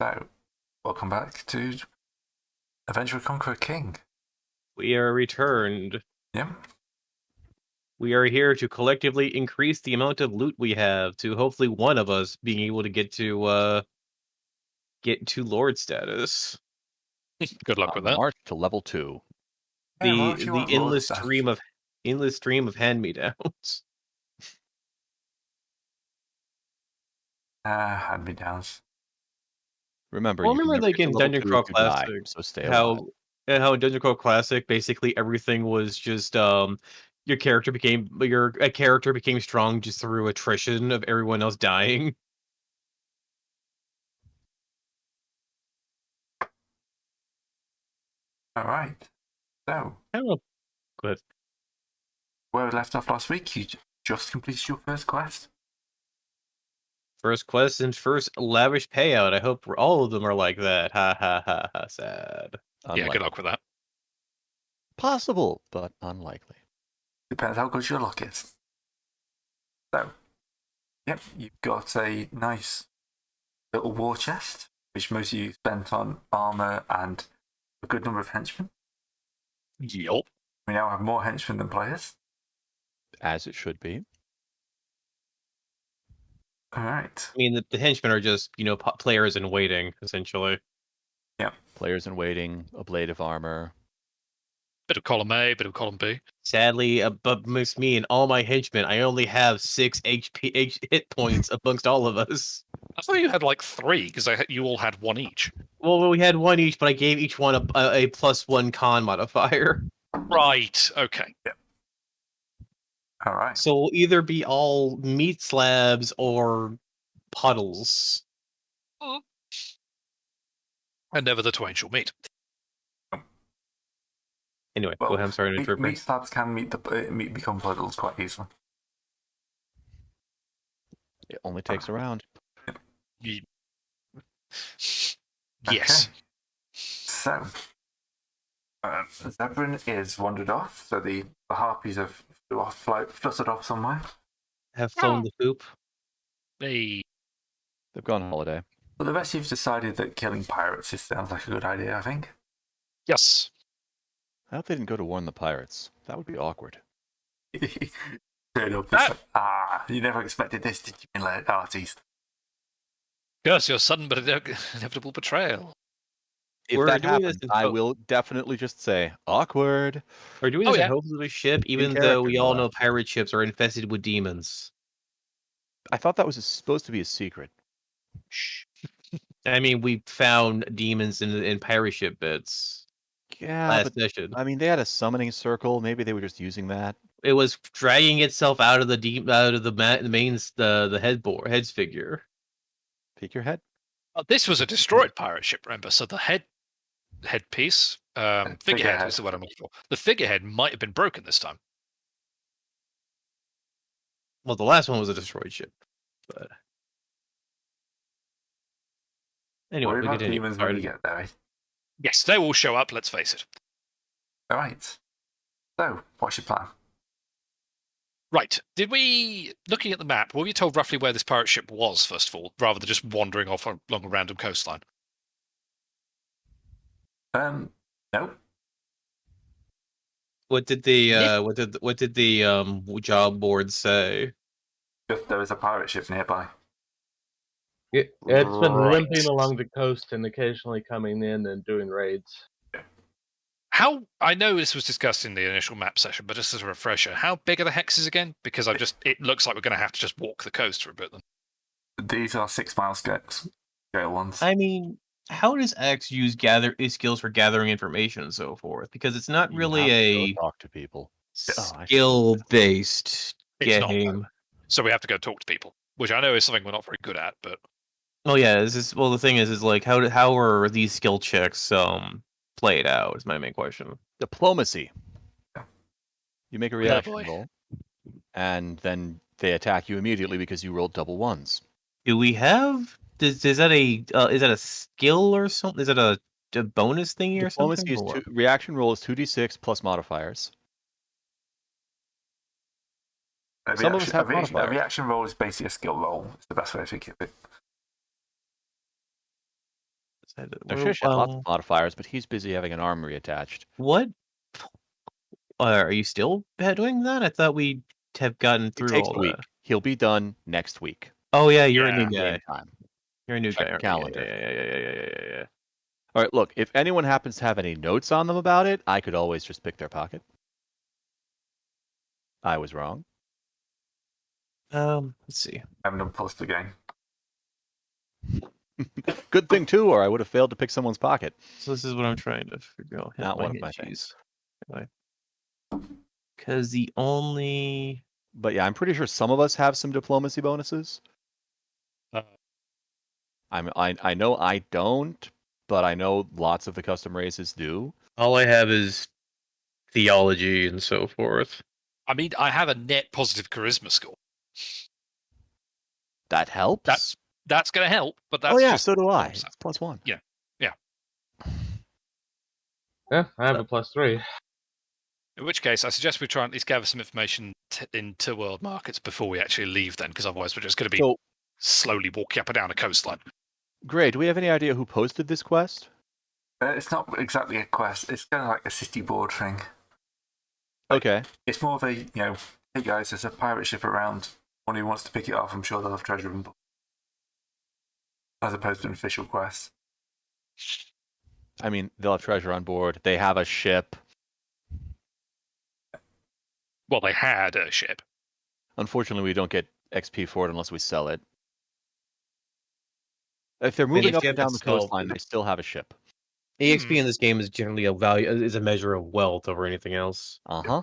So, welcome back to Adventure Conqueror King. We are returned. Yep. We are here to collectively increase the amount of loot we have to hopefully one of us being able to get to Lord status. Good luck with that. March to level 2. The endless stream of hand-me-downs. Hand-me-downs. Remember, Well, you can remember never like get to in level Dungeon 2 Crawl if you die, Classic, so stay alive. how in Dungeon Crawl Classic basically everything was just your character became strong just through attrition of everyone else dying. Alright. So, I don't know. Go ahead. where we left off last week, you just completed your first quest. First quest and first lavish payout. I hope all of them are like that. Ha ha ha ha. Sad. Yeah, good luck with that. Possible, but unlikely. Depends how good your luck is. So, yep, you've got a nice little war chest, which most of you spent on armor and a good number of henchmen. Yup. We now have more henchmen than players. As it should be. Alright. I mean, the henchmen are just, players in waiting, essentially. Yeah. Players in waiting, a blade of armor. Bit of column A, bit of column B. Sadly, amongst me and all my henchmen, I only have 6 hit points amongst all of us. I thought you had like 3, because you all had 1 each. Well, we had 1 each, but I gave each one a +1 con modifier. Right, okay. Yeah. Alright. So we'll either be all meat slabs or puddles. And never the twain shall meet. Anyway, go ahead. I'm sorry to interrupt. Meat slabs can become puddles quite easily. It only takes a round. Yes. Okay. So, Zebrin is wandered off, so the harpies have fluttered off somewhere. Have flown the coop. Hey. They've gone on holiday. But the rest of you've decided that killing pirates sounds like a good idea, I think. Yes. I hope they didn't go to warn the pirates. That would be awkward. Turn up, it's like, you never expected this, did you, Arties? Yes, your sudden but inevitable betrayal. If We're that doing happens, this in I will definitely just say, awkward. We're doing this in hopes of a ship, even though we all know pirate ships are infested with demons. I thought that was supposed to be a secret. Shh. I mean, we found demons in pirate ship bits. Yeah, last session. I mean, they had a summoning circle. Maybe they were just using that. It was dragging itself out of the head's figure. Peek your head. This was a destroyed pirate ship, remember? So the headpiece, figurehead is the word I'm looking for. The figurehead might have been broken this time. Well, the last one was a destroyed ship, but anyway, Worry we about continue. demons when you get there. Yes, they will show up. Let's face it. All right. So, what's your plan? Right. Looking at the map, were we told roughly where this pirate ship was, first of all, rather than just wandering off along a random coastline? No. What did the job board say? Just there is a pirate ship nearby. It's been limping along the coast and occasionally coming in and doing raids. I know this was discussed in the initial map session, but just as a refresher, how big are the hexes again? Because it looks like we're going to have to just walk the coast for a bit then. These are 6 mile scale ones. I mean, how does X use skills for gathering information and so forth? Because it's not really a talk to people. skill-based game. Not, so we have to go talk to people, which I know is something we're not very good at, but well, yeah. The thing is like how are these skill checks played out? Is my main question. Diplomacy. You make a reaction boy. roll, and then they attack you immediately because you rolled double ones. Do we have? Is that a skill or something? Is that a bonus thingy or something? Diplomacy is reaction roll is 2d6 plus modifiers. Some of us have modifiers. A reaction roll is basically a skill roll. It's the best way to think of it. Now, Shish had lots of modifiers, but he's busy having an arm reattached. What? Are you still doing that? I thought we have gotten It through takes all a week. that. He'll be done next week. Oh yeah, you're a Yeah. new guy. Game time. You're a new Check guy. your aren't you? calendar. Yeah. All right, look, if anyone happens to have any notes on them about it, I could always just pick their pocket. I was wrong. Let's see. I haven't done plus the game. Good thing, too, or I would have failed to pick someone's pocket. So this is what I'm trying to figure out. Not one of my things. Because the only... But yeah, I'm pretty sure some of us have some diplomacy bonuses. I know I don't, but I know lots of the custom races do. All I have is theology and so forth. I mean, I have a net positive charisma score. That helps. That's going to help, but that's oh yeah, just so do I. It's +1. Yeah. Yeah, I have a +3. In which case, I suggest we try and at least gather some information into world markets before we actually leave then, because otherwise we're just going to be slowly walking up and down a coastline. Gray, do we have any idea who posted this quest? It's not exactly a quest. It's kind of like a city board thing. Okay. It's more of a, hey guys, there's a pirate ship around. One who wants to pick it off, I'm sure they'll have treasure and as opposed to an official quest. I mean, they'll have treasure on board. They have a ship. Well, they had a ship. Unfortunately, we don't get XP for it unless we sell it. If they're moving up and down the coastline, they still have a ship. EXP in this game is generally a measure of wealth over anything else. Uh-huh.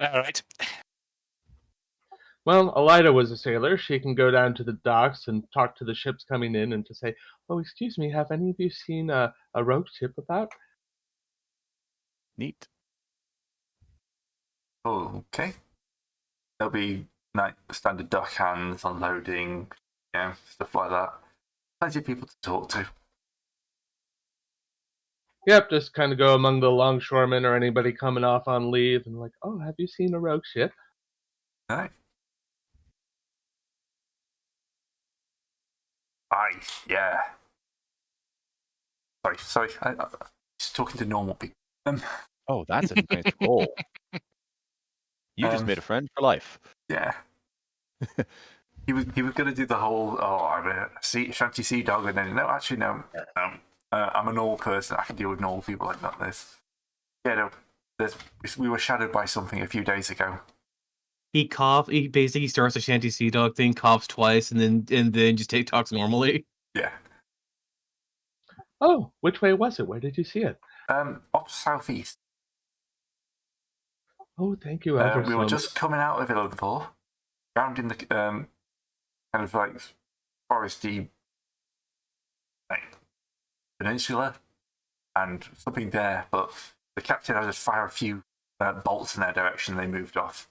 All right. Well, Elida was a sailor. She can go down to the docks and talk to the ships coming in and to say, "Oh, excuse me, have any of you seen a rogue ship about?" Neat. Oh, okay. There'll be standard dock hands, unloading, stuff like that. Plenty of people to talk to. Yep, just kind of go among the longshoremen or anybody coming off on leave and like, "Oh, have you seen a rogue ship?" All right. Aye, yeah. Sorry. I'm just talking to normal people. Oh, that's a nice roll. You just made a friend for life. Yeah. He was going to do the whole, I'm a shanty sea dog, and then, no, actually, no. I'm a normal person. I can deal with normal people like that. We were shadowed by something a few days ago. He basically starts a shanty sea dog thing, coughs twice, and then just talks normally. Yeah. Oh, which way was it? Where did you see it? Off southeast. Oh, thank you, ever we were just coming out of Illinois, round in the kind of like foresty peninsula, and something there, but the captain had to fire a few bolts in their direction, and they moved off.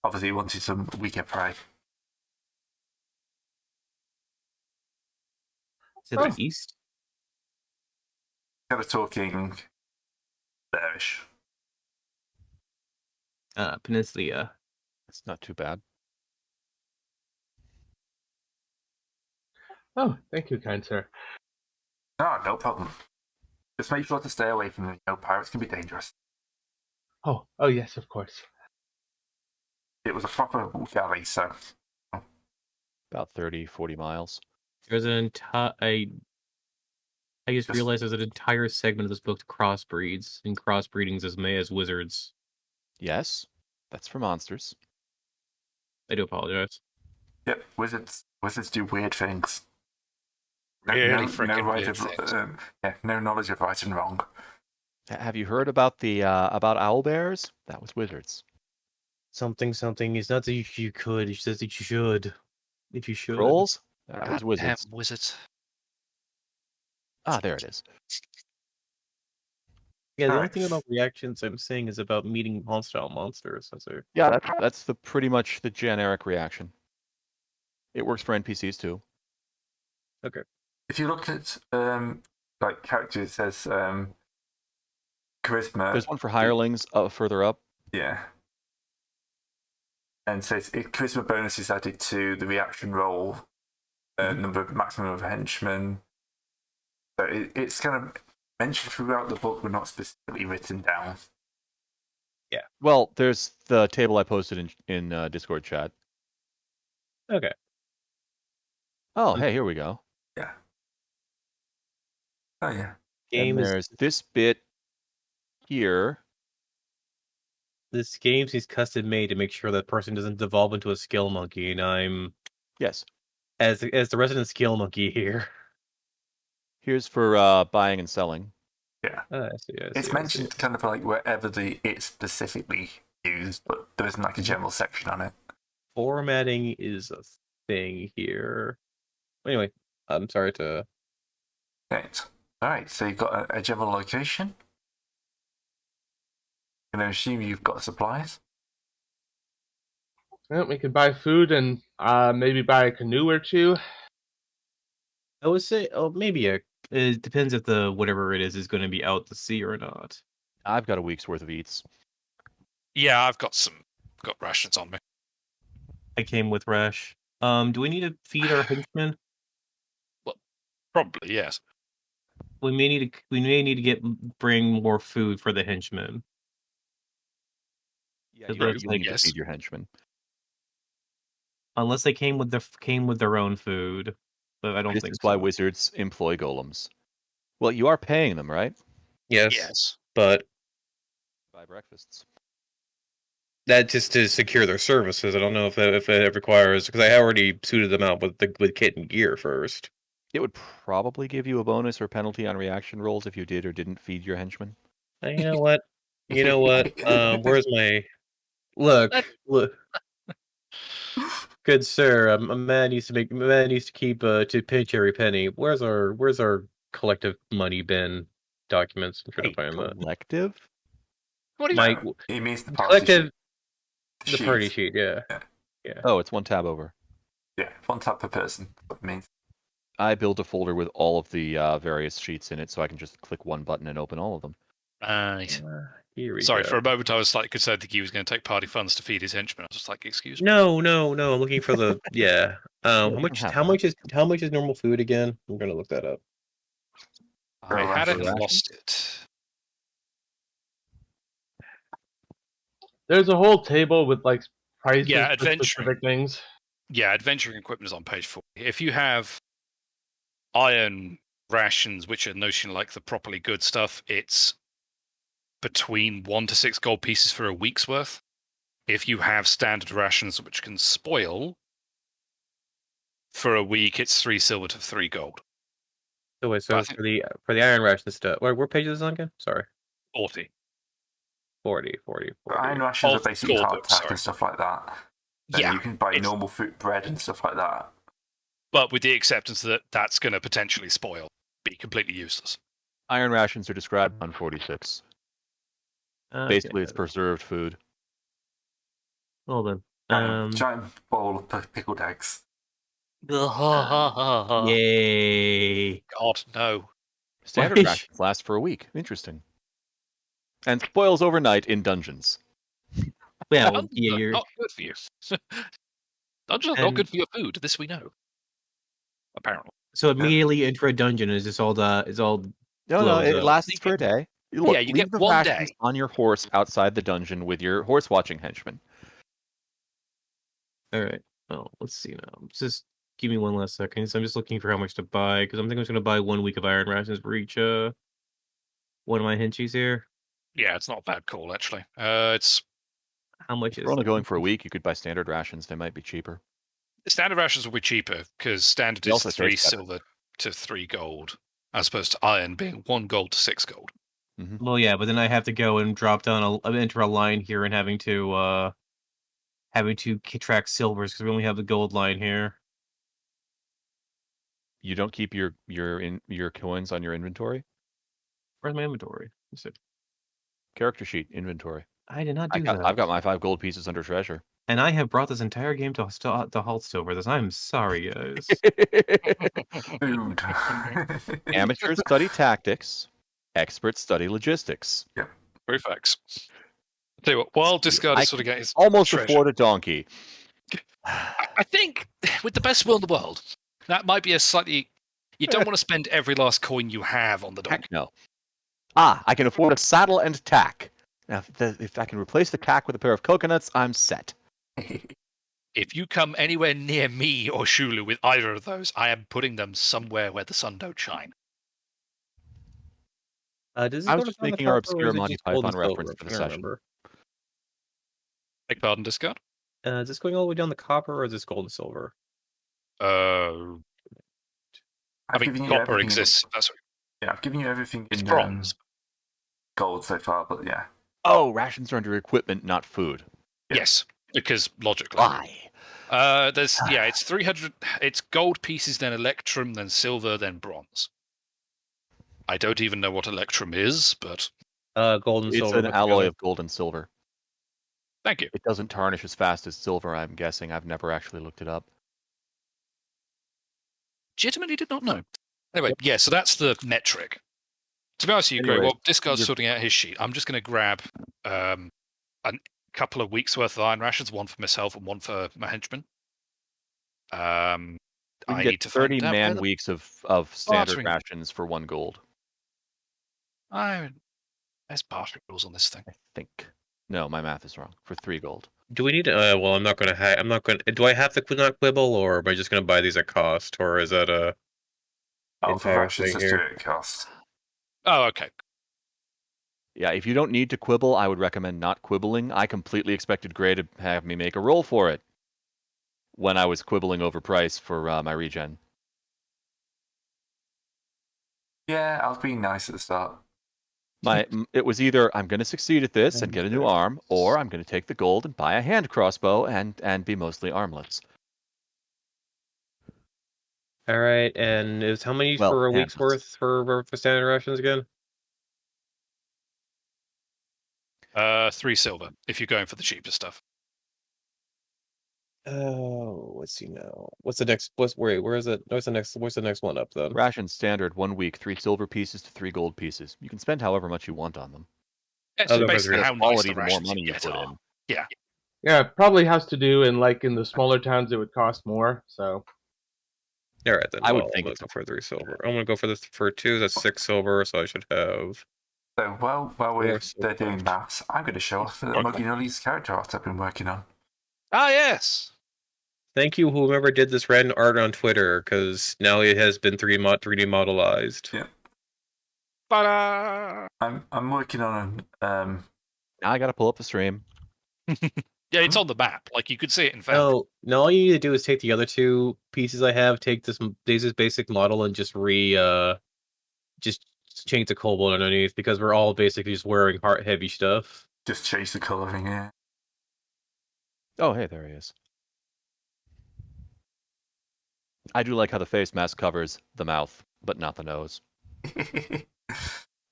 Obviously, he wanted some weaker prey. To the east? Kind of talking there-ish. Peninsula. It's not too bad. Oh, thank you, kind sir. No problem. Just make sure to stay away from them. Pirates can be dangerous. Oh, yes, of course. It was a proper galley, so... About 30, 40 miles. There's an entire... I just realized there's an entire segment of this book to crossbreeds, and crossbreedings as wizards. Yes, that's for monsters. I do apologize. Yep, wizards do weird things. Really no freaking weird things. No knowledge of right and wrong. Have you heard about the about owl bears? That was wizards. Something. It's not that you could. It's just that you should. If you should. Trolls? That was Goddamn wizards. wizards. Ah, there it is. Yeah, the only Alright. thing about reactions I'm saying is about meeting hostile monsters. Yeah, that's the pretty much the generic reaction. It works for NPCs too. Okay. If you look at like characters, it says charisma. There's one for hirelings further up. Yeah. And says charisma bonus is added to the reaction roll, maximum of henchmen, So it's kind of mentioned throughout the book, but not specifically written down. Well, there's the table I posted in Discord chat. Okay. Oh, hey, here we go. Yeah. Oh yeah. Game And is there's this bit here. this game seems custom made to make sure that person doesn't devolve into a skill monkey, and I'm Yes. as the resident skill monkey here. Here's for buying and selling. Yeah. I see. It's mentioned kind of like wherever it's specifically used, but there isn't like a general section on it. Formatting is a thing here. Anyway, I'm sorry to. Right. All right. So you've got a general location. I'm going to assume you've got supplies. Well, we could buy food and maybe buy a canoe or two. I would say, maybe it depends if the whatever it is going to be out to sea or not. I've got a week's worth of eats. Yeah, I've got rations on me. I came with Rash. Do we need to feed our henchmen? Probably, yes. We may need to bring more food for the henchmen. Yeah, Because you that's need to yes. feed your henchmen. Unless they came with their own food, but I don't This think is why so. wizards employ golems. Well, you are paying them, right? Yes. But Buy breakfasts. that just to secure their services. I don't know if it requires, because I already suited them out with kit and gear first. It would probably give you a bonus or penalty on reaction rolls if you did or didn't feed your henchmen. You know what? Where's my look? Good sir, a man needs to keep to pinch every penny. Where's our collective money bin documents? I'm trying to find that. Collective? What do you My He means the party collective, sheet. the party sheet. Yeah. Oh, it's one tab over. Yeah, one tab per person. What it means. I built a folder with all of the various sheets in it, so I can just click one button and open all of them. Right. Here we Sorry, go. for a moment I was slightly concerned that he was going to take party funds to feed his henchmen. I was just like, excuse me. No. I'm looking for the yeah. How we much? don't have How much is normal food again? I'm gonna look that up. I had it and rations. lost it. There's a whole table with like prices Yeah, for adventuring. specific things. Yeah, adventuring equipment is on page 4. If you have iron rations, which are notionally like the properly good stuff, it's between 1 to 6 gold pieces for a week's worth. If you have standard rations which can spoil, for a week it's 3 silver to 3 gold. So wait, But I for the iron ration stuff, where page is this on again? Sorry. 40. 40. Iron rations are Of basically gold, hardtack sorry. and stuff like that. And Yeah, you can buy it's- normal food, bread and stuff like that. but with the acceptance that that's going to potentially spoil, be completely useless. Iron rations are described on 46. Basically, it's preserved food. Hold on. Giant bowl of pickled eggs. Yay! God, no. Standard rations last for a week. Interesting. And spoils overnight in dungeons. Yeah, Dungeons are you're not good for you. Dungeons are not good for your food. This we know. Apparently. so immediately enter a dungeon. Is this all No, blows it up. lasts for a day. Look, Yeah, you leave get the one rations day. on your horse outside the dungeon with your horse watching henchmen. All right. Well, let's see now. Just give me one last second. So I'm just looking for how much to buy because I'm thinking I'm just going to buy 1 week of iron rations for each one of my henchies here. Yeah, it's not a bad call actually. It's How much If is we're only it? going for a week, you could buy standard rations. They might be cheaper. standard rations will be cheaper because standard They is also 3 taste better. silver to 3 gold, as opposed to iron being 1 gold to 6 gold. Well, yeah, but then I have to go and drop down enter a line here and having to track silvers because we only have the gold line here. You don't keep your coins on your inventory? Where's my inventory? Character sheet, inventory. I did not do that. I've got my 5 gold pieces under treasure. And I have brought this entire game to halt still for this. I'm sorry, guys. Food. Amateurs study tactics. Experts study logistics. True facts. I'll tell you what, while Discard is sort of getting his Almost treasure, afford a donkey. I think with the best will in the world, that might be a slightly You don't want to spend every last coin you have on the donkey. Heck no. I can afford a saddle and tack. Now, if I can replace the tack with a pair of coconuts, I'm set. If you come anywhere near me or Shulu with either of those, I am putting them somewhere where the sun don't shine. Does this I go was to just on the making our copper, or obscure is it Monty just gold and Python reference silver? for I'm the trying to session. remember. Beg pardon, discard? Is this going all the way down the copper, or is this gold and silver? I I've mean, given you copper everything. exists. That's what, Yeah, I've given you everything it's in bronze. gold so far, but yeah. Oh, rations are under equipment, not food. Yeah. Yes, because logically. Why? It's 300. It's gold pieces, then electrum, then silver, then bronze. I don't even know what electrum is, but Gold and It's silver. an put alloy together. of gold and silver. thank you. It doesn't tarnish as fast as silver, I'm guessing. I've never actually looked it up. Legitimately did not know. Anyway, yeah, so that's the metric. To be honest with you, Greg, Anyways, while Discard's you're- sorting out his sheet, I'm just going to grab a couple of weeks' worth of iron rations, one for myself and one for my henchman. We I can need get to 30 find out where man the weeks of standard bartering- rations for 1 gold, There's bartering rules on this thing. I think. No, my math is wrong. For 3 gold. Do we need? Well, I'm not gonna. I'm not gonna. Do I have to not quibble, or am I just gonna buy these at cost, or is that a? Oh, for Entire rations, thing just do here. it at cost. Oh, okay. Yeah, if you don't need to quibble, I would recommend not quibbling. I completely expected Gray to have me make a roll for it when I was quibbling over price for my regen. Yeah, I was being nice at the start. It was either I'm going to succeed at this and get a new arm, or I'm going to take the gold and buy a hand crossbow and be mostly armlets. All right, and is how many Well, for a week's handless. worth for standard rations again? 3 silver if you're going for the cheaper stuff. Oh, let's see now. What's the next? Where is it? What's the next one up then? Ration standard 1 week, 3 silver pieces to 3 gold pieces. You can spend however much you want on them. Yeah, Oh, so they're basically, better how nice Quality, the the more rations money you you get put are. in. Yeah. Yeah, it probably has to do in the smaller towns it would cost more. So All right then. I would well, think I'm it's gonna go for 3 silver. I'm gonna go for 2. That's 6 silver, so I should have. So while they're silver. doing maths, I'm going to show off the Okay. Muggy Nully's character art I've been working on. Ah, yes. Thank you, whoever did this random art on Twitter, because now it has been 3D modelized. Yeah. Ta-da! I'm working on Now I got to pull up the stream. Yeah, it's on the map. Like, you could see it in Foundry. No, all you need to do is take the other 2 pieces I have, take this basic model, and just just change the cobalt underneath, because we're all basically just wearing heavy stuff. just chase the colouring here. Oh, hey, there he is. I do like how the face mask covers the mouth, but not the nose.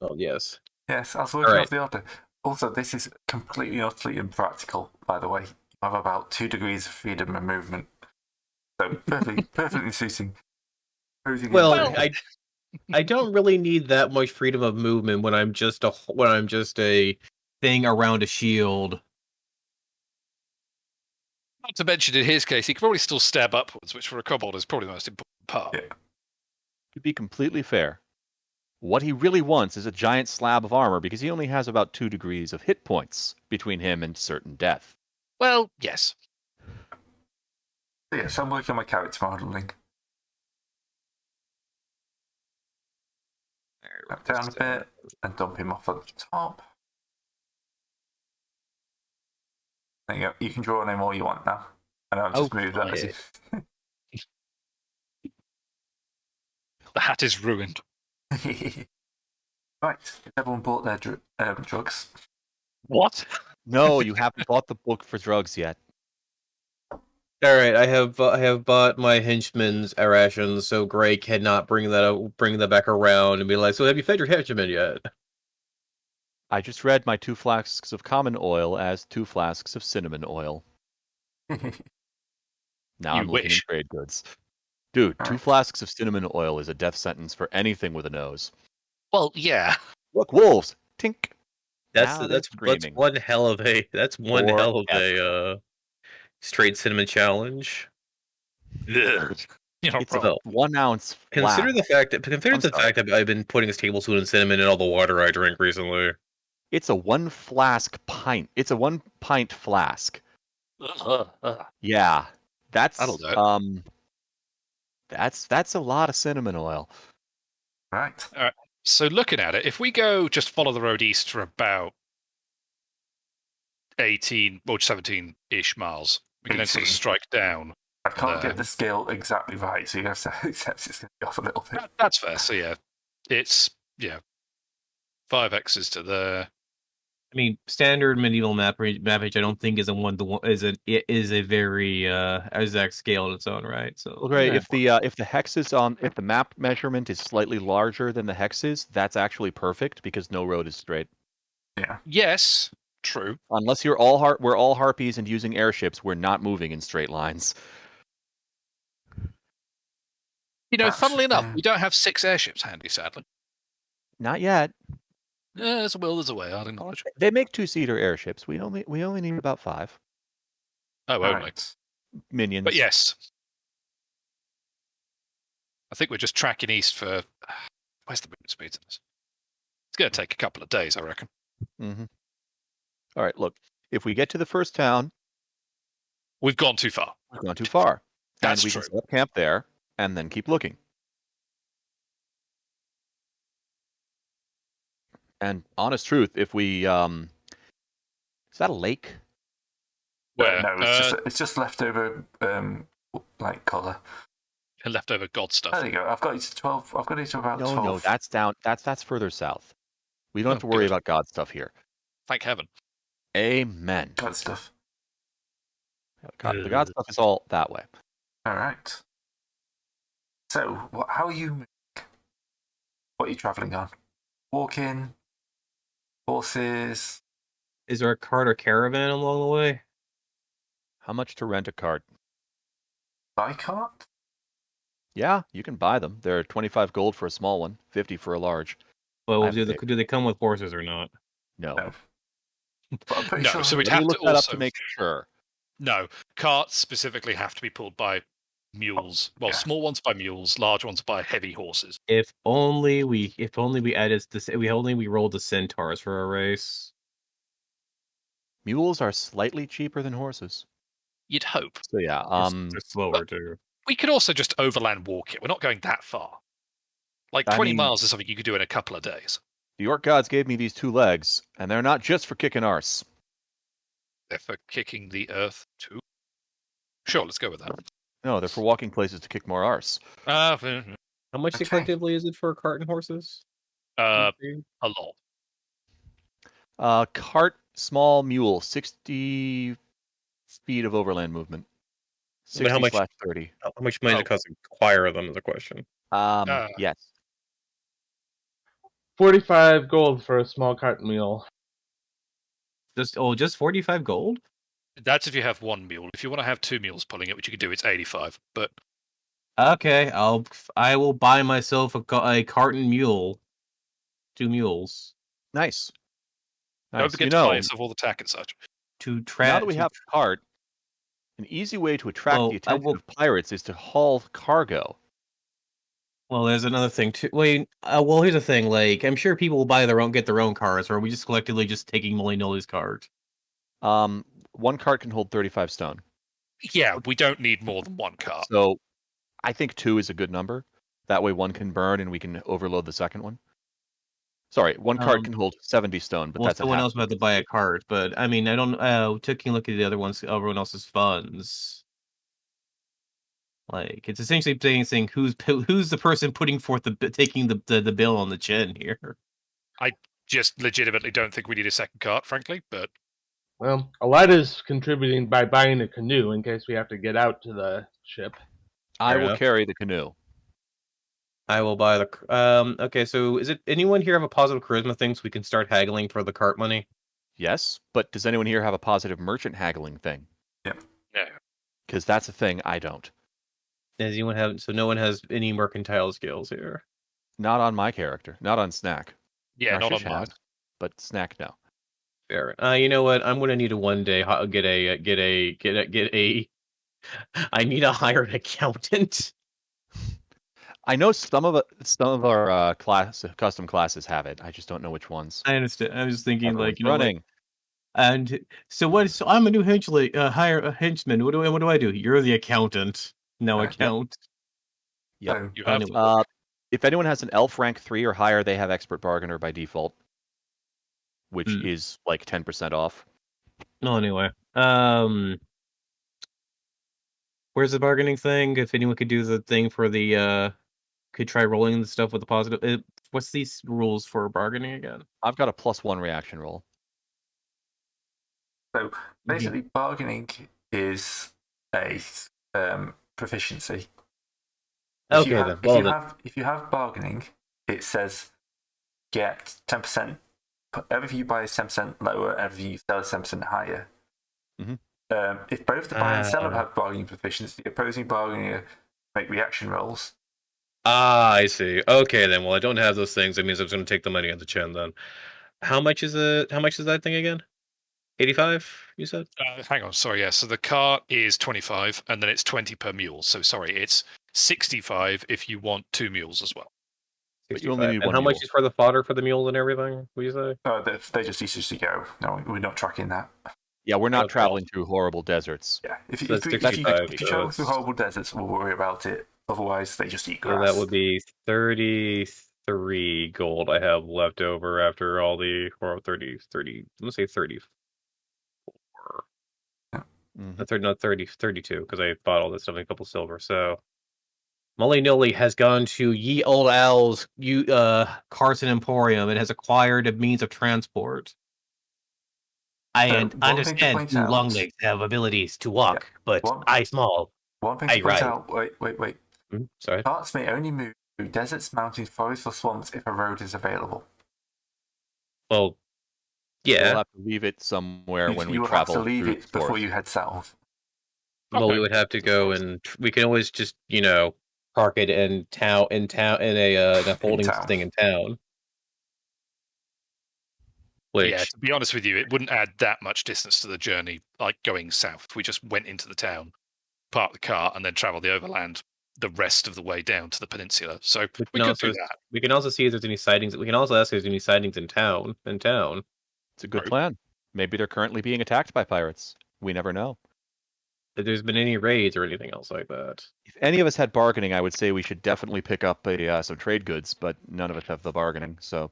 Oh yes. Yes, I was working Alright. off the order. Also, this is completely utterly impractical, by the way. You have about 2 degrees of freedom of movement. So perfectly suiting. Well, I don't really need that much freedom of movement when I'm just a thing around a shield. Not to mention, in his case, he could probably still stab upwards, which for a kobold is probably the most important part. Yeah. To be completely fair, what he really wants is a giant slab of armor because he only has about 2 degrees of hit points between him and certain death. Well, yes. So, yes, I'm working on my character modelling. Back down a bit and dump him off at the top. There you go. You can draw on him all you want now. I know I've just moved that. fine. The hat is ruined. Right. Has everyone bought their drugs? What? No, you haven't bought the book for drugs yet. All right, I have bought my henchman's rations, so Gray cannot bring that back around and be like, "So have you fed your henchman yet?" I just read my 2 flasks of common oil as 2 flasks of cinnamon oil. Now You I'm looking in wish. trade goods. Dude, 2 Alright. flasks of cinnamon oil is a death sentence for anything with a nose. Well, yeah. Look, wolves! Tink! That's Now they're screaming. one hell of a straight cinnamon challenge. Ugh. You're It's wrong. a 1 ounce Consider flask. the fact that I've been putting this tablespoon of cinnamon in all the water I drink recently. It's a 1 flask pint. It's a 1 pint flask. Yeah, that's That'll do it. that's a lot of cinnamon oil. Right. So looking at it, if we go just follow the road east for about 18 or 17-ish miles, we can then sort of 18. strike down. I can't there. get the scale exactly right, so you have to accept it's going to be off a little bit. That's fair. So yeah, it's 5x's to there. I mean, standard medieval mappage I don't think is a one-to-one is a very exact scale in its own right. So Well, great. yeah. If the hex is on, if the map measurement is slightly larger than the hexes, that's actually perfect because no road is straight. Yeah. Yes, true. Unless we're all harpies and using airships, we're not moving in straight lines. Funnily enough, Yeah. we don't have 6 airships handy, sadly. Not yet. There's a will, there's a way, I'd acknowledge. They make 2-seater airships. We only need about 5 Oh, only. Right. minions. But yes. I think we're just tracking east for... Where's the movement speed in this? It's going to take a couple of days, I reckon. Mm-hmm. All right, look. If we get to the first town, We've gone too far. we've gone too far. That's and we true. can set up camp there and then keep looking. And honest truth, if we is that a lake? Where? No, it's just leftover like colour. Leftover god stuff. There you go. I've got it to 12. I've got it to about 12. No, that's down. That's further south. We don't have to worry good. about God stuff here. Thank heaven. Amen. God stuff. The God stuff is all that way. All right. So, how are you? What are you travelling on? Walking, horses. Is there a cart or caravan along the way? How much to rent a cart? By cart? Yeah, you can buy them. They're 25 gold for a small one, 50 for a large. Well, I do they come with horses or not? No. No. But I'm pretty No, sure. so we'd Let me have look to that also... up to make sure. No, carts specifically have to be pulled by mules. Well, yeah. small ones by mules, large ones by heavy horses. If only we added this. We rolled the centaurs for a race. Mules are slightly cheaper than horses. You'd hope. So yeah, They're slower too. We could also just overland walk it. We're not going that far. Like I 20 mean- miles is something you could do in a couple of days. the orc gods gave me these 2 legs, and they're not just for kicking arse. They're for kicking the earth too. Sure, let's go with that. No, they're for walking places to kick more arse. How much Okay. collectively is it for a cart and horses? A lot. Cart, small mule, 60 feet of overland movement. But how much- 60/30. How much money does it cost to acquire them? Is the question. Yes. 45 gold for a small cart mule. Just 45 gold? That's if you have one mule. If you want to have 2 mules pulling it, which you could do, it's 85. But Okay, I will buy myself a cart and mule. 2 mules Nice. don't forget to buy yourself all the tack and such. to now track. that we have a cart, an easy way to attract Well, the attention of pirates is to haul cargo. Well, there's another thing too. Wait, well, here's the thing. Like, I'm sure people will get their own cars, or are we just collectively just taking Molly-Nolly's cart? 1 cart can hold 35 stone. Yeah, we don't need more than 1 cart. So I think 2 is a good number. That way 1 can burn and we can overload the second one. Sorry, 1 cart can hold 70 stone, but Well, that's someone a half. else would have to buy a cart, but I mean, I don't. Taking a look at the other ones, everyone else's funds. Like, it's essentially saying who's the person putting forth taking the bill on the chin here. Just legitimately don't think we need a second cart, frankly. But Well, Elida's contributing by buying a canoe in case we have to get out to the ship. I Fair will enough. carry the canoe. I will buy the. Okay, so is it anyone here have a positive charisma thing so we can start haggling for the cart money? Yes, but does anyone here have a positive merchant haggling thing? no. Because that's a thing I don't. Does anyone have? So no one has any mercantile skills here. Not on my character. Not on Snack. Yeah, not on Narshish mine. has, but Snack no. Fair. You know what? I'm gonna need to one day get a. I need to hire an accountant. I know some of our custom classes have it. I just don't know which ones. I understand. I was thinking, Everyone's like, you know, like, running. and so what? So I'm a new hire a henchman. What do I do? You're the accountant. No Yep. account. Yep. So, You have Anyway. If anyone has an elf rank 3 or higher, they have expert bargainer by default, which Hmm. is like 10% off. No, anyway. Where's the bargaining thing? If anyone could do the thing for the could try rolling the stuff with the positive. What's these rules for bargaining again? I've got a +1 reaction roll. so basically, bargaining is a proficiency. Okay, then. Well, then. If you have bargaining, it says get 10%. Everything you buy is 10% lower. Everything you sell is 10% higher. Mhm. If both the buyer and seller have bargaining proficiency, the opposing bargainer make reaction rolls. Ah, I see. Okay, then. Well, I don't have those things. That means I was going to take the money on the chin then. How much is that thing again? 85, you said? hang on, sorry, yeah. So the cart is 25, and then it's 20 per mule. So sorry, it's 65 if you want 2 mules as well. But you only 65. need And one how much mule. is for the fodder for the mule and everything? What do you say? They just cease to go. No, we're not tracking that. Yeah, we're not Okay. traveling through horrible deserts. Yeah, if So you, that's if you, 65, if you so travel through it's- horrible deserts, we'll worry about it. Otherwise, they just eat So grass. that would be 33 gold I have left over after all the, or 30, let's say 34. Mhm. 30, not 30, 32, because I bought all this stuff in a couple silver. So Molly Nilly has gone to Ye Old Owl's Carson Emporium and has acquired a means of transport. I So, one thing to understand point you out- longlegs have abilities to walk, but One- I small. One thing I to point ride. out. Wait. Sorry. Carts may only move through deserts, mountains, forests, or swamps if a road is available. Well, We'll yeah. have to leave it somewhere when we You will have to travel leave through it the before forest. you head south. Well, we Okay. would have to go and we can always just, park it in a holding town. thing in town. Which Yeah, to be honest with you, it wouldn't add that much distance to the journey, like going south. If we just went into the town, parked the car, and then traveled the overland the rest of the way down to the peninsula. So we could do that. We can also see if there's any sightings. We can also ask if there's any sightings in town. It's a good plan. Maybe they're currently being attacked by pirates. We never know. If there's been any raids or anything else like that. If any of us had bargaining, I would say we should definitely pick up some trade goods, but none of us have the bargaining, so...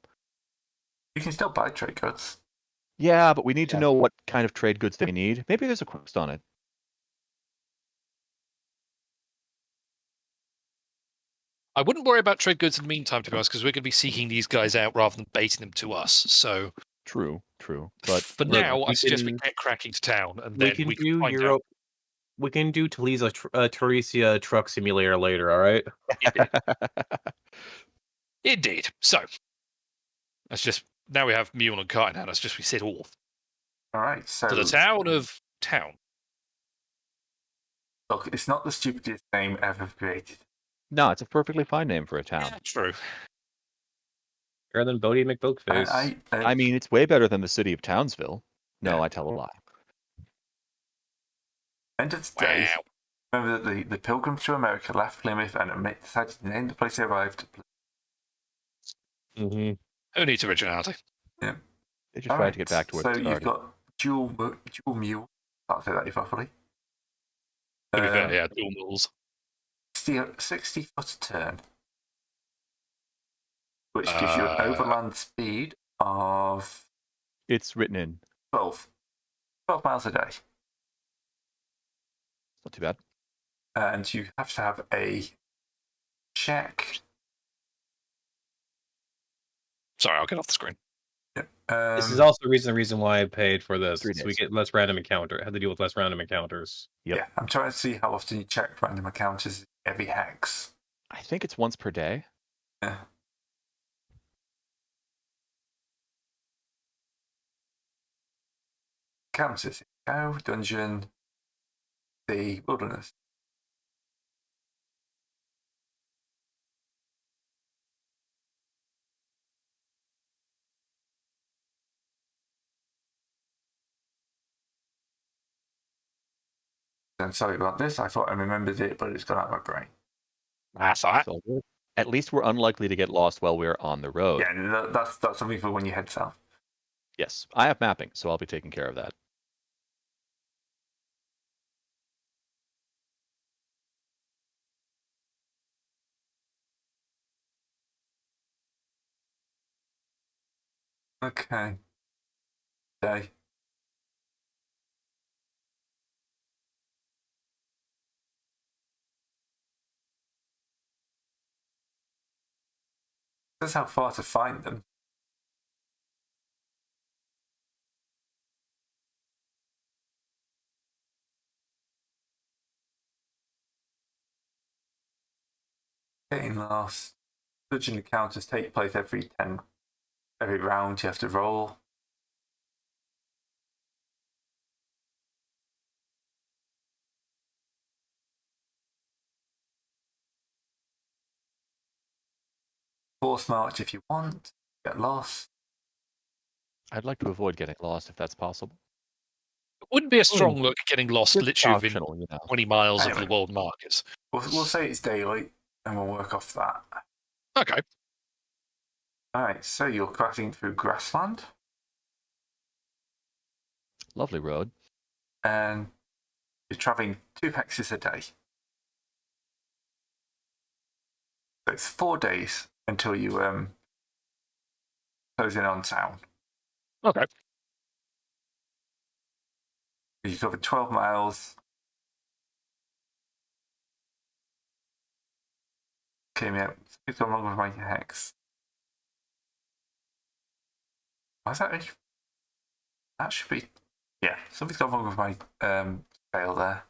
You can still buy trade goods. Yeah, but we need to know what kind of trade goods they need. Maybe there's a quest on it. I wouldn't worry about trade goods in the meantime, to be honest, because we're going to be seeking these guys out rather than baiting them to us. So True. But for look, now, I we suggest we can- get cracking to town, and We then can we do find Europe. out. We can do Teresia truck simulator later. All right. Indeed. So that's just now we have mule and cart in hand. That's just we set off All right, so to the town of town. look, it's not the stupidest name ever created. No, it's a perfectly fine name for a town. Yeah, true. Better than Bodie McBoatface. I mean, it's way better than the city of Townsville. No, I tell a lie. End of today, Wow. remember that the Pilgrims to America left Plymouth and decided to name the place they arrived. Mm-hmm. Who needs originality? Yeah. They just tried to get back to where so they you've started. got dual mule. Can't say that properly. To be fair, yeah, dual mules. 60 foot turn, which gives you an overland speed of It's written in. 12 miles a day. Not too bad. And you have to have a check. Sorry, I'll get off the screen. This is also the reason why I paid for this. 3 So we days. get less random encounter. Have to deal with less random encounters. Yep. Yeah, I'm trying to see how often you check random encounters every hex. I think it's once per day. Yeah. Encounters. Go, dungeon, the wilderness. I'm sorry about this. I thought I remembered it, but it's gone out of my brain. That's all right. It's all good. At least we're unlikely to get lost while we're on the road. Yeah, and that's something for when you head south. Yes, I have mapping, so I'll be taking care of that. Okay. Day. That's how far to find them. Getting lost. Judging encounters take place every round you have to roll. Force march if you want. Get lost. I'd like to avoid getting lost if that's possible. It wouldn't be a strong look getting lost It's literally within optional, you know. 20 miles of Anyway. the world markets. We'll say it's daylight, and we'll work off that. Okay. Alright, so you're crashing through grassland, Lovely road. and you're traveling 2 hexes a day. So it's 4 days until you close in on town. Okay. You covered 12 miles. Came out. It's gone wrong with my hex. Why's that? That should be. Yeah, something's gone wrong with my scale there.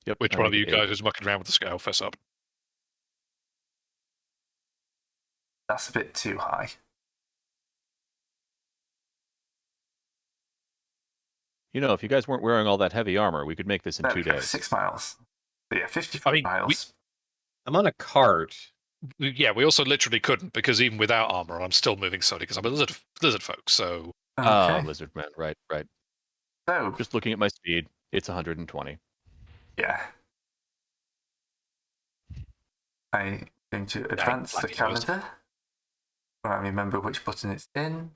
Yep. Which I one of make you it guys is mucking around with the scale? Fess up. That's a bit too high. You know, if you guys weren't wearing all that heavy armor, we could make this in There 2 we go, days. 6 miles. So yeah, 55 miles. I'm on a cart. Yeah, we also literally couldn't because even without armor, I'm still moving slowly because I'm a lizard folk. So Ah, Okay. lizard man, right. So Just looking at my speed, it's 120. yeah. I'm going to advance the bloody knows. calendar. I remember which button it's in.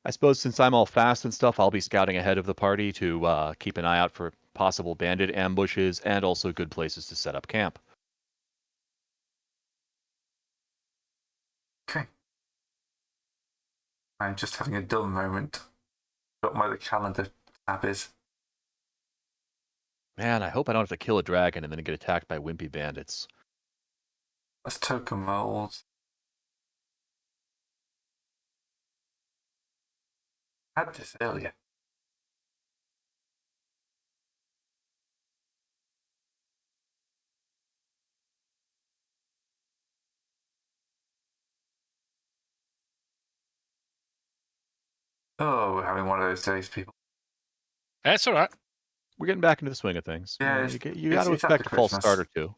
I suppose since I'm all fast and stuff, I'll be scouting ahead of the party to keep an eye out for possible bandit ambushes and also good places to set up camp. Okay. I'm just having a dull moment. Got where the calendar tab is. Man, I hope I don't have to kill a dragon and then get attacked by wimpy bandits. Let's token mold. I had this earlier. Oh, we're having one of those days, people. that's all right. We're getting back into the swing of things. Yeah, you got to it's expect after a false Christmas. start or two.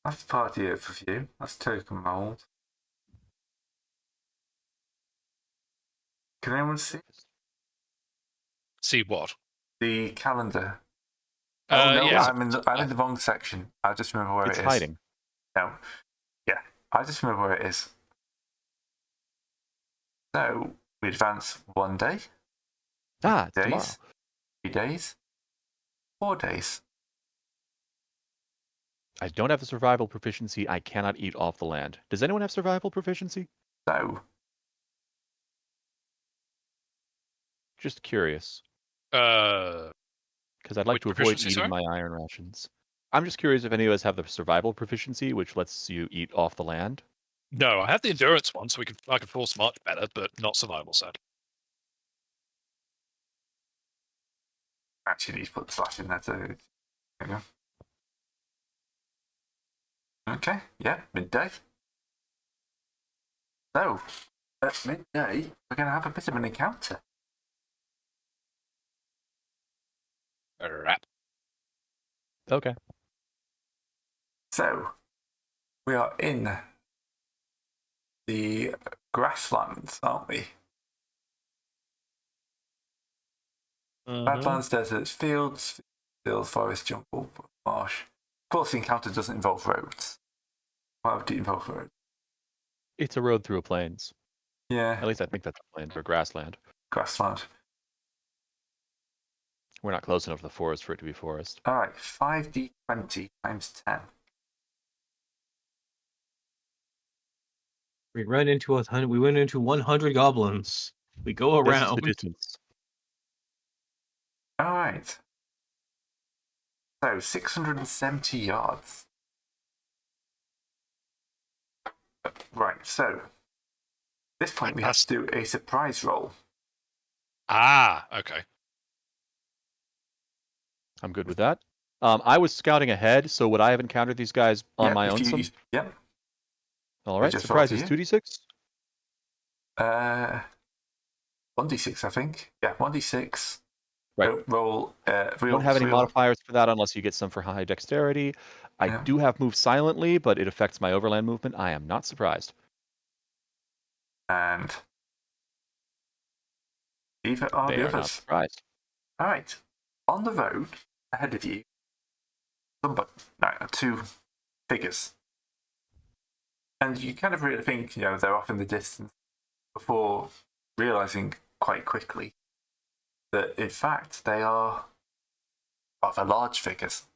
That's party overview. That's token mold. Can anyone see See what? the calendar? Oh no, yes. I'm in the wrong section. I just remember where It's it is. hiding. No. Yeah, I just remember where it is. So we advance 1 day, Ah, it's tomorrow. days, 3 days, 4 days. I don't have a survival proficiency. I cannot eat off the land. Does anyone have survival proficiency? So Just curious, Uh, because I'd like Which to avoid proficiency, eating sorry? my iron rations. I'm just curious if any of us have the survival proficiency, which lets you eat off the land. no, I have the endurance one, so I can force march better, but not survival sad. actually need to put the slash in there too. There you go. Okay, yeah, midday. So at midday, we're going to have a bit of an encounter. Alright. Okay. So we are in the grasslands, aren't we? Badlands, deserts, fields, forest, jungle, marsh. Of course, the encounter doesn't involve roads. Why would it involve roads? It's a road through a plains. Yeah, At least I think that's a plains or grassland. grassland. We're not close enough to the forest for it to be forest. All right, 5d20 times 10. We went into 100 goblins. We go This is around. the distance. All right. So 670 yards. Right, so at this point we have to do a surprise roll. Ah, okay. I'm good with that. I was scouting ahead, so would I have encountered these guys on Yep, my if own? you- Yep. All right, just surprise roll is to 2d6? 1d6, I think. Yeah, 1d6. Right. Roll. You don't have any modifiers for that unless you get some for high dexterity. I Yeah. do have move silently, but it affects my overland movement. I am not surprised. And either are They the are not others. surprised. All right. On the road ahead of you, two figures. And you kind of really think, they're off in the distance before realizing quite quickly that, in fact, they are rather large figures.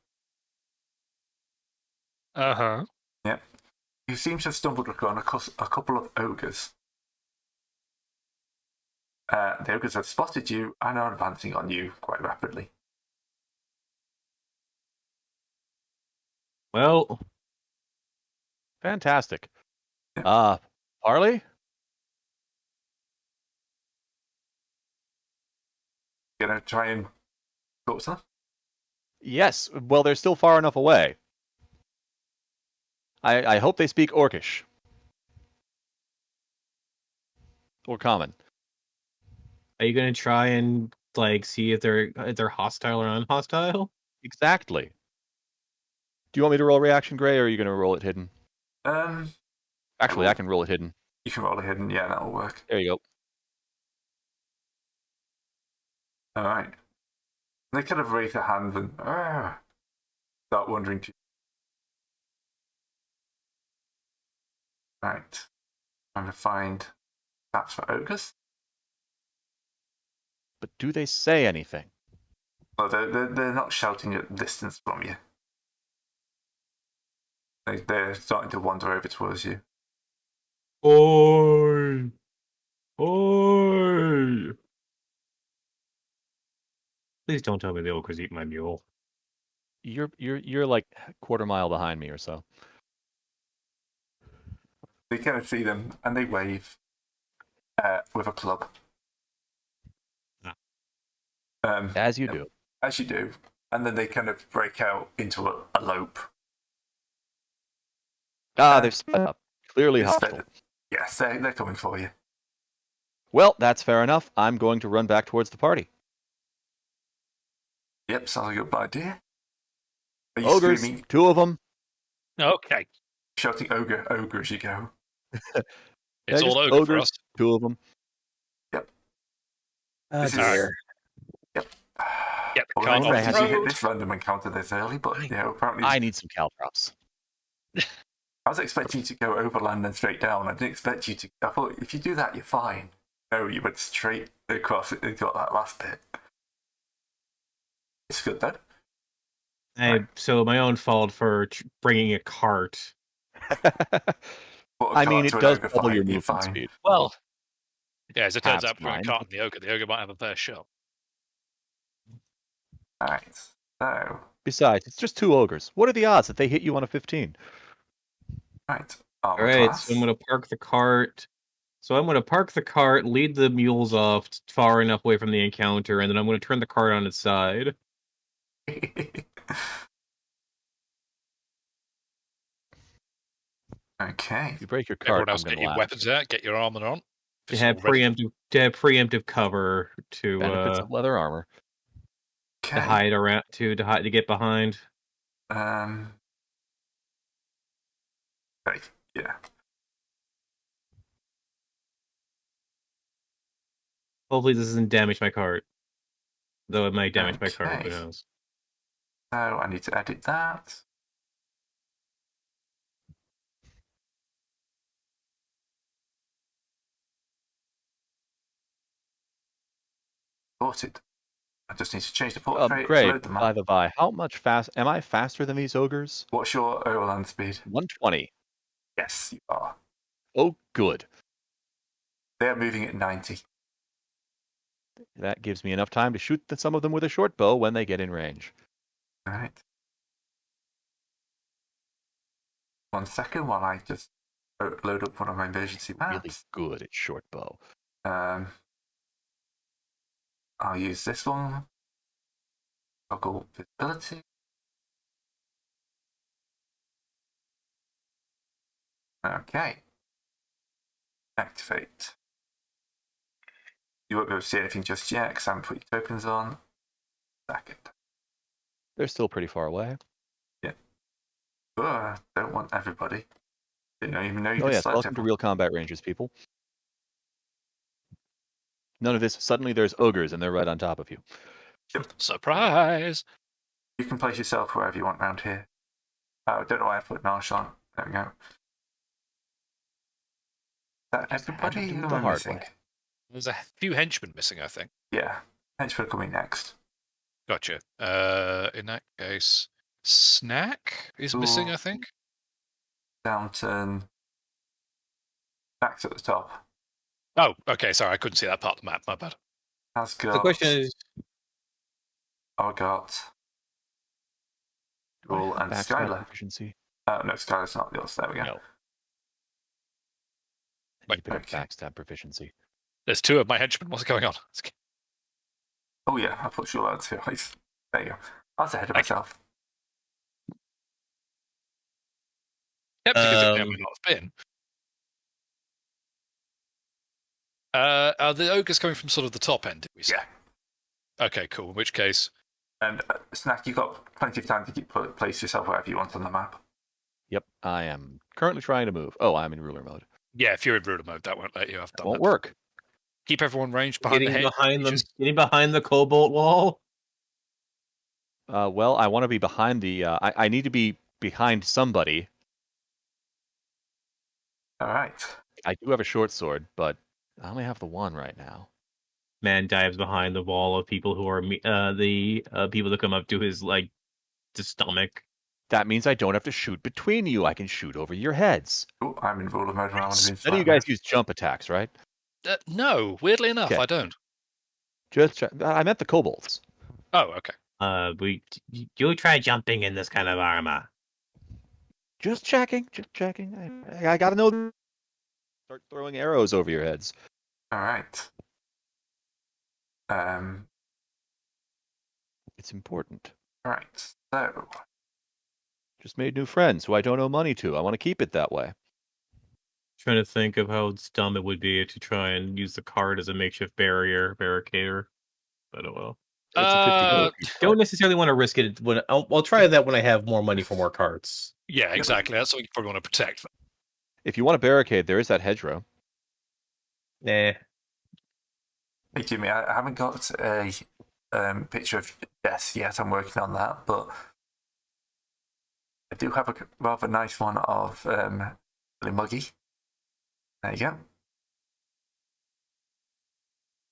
Uh-huh. Yep. You seem to have stumbled upon a couple of ogres. The ogres have spotted you and are advancing on you quite rapidly. Well, Fantastic. Yeah. Harley? Gonna try and talk to them? Yes. Well, they're still far enough away. I hope they speak Orcish. Or Common. are you gonna try and see if they're hostile or unhostile? Exactly. Do you want me to roll reaction, Gray, or are you going to roll it hidden? Actually, I can roll it hidden. You can roll a hidden, yeah, that'll work. There you go. All right. They kind of raise their hands and start wondering. Right. Trying to find stats for ogres. But do they say anything? Well, they're not shouting at distance from you. They're starting to wander over towards you. Oi! Oi! Please don't tell me the ogres eat my mule. You're like a quarter mile behind me or so. They kind of see them and they wave with a club. As you do. As you do. And then they kind of break out into a lope. They've sped up. Clearly hostile. Yes, they're coming for you. Well, that's fair enough. I'm going to run back towards the party. Yep, sounds like a good idea. Are you Ogres, screaming, 2 of them. Okay. shouting ogre as you go? It's Yeah, all just ogre for ogres, us. 2 of them. This is- dear. Yep. Yep, Well, can't we off didn't the hit road. this random encounter this early, but apparently I need some caltrops. I was expecting you to go overland and straight down. I didn't expect you to. I thought if you do that, you're fine. No, you went straight across it and got that last bit. It's good though. So my own fault for bringing a cart. Put a I mean, cart it to an does ogre double fight, your you're movement fine. speed. Well, yeah, as it turns Halves out, between mine. a cart and the ogre might have a fair shot. All right. So, Besides, it's just 2 ogres. What are the odds that they hit you on a 15? right. All Armor right, class. so I'm gonna park the cart. Lead the mules off far enough away from the encounter, and then I'm gonna turn the cart on its side. Okay. If you break your cart, Everyone else, I'm get going to your laugh. weapons out, get your armor on. To It's have all ready. preemptive cover to Benefits of leather armor. Okay. hide around to get behind. Right. Yeah. Hopefully this doesn't damage my cart. Though it might damage my cart, who Okay. knows. So I need to edit that. Sorted. I just need to change the portrait. Great. Load them By up. the by, how much fast am I faster than these ogres? What's your overland speed? 120. Yes, you are. Oh, good. They're moving at 90. That gives me enough time to shoot some of them with a short bow when they get in range. All right. 1 second while I just load up one of my emergency Really maps. good at short bow. I'll use this one. Toggle visibility. Okay. Activate. You won't be able to see anything just yet because I haven't put your tokens on. Second. They're still pretty far away. Don't want everybody. Didn't even know you Oh could yes, select welcome to everyone. Real Combat Rangers, people. None of this. Suddenly there's ogres and they're right on top of you. Surprise! You can place yourself wherever you want around here. Oh, I don't know why I put Marsh on. There we go. Is that Just had to everybody? do it Who the am I hard missing? way. There's a few henchmen missing, I think. Yeah. Henchmen coming next. Gotcha. In that case, Snack is missing, Ooh. I think. Downton. Back's at the top. Oh, okay. Sorry, I couldn't see that part of the map. My bad. Has got. The question is, I got. Do I Joel have and backstab Skylar. proficiency? Oh, no, Skylar's not yours. There we go. No. I need a bit of backstab proficiency. There's two of my henchmen. What's going on? Oh, yeah, I put Joel on too. There you go. I was ahead of Thank you. myself. Skepticism may not have been. Are the ogres coming from sort of the top end, did we say? Yeah. Okay, cool. In which case, And Snack, you've got plenty of time to place yourself wherever you want on the map. Yep, I am currently trying to move. Oh, I'm in ruler mode. yeah, if you're in ruler mode, that won't let you have That done won't that. work. Keep everyone ranged behind getting the hedge. behind them, getting behind the cobalt wall. Well, I want to be behind the. I need to be behind somebody. All right. I do have a short sword, but I only have the one right now. Man dives behind the wall of people who are the people that come up to his the stomach. That means I don't have to shoot between you. I can shoot over your heads. Oh, I'm in ruler mode. I want to be in None of you flat guys use jump attacks, right? No, weirdly enough, Okay. I don't. I meant the kobolds. Oh, okay. You try jumping in this kind of armor. Just checking. Just checking. I gotta know. Start throwing arrows over your heads. All right. It's important. All right. So, Just made new friends who I don't owe money to. I want to keep it that way. Trying to think of how dumb it would be to try and use the cart as a makeshift barricader. But oh well. It's a 50 Don't necessarily want to risk it. When I'll try that when I have more money for more carts. Yeah, exactly. That's something you probably want to protect. If you want a barricade, there is that hedgerow. Nah. hey Jimmy, I haven't got a picture of Jess yet. I'm working on that, but I do have a rather nice one of Billy Muggy. There you go.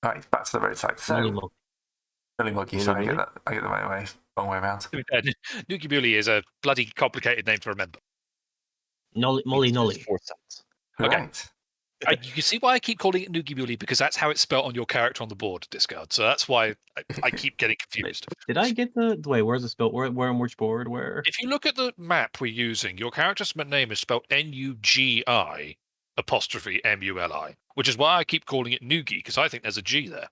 Right, back to the roadside. So, Billy Muggy, sorry, I get the wrong way around. Nuki Bully is a bloody complicated name to remember. Nolly. 4 cents. Okay. Right. You can see why I keep calling it Nuki Bully, because that's how it's spelled on your character on the board, Discard. So that's why I keep getting confused. Did I get the wait? Where's it spelled? Where on which board? Where? If you look at the map we're using, your character's name is spelled Nugi''Muli, which is why I keep calling it Nugi, because I think there's a G there.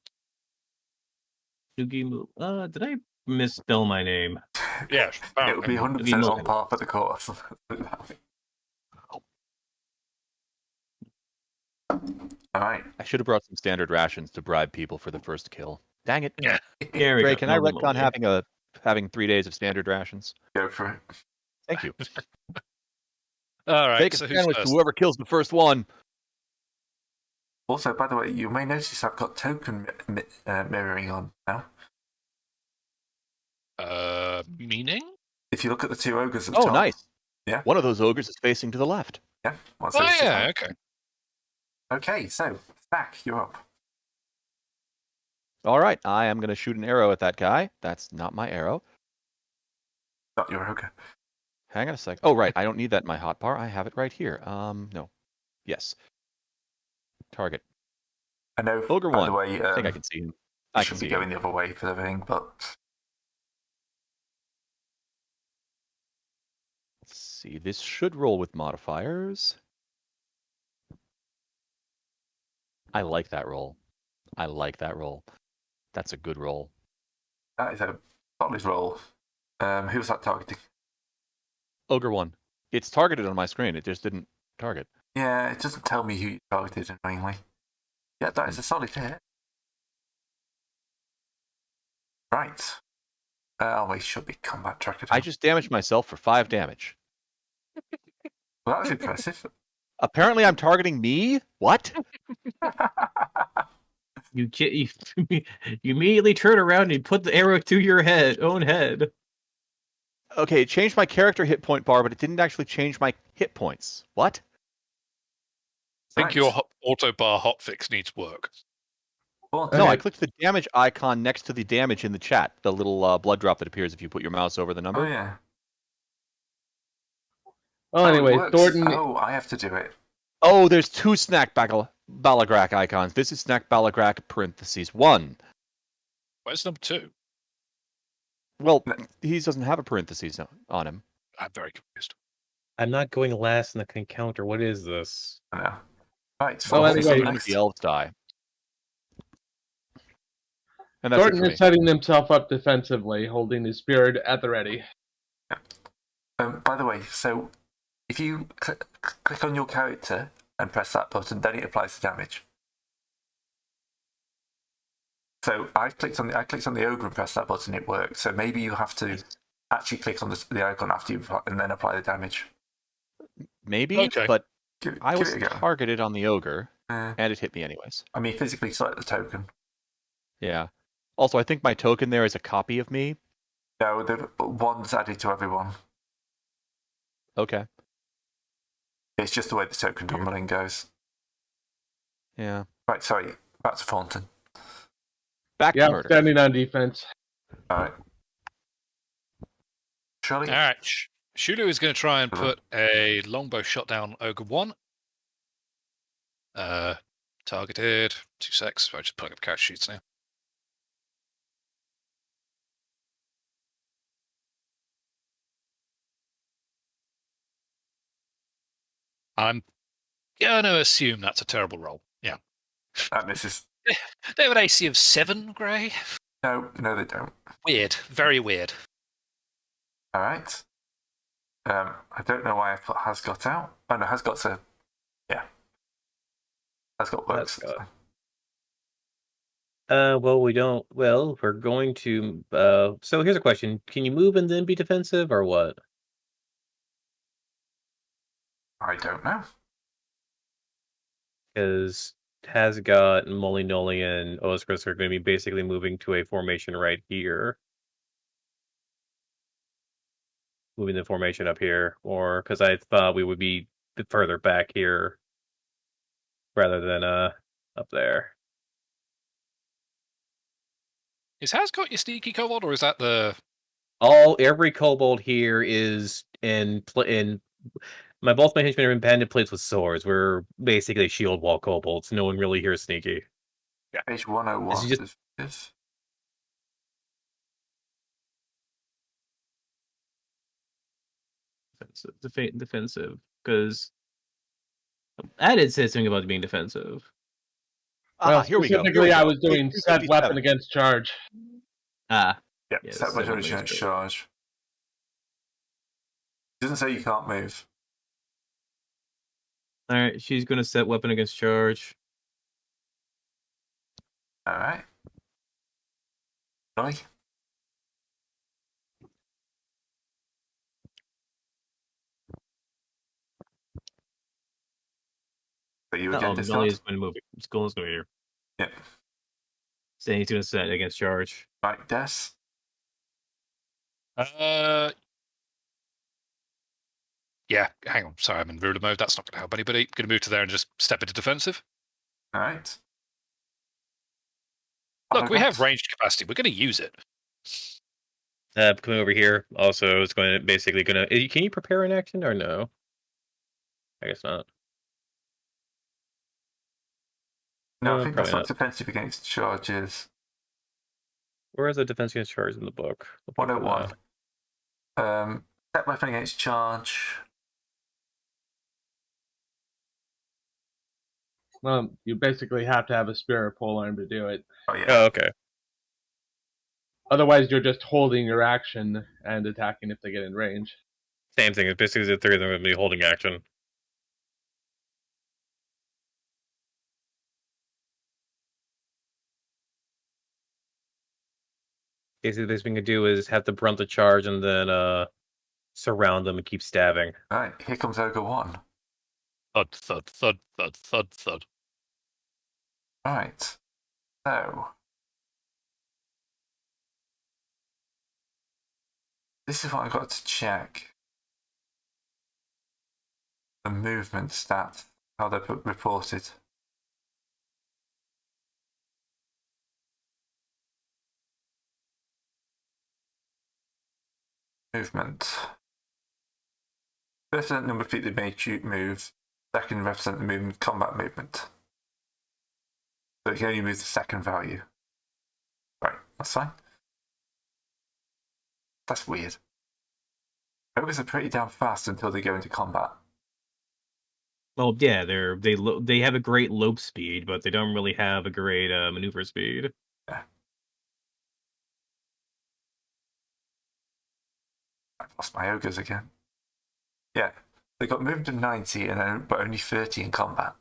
Nugi. Did I misspell my name? Yeah, It would be 100% on par for the course. All right. I should have brought some standard rations to bribe people for the first kill. Dang it. Yeah. There we Ray, go. can I retcon having 3 days of standard rations? Go for it. Thank you. All right. Take a So who's sandwich to first? whoever kills the first one. Also, by the way, you may notice I've got token mirroring on now. Meaning? If you look at the two ogres at the Oh, top. nice. Yeah. One of those ogres is facing to the left. Yeah. What's Oh, those two yeah, on? okay. Okay, so, Stack, you're up. All right, I am going to shoot an arrow at that guy. That's not my arrow. Not your ogre. Hang on a sec. Oh, right. I don't need that in my hotbar. I have it right here. No. Yes. Target. I know, Ogre by one. the way, I think I can see him. I I can should be see going him. the other way for everything, but Let's see. This should roll with modifiers. I like that roll. I like that roll. That's a good roll. that is a solid roll. Who's that targeting? Ogre one. It's targeted on my screen. It just didn't target. Yeah, it doesn't tell me who you targeted, annoyingly. Yeah, that is a solid hit. Right. We should be combat tracker. I just damaged myself for 5 damage. Well, that was impressive. Apparently, I'm targeting me? What? You immediately turn around and put the arrow to your own head. Okay, it changed my character hit point bar, but it didn't actually change my hit points. What? I think Right. your auto bar hotfix needs work. Well, No, I Okay. clicked the damage icon next to the damage in the chat, the little blood drop that appears if you put your mouse over the number. Oh, yeah. Well, Oh, it anyway, works. Thornton. Oh, I have to do it. Oh, there's 2 Snack Balagrak icons. This is Snack Balagrak parentheses 1. Where's number 2? Well, No. he doesn't have a parentheses on him. I'm very confused. I'm not going last in the encounter. What is this? I know. Right. Well, Thornton's anyway, up One of next. the elves die. And that's it Thornton for me. is setting himself up defensively, holding his spear at the ready. By the way, so if you click on your character and press that button, then it applies the damage. So I clicked on the ogre and pressed that button. It worked. So maybe you have to actually click on the icon after you and then apply the damage. Maybe, Okay. but Give I was it a go. targeted on the ogre, Uh, and it hit me anyways. I mean, physically select the token. Yeah. Also, I think my token there is a copy of me. No, the one's added to everyone. Okay. It's just the way the token numbering goes. Yeah. Right, sorry, back to Thornton. Back Yeah, to murder. standing on defense. All right. Shirley? All right. Shulu is going to try and Uh-huh. put a longbow shot down Ogre 1. Targeted. 2 secs. I'm just pulling up character sheets now. I'm going to assume that's a terrible roll. Yeah. That misses. They have an AC of 7, Grey. No, they don't. Weird. Very weird. All right. I don't know why I put has got out. Oh no, has got's a has got works. Has got. Well, we don't. Well, we're going to. So here's a question: can you move and then be defensive, or what? I don't know. Because Hasgot, Molinoli, and Oscris are going to be basically moving to a formation right here. Moving the formation up here, or because I thought we would be further back here rather than up there. Is Has got your sneaky kobold, or is that the... Every kobold here is in both my henchmen are in banded plates with swords. We're basically shield wall kobolds. No one really here is sneaky. Page 101 This is just- is Defensive, because I did say something about being defensive. Well, Here we go. specifically, I was Page doing set 257. weapon against charge. Ah, yeah, Yes, set my that original makes charge. Doesn't say you can't move. all right. She's going to set weapon against charge. All right. Really? But you No, again Melee discard. is going to move. It's going to here. Yep. Saying he's going to set against charge. Right, Des. Yeah, hang on. Sorry, I'm in ruler mode. That's not going to help anybody. Going to move to there and just step into defensive. All right. Look, we have Arrogant. ranged capacity. We're going to use it. Coming over here. Also, it's going to basically going to. Can you prepare an action or no? I guess not. No, I think that's probably what defensive against charges. Where is the defense against charge in the book? 101. Set weapon against charge. Well, you basically have to have a spear or polearm to do it. Oh yeah. Oh, okay. Otherwise, you're just holding your action and attacking if they get in range. Same thing. It's basically the three of them going to be holding action. Basically, the best thing to do is have the brunt of charge and then surround them and keep stabbing. Right, here comes Ogre 1. Thud, thud, thud, thud, thud, thud. Right. So. This is what I've got to check. The movement stats, how they're reported. Movement. Represent number of feet they made you move. Second represent the movement combat movement. So you can only move the second value. Right, that's fine. That's weird. Ogres are pretty damn fast until they go into combat. Well, yeah, they have a great lope speed, but they don't really have a great maneuver speed. Yeah. I've lost my ogres again. Yeah, they got movement of 90 but only 30 in combat.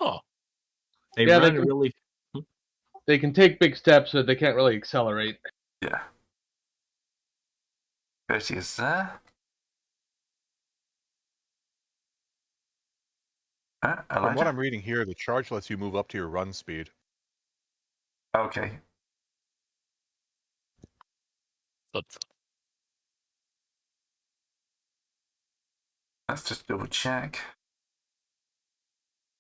Oh, They Yeah, run they can- really. They can take big steps, but they can't really accelerate. Yeah. 30 is there. From what Elijah? I'm reading here, the charge lets you move up to your run speed. Okay. thud, thud. Let's just double check.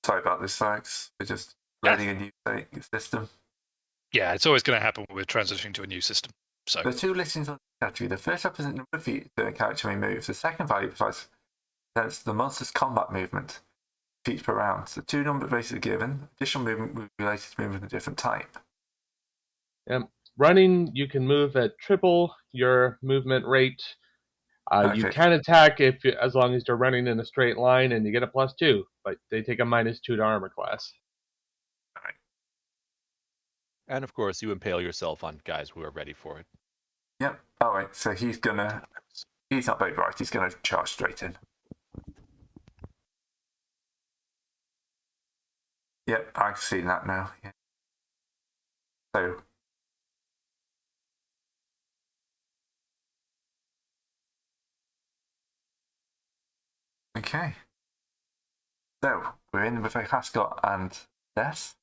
Sorry about this, folks. We're just learning a new system. Yeah, it's always going to happen when we're transitioning to a new system. So There are two listings on the category. The first represents the number of feet that a character may move. The second value represents the monster's combat movement, feet per round. So two number basically given. Additional movement will be related to movement of a different type. Running, you can move at triple your movement rate. You Okay. can attack as long as you're running in a straight line, and you get a +2, but they take a -2 to armor class. And of course, you impale yourself on guys who are ready for it. Yep. All right. So he's not very bright. He's gonna charge straight in. Yep, I've seen that now. Yeah. So. Okay. So we're in with Hascott and Death.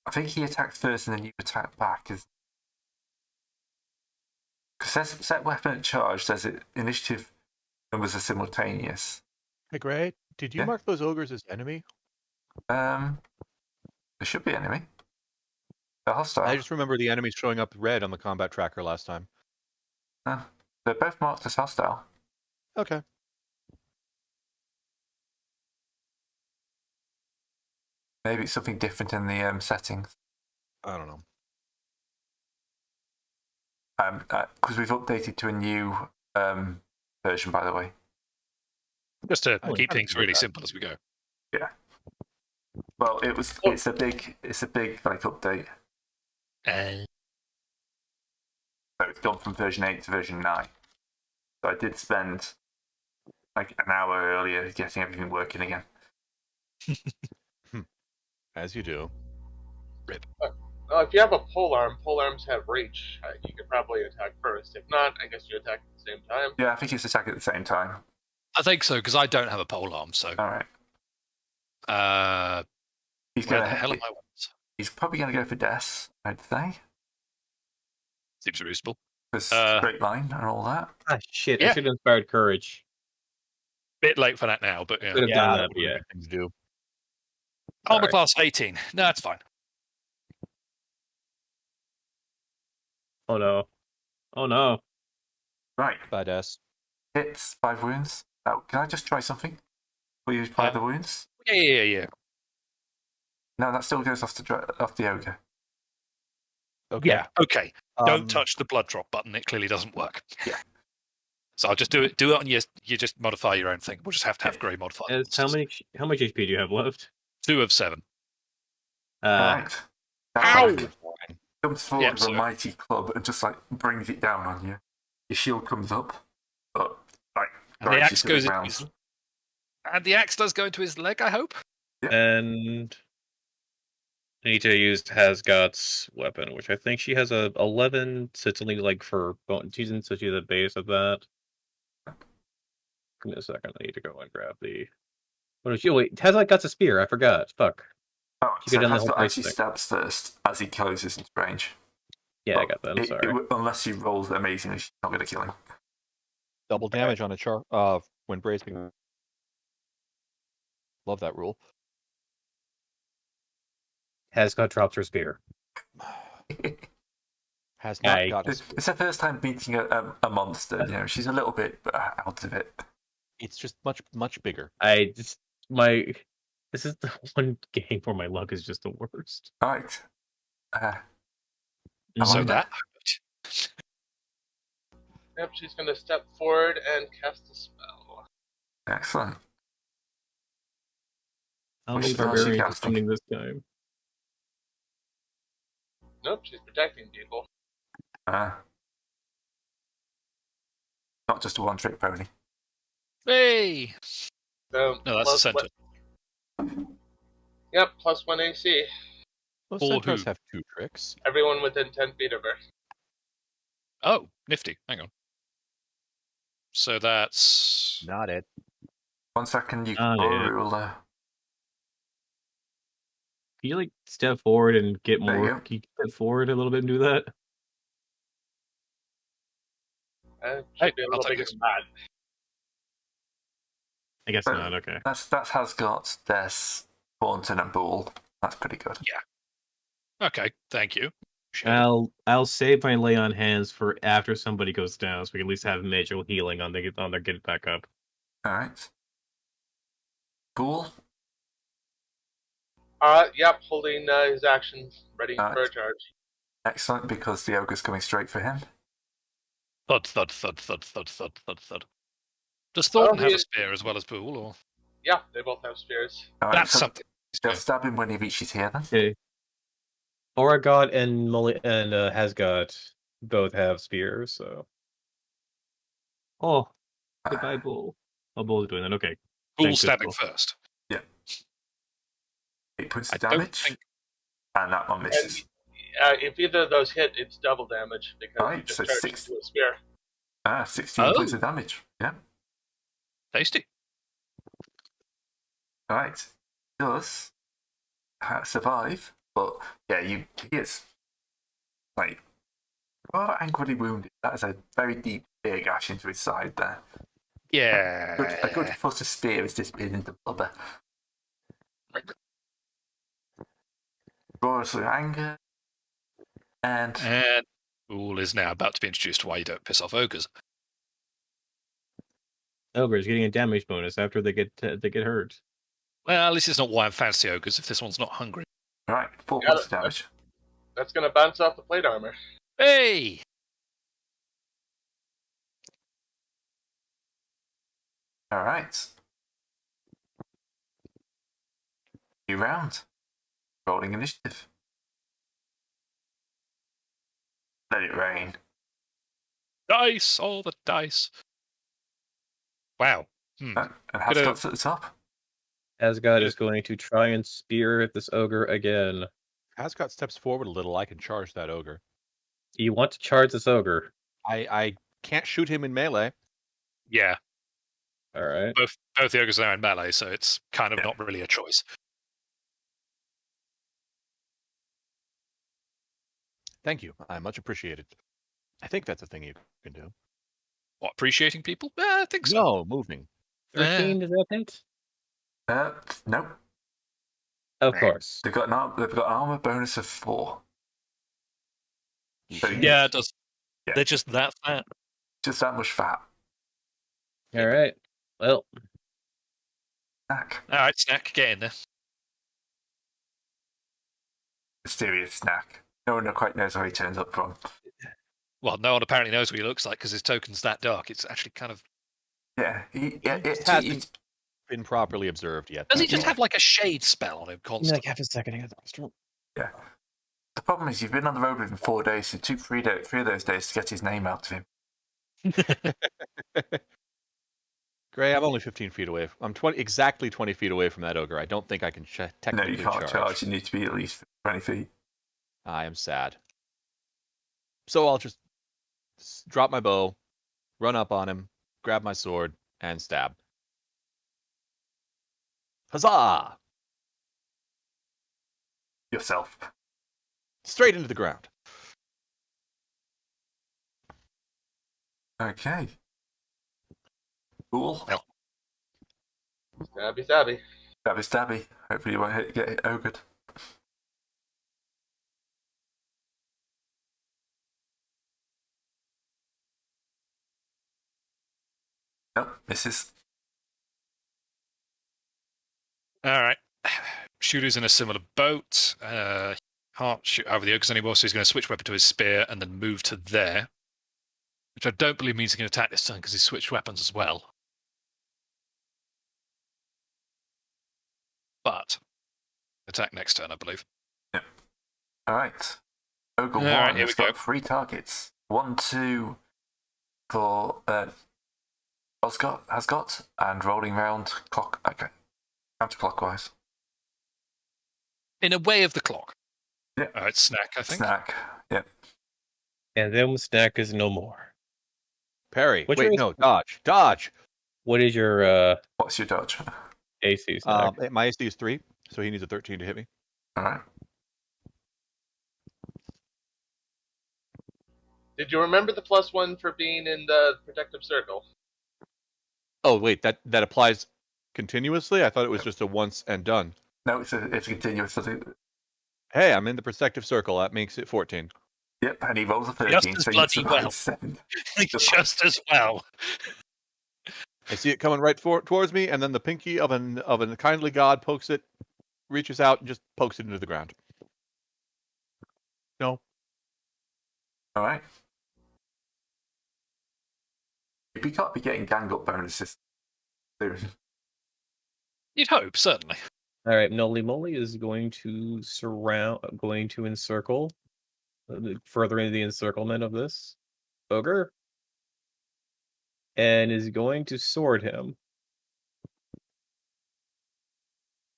I think he attacks first and then you attack back. Because set weapon at charge says it initiative numbers are simultaneous. Hey, Gray, did you Yeah. mark those ogres as enemy? There should be enemy. They're hostile. I just remember the enemies showing up red on the combat tracker last time. They're both marked as hostile. Okay. Maybe it's something different in the settings. I don't know. Because we've updated to a new version, by the way. just to Oh, keep yeah. things really simple as we go. Yeah. Well, it's a big like update. Uh, So it's gone from version 8 to version 9. So I did spend like an hour earlier getting everything working again. As you do. If you have a polearms have reach. You could probably attack first. If not, I guess you attack at the same time. Yeah, I think it's attack at the same time. I think so, because I don't have a polearm, so. All right. He's Where gonna. the hell am I? He's probably going to go for Death, I'd say, Seems reasonable. because straight line and all that. Ah, shit! I Yeah. should have inspired courage. Bit late for that now, but yeah. Could have done that, but yeah. Things do. Armor Sorry. class 18. No, that's fine. Oh no! Oh no! Right. Badass. Hits 5 wounds. Oh, can I just try something? Will you apply the wounds? Yeah. No, that still goes off the ogre. Okay. Yeah, okay. Don't Um, touch the blood drop button. It clearly doesn't work. Yeah. So I'll just do it on you just modify your own thing. We'll just have to have grey modifiers. How much HP do you have left? 2 of 7. Right. Ow! That comes forward Yeah, with so- a mighty club and just like brings it down on you. Your shield comes up, but like And the drives you axe to goes into ground. his And the axe does go into his leg, I hope. And I need to use Hasgot's weapon, which I think she has a 11, so it's only like for she's in such the base of that. Give me a second. I need to go and grab the. What is she? Wait, Hasgot got a spear. I forgot. Fuck. Oh, She so could have done the Hasdot whole place actually thing. stabs first as he closes into range. Yeah, I But got that. I'm sorry. unless he rolls amazingly, she's not going to kill him. double damage on a char when bracing. Love that rule. Hasgot drops her spear. Has not I- got It's, us. it's her first time meeting a monster. You know, she's a little bit out of it. It's just much bigger. This is the one game where my luck is just the worst. All right. I So like that. Yep, she's going to step forward and cast a spell. Excellent. How Which many spell is she barbarians are casting? coming this time? Nope, she's protecting people. Not just a one-trick pony. Hey! So No, that's the center. Yep, +1 AC. Most Or centaurs who? have 2 tricks. Everyone within 10 feet of her. Oh, nifty. Hang on. So that's. Not it. 1 second, you Ah, can yeah. ruler. Can you like step forward and get There you more? go. Can you step forward a little bit and do that? Should Hey, be a I'll little take bigger this. than that. I guess So- not. Okay. That has got Des, Thornton, and Bull. That's pretty good. Okay, thank you. Appreciate it. I'll save my lay on hands for after somebody goes down, so we can at least have magical healing on their get back up. All right. Bull. Yep, holding his actions, ready Alright. for a charge. Excellent, because the ogre's coming straight for him. Thud, thud, thud, thud, thud, thud, thud, thud. Does Thornton he have a is- spear as well as Pool, or Yeah, they both have spears. All right, that's so something? they'll stab him when he reaches here then. Okay. Oragot and Hasgot both have spears, so. Oh, goodbye, Bull. Oh, Bull's doing that. Okay. Pool Thank stabbing goodness. first. 8 points I of don't damage, think. and that one misses. If either of those hit, it's double damage because you Right, just so charged 6. into a spear. 16 points Oh. of damage. Yeah. Tasty. All right. Does survive, but yeah, he is like rather angrily wounded. That is a very deep spear gash into his side there. Yeah. A good foot of spear has disappeared into blubber. Roars with anger, and And Pool is now about to be introduced to why you don't piss off ogres. Ogre's getting a damage bonus after they get hurt. Well, at least it's not why I'm fancy ogres if this one's not hungry. right, 4 Got points of it. damage. That's going to bounce off the plate armor. Hey! All right. New round. Rolling initiative. Let it rain. Dice! All the dice. Wow. And Bit of- Hascott's at the top. Hasgot is going to try and spear this ogre again. Hasgot steps forward a little. I can charge that ogre. You want to charge this ogre? I can't shoot him in melee. Yeah. All right. Both the ogres are in melee, so it's kind of Yeah. not really a choice. Thank you. I much appreciate it. I think that's a thing you can do. What, appreciating people? I think so. No, moving. 13, does that hit? No. Of course. They've got an armor bonus of 4. So Yeah, it does. Yeah. They're just that fat. just that much fat. All right. Well, Snack. All right, Snack, get in there. Mysterious snack. No one quite knows where he turns up from. Well, no one apparently knows what he looks like because his token's that dark. It's actually kind of. Yeah, It hasn't been properly observed yet. Does he that's just all. have like a shade spell on him constantly? half a second. I got the restaurant. yeah. The problem is you've been on the road with him 4 days, so it took 3 of those days to get his name out of him. Gray, I'm only 15 feet away. I'm exactly 20 feet away from that ogre. I don't think I can No, technically you can't charge. You need to be at least 20 feet. I am sad. So I'll just drop my bow, run up on him, grab my sword, and stab. Huzzah! Yourself. Straight into the ground. Okay. Cool. Stabby, stabby. Stabby stabby. Hopefully you won't get hit ogred. Nope, misses. All right. Shooter's in a similar boat. Can't shoot over the ogres anymore, so he's going to switch weapon to his spear and then move to there. Which I don't believe means he can attack this turn because he's switched weapons as well. But attack next turn, I believe. Alright. Ogre All 1 right, here has we got go. 3 targets. 1, 2 for Oscott has got, and rolling round counterclockwise. In a way of the clock. Yeah. It's Snack, I think. Snack. Yep. And then Snack is no more. Parry. Which Wait, race- no, dodge. Dodge! What is your What's your dodge? AC, Snack? My AC is 3, so he needs a 13 to hit me. Alright. Did you remember the +1 for being in the protective circle? Oh, wait, that applies continuously? I thought it was just a once and done. No, it's continuous. Hey, I'm in the protective circle. That makes it 14. Yep, and he rolls a Just 13, as so you bloody survive well. 7. Just as well. I see it coming right towards me, and then the pinky of a kindly god pokes it, reaches out, and just pokes it into the ground. No. Alright. We can't be getting gang up bonuses. You'd hope, certainly. All right, Noli Moly is going to encircle further into the encirclement of this ogre, and is going to sword him.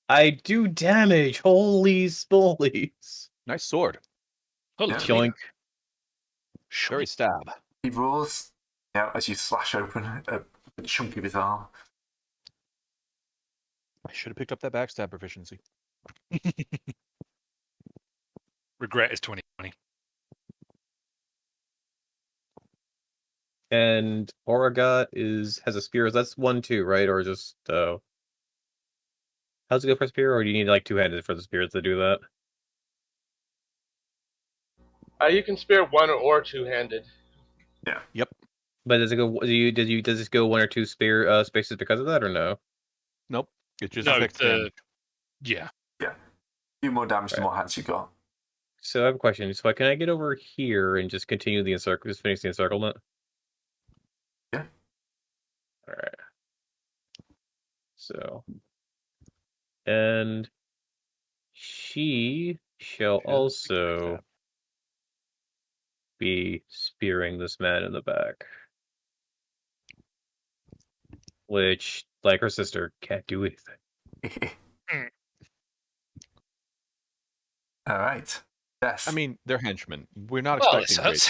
I do damage. Holy smolies! Nice sword. Holy Yeah. Joink. Very stab. He roars as you slash open a chunk of his arm. I should have picked up that backstab proficiency. Regret is 2020. And Oragot has a spear. That's 1-2, right? Or just how's it go for spear? Or do you need like 2-handed for the spears to do that? You can spare 1 or 2-handed. But does it go? Does this go 1 or 2 spear spaces because of that, or no? Nope. It's just No, fixed damage. Yeah. A few more damage the Right. more hands you got. So I have a question. So can I get over here and just continue the just finish the encirclement? Yeah. All right. So, and she shall She doesn't speak also backstab. be spearing this man in the back, which, like her sister, can't do anything. Alright. Yes. I mean, they're henchmen. We're not Well, this expecting hurts.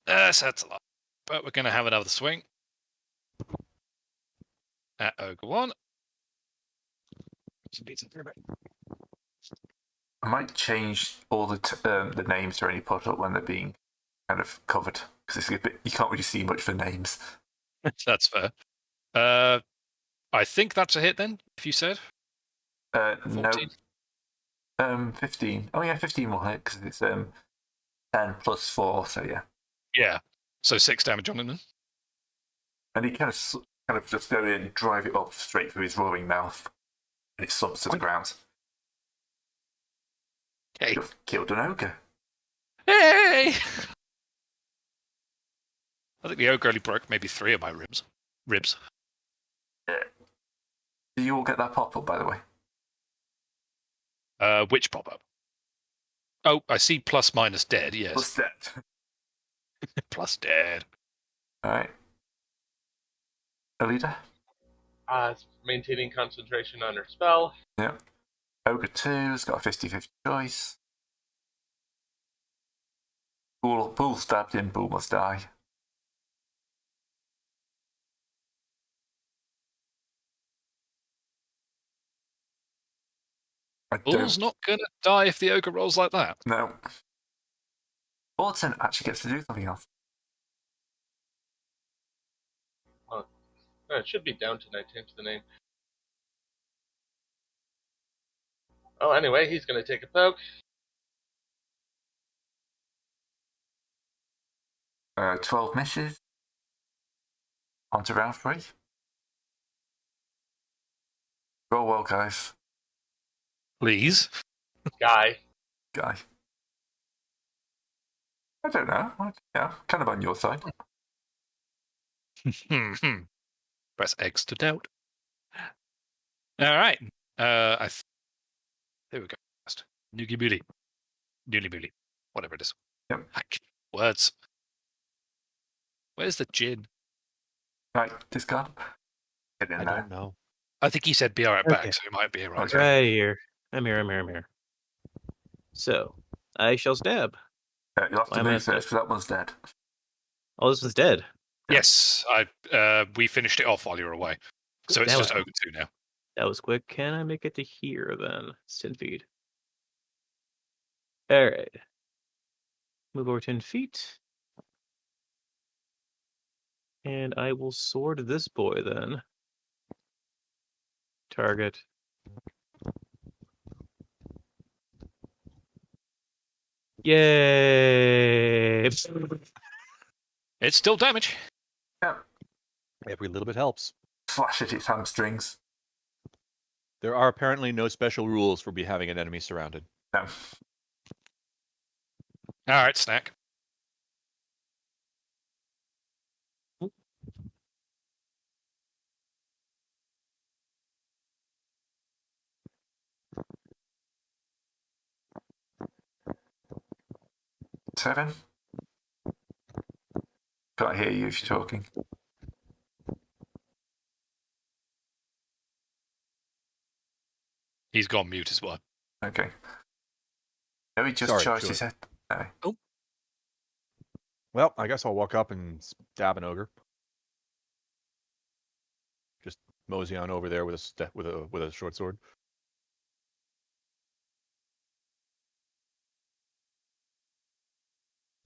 great. This hurts a lot. But we're going to have another swing. at Ogre 1. I might change all the names to only put up when they're being kind of covered because it's a bit, you can't really see much for names. That's fair. I think that's a hit then, if you said. No, 14? 15. Oh yeah, 15 will hit because it's 10 plus 4, so yeah. Yeah. So 6 damage on him then. And he kind of just go in and drive it up straight through his roaring mouth, and it slumps to the ground. Hey. You've killed an ogre. Hey! I think the ogre only broke maybe 3 of my ribs. Do you all get that pop up, by the way? Which pop-up? Oh, I see plus minus dead, yes. Plus dead. Plus dead. Alright. Alida? Maintaining concentration on her spell. Yeah. Ogre 2's got a 50-50 choice. Bull stabbed him, Bull must die. Bull's not gonna die if the ogre rolls like that. No. Orton actually gets to do something else. It should be down tonight, change the name. Oh, anyway, he's going to take a poke. 12 misses. On to round 3. Roll well, guys. Please. Guy. I don't know. Yeah, kind of on your side. Press X to doubt. All right. There we go. Noogie Booty. Noodly Booty. Whatever it is. Yep. Words. Where's the gin? Right, discard. Get in I there. don't know. I think he said be right Okay. back, so it might be right. Okay. Right here. I'm here. So, I shall stab. You'll have Why to am I move dead? first because that one's dead. Oh, this one's dead. Yes, we finished it off while you were away. So it's That just was- Ogre 2 now. That was quick. Can I make it to here then? It's 10 feet. Alright. Move over 10 feet. And I will sword this boy then. Target. Yay! It's still damage. Yeah. Every little bit helps. Slash at its hamstrings. There are apparently no special rules for having an enemy surrounded. No. All right, snack. Seven. Can't hear you if you're talking. He's gone mute as well. Okay. No, he just Sorry, charged Joey. his head. No. Well, I guess I'll walk up and stab an ogre. Just mosey on over there with a short sword.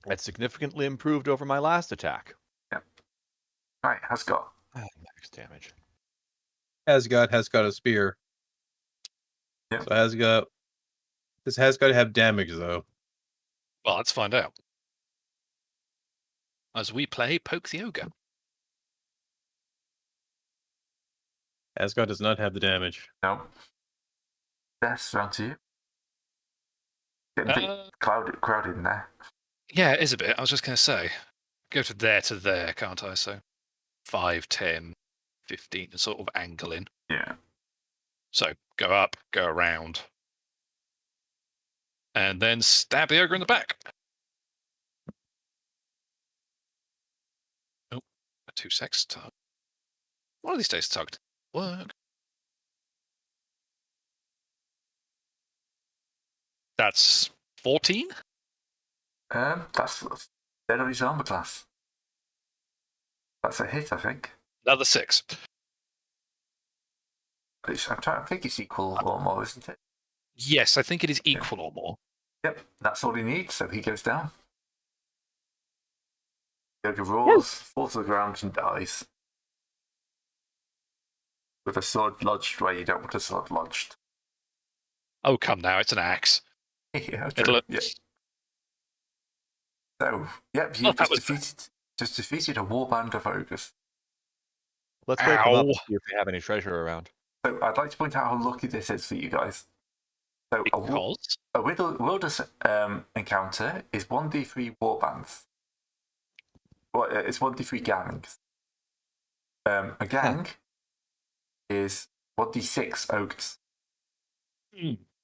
That's significantly improved over my last attack. Right, has got. Max damage. Hasgot has got a spear. Yeah. So Hasgot. This has got to have damage though. Well, let's find out. As we play Poke the Ogre. Hasgot does not have the damage. No. Best round to you. Getting a bit crowded in there. Yeah, it is a bit. I was just going to say. Go to there, can't I? So 5, 10, 15, and sort of angle in. Yeah. So go up, go around. And then stab the ogre in the back. Oh, a 2 sex tug. One of these days tugged. Work. That's 14? That's dead on his armor class. That's a hit, I think. Another 6. I'm trying to think it's equal or more, isn't it? Yes, I think it is equal or more. Yep, that's all he needs, so he goes down. The ogre roars, falls to the ground, and dies. With a sword lodged where you don't want a sword lodged. Oh, come now, it's an axe. Yeah, It'll true. look- Yeah. So, yep, you Oh, that just defeated a warband of ogres. Let's wake them up Ow. and see if they have any treasure around. So I'd like to point out how lucky this is for you guys. So Because a wilderness encounter is 1d3 warbands. Well, it's 1d3 gangs. A gang is 1d6 ogres.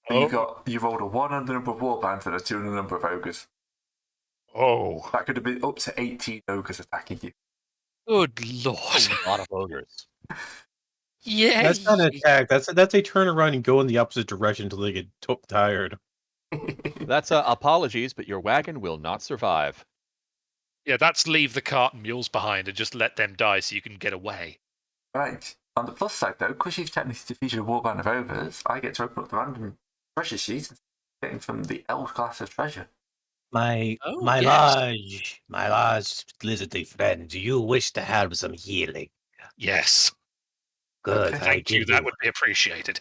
So you rolled a 1 on the number of warbands and a 2 on the number of ogres. Oh, That could have been up to 18 ogres attacking you. good lord. A lot of ogres. Yeah. That's not an attack. That's a turn around and go in the opposite direction until they get tired. That's apologies, but your wagon will not survive. Yeah, that's leave the cart and mules behind and just let them die so you can get away. Right. On the plus side, though, because you've technically defeated a warband of ogres, I get to open up the random treasure sheet and getting from the L class of treasure. My yes. large lizardy friend, do you wish to have some healing? Yes. Good, Okay. Thank you. That would be appreciated.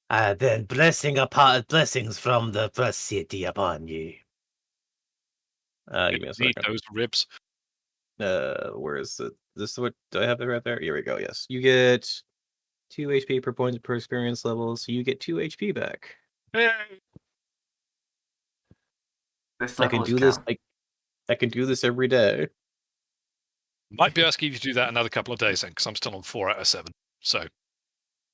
Then blessings from the first city upon you. Give me a Need second. those ribs. Where is it? This what do I have it right there? Here we go. Yes, you get 2 HP per point per experience level, so you get 2 HP back. Hey. This I level can is do this. count. I can do this every day. Might be asking you to do that another couple of days then, because I'm still on 4 out of 7. So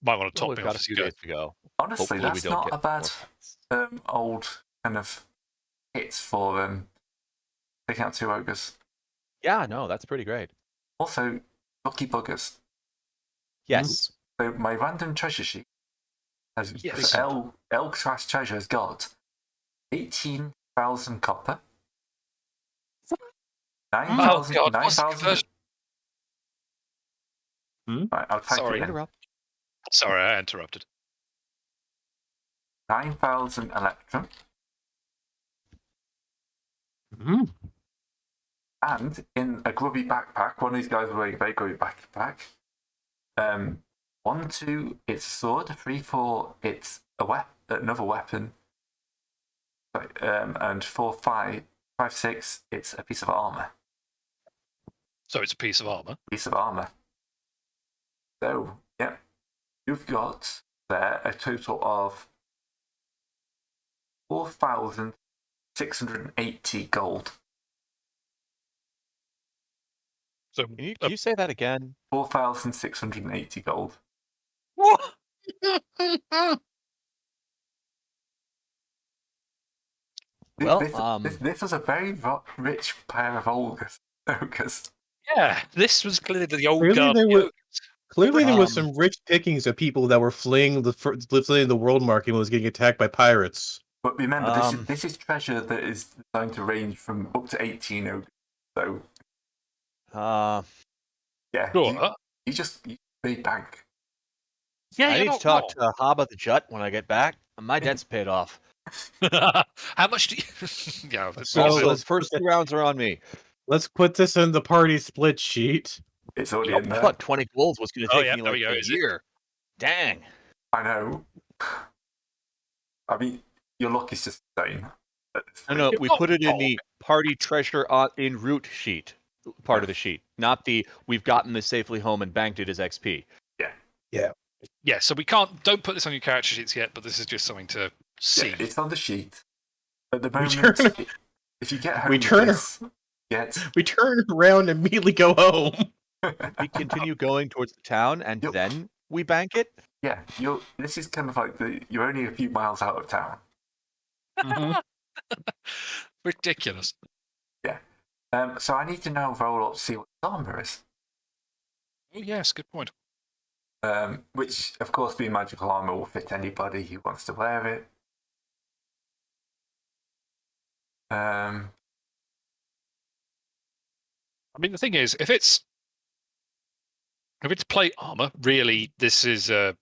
might want to Well, top we've me got off a as few you go. days to go. Honestly, Hopefully we that's don't not get a bad more old kind of hit for picking out 2 ogres. Yeah, no, that's pretty great. Also, lucky buggers. Yes. So my random treasure sheet has Yes. L class treasure has got 18,000 copper, 9,000. Oh, God, what's the 9,000. conversion? Right, I'll type Sorry. it in. Interrupt. Sorry, I interrupted. 9,000 electrum, Mm-hmm. and in a grubby backpack, one of these guys is wearing a very grubby backpack. 1, 2, it's a sword. 3, 4, it's another weapon. Sorry, and 4, 5, 5, 6, it's a piece of armor. So it's a piece of armor. So, yeah, you've got there a total of 4,680 gold. So Can you say that again? 4,680 gold. Well, This was a very rich pair of ogres. yeah, this was clearly the old Clearly guard. they were- Clearly, there was Um, some rich pickings of people that were fleeing the world market and was getting attacked by pirates. But remember, Um, this is treasure that is designed to range from up to 18 ogres. So, yeah, Sure. you big bank. Yeah, I you're need to not talk wrong. to Haba the Jut when I get back. My debt's paid off. How much do you? Yeah, that's So Also, let's the first 2 rounds are on me. Let's put this in the party split sheet. It's already Oh, in there. what, 20 goals was going to Oh, take yeah, me there like we go, a is it? year. Dang. I know. I mean, your luck is just insane. No, You're we not put it in wrong. the party treasure en route sheet part of the sheet, not the we've gotten this safely home and banked it as XP. Yeah, so don't put this on your character sheets yet, but this is just something to see. Yeah, it's on the sheet. At the We moment, turn- if you get home we with turn- this, We turn around and immediately go home. We continue going towards the town and Yep. then we bank it. yeah, this is kind of like you're only a few miles out of town. Ridiculous. So I need to now roll up to see what the armor is. Oh, yes, good point. Which, of course, being magical armor will fit anybody who wants to wear it. I mean, the thing is, if it's If it's plate armor, really, this is the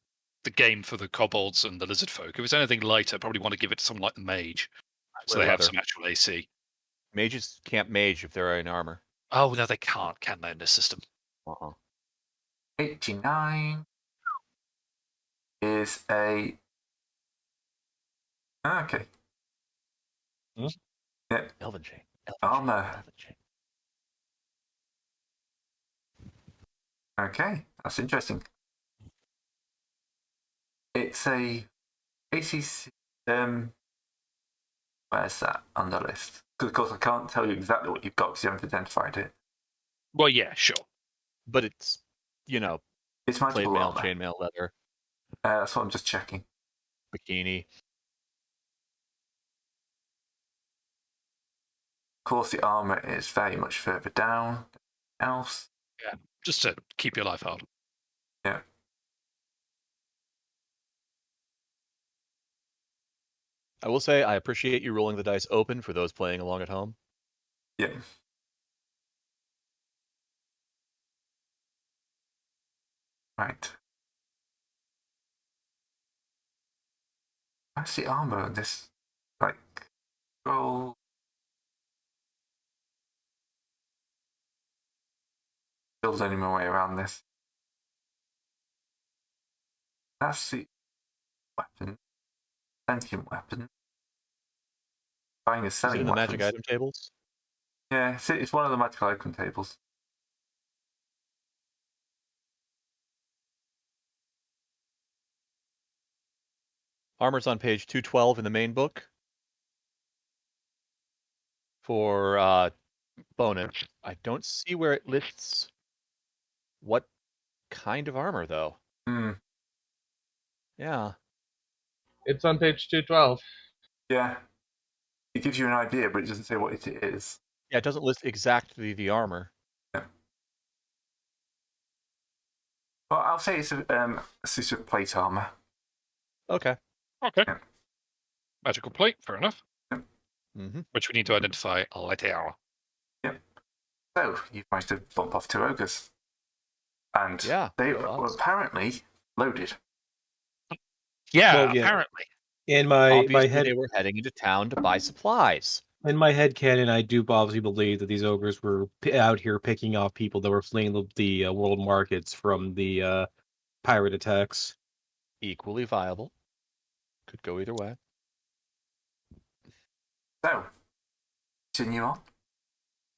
game for the kobolds and the lizard folk. If it's anything lighter, probably want to give it to someone like the mage, so they have leather. some actual AC. Mages can't mage if they're in armor. Oh no, they can't, can they, in this system? 89 is a... Okay. Hmm? Yeah, Elven chain. armor. Elven chain. Okay, that's interesting. It's a ACC. Where's that on the list? Because of course I can't tell you exactly what you've got because you haven't identified it. Well, yeah, sure. But it's, It's plate magical mail, armor. chainmail, leather, That's what I'm just checking. bikini. Of course, the armor is very much further down than else. Just to keep your life hard. Yeah. I will say I appreciate you rolling the dice open for those playing along at home. Yeah. Right. What's the armor on this? Like, roll. Still learning my way around this. That's the weapon. Sentient weapon. Buying and Is it selling in the magic weapons. item tables? Yeah, it's one of the magical item tables. Armor's on page 212 in the main book. For bonus, I don't see where it lists what kind of armor, though. Hmm. Yeah. It's on page 212. Yeah. It gives you an idea, but it doesn't say what it is. Yeah, it doesn't list exactly the armor. Yeah. Well, I'll say it's a suit of plate armor. Okay. Okay. Yeah. Magical plate, fair enough. Mm-hmm. Which we need to identify later. So, you've managed to bump off 2 ogres. And Yeah, they good were odds. apparently loaded. Yeah, Well, yeah. apparently. In my Obviously, head, they were heading into town to buy supplies. in my head canon, I do obviously believe that these ogres were out here picking off people that were fleeing the world markets from the pirate attacks. Equally viable. Could go either way. So, continue on.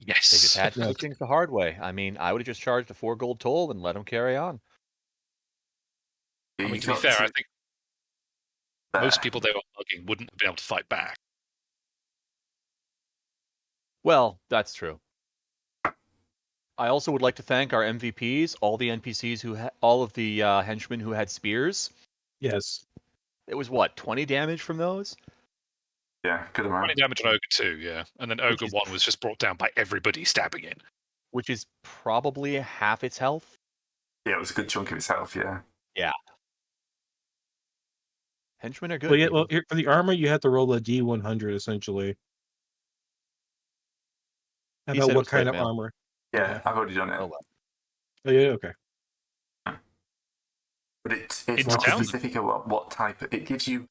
Yes. They just had to do Yes. things the hard way. I mean, I would have just charged a 4 gold toll and let them carry on. I mean, You to be got fair, I think there. most people they were mugging wouldn't have been able to fight back. Well, that's true. I also would like to thank our MVPs, all the NPCs all of the henchmen who had spears. Yes. It was what, 20 damage from those? Yeah, good amount. 20 damage on Ogre 2, yeah. And then Ogre is- 1 was just brought down by everybody stabbing it. Which is probably half its health. Yeah, it was a good chunk of its health, yeah. Henchmen are good. Well, yeah. people. Well, for the armor, you have to roll a D100 essentially. He About said it what was kind plate of mail. armor? Yeah, I've already done it. Oh, well. Oh yeah. Okay. But it's It's not down. specific about what type. It gives you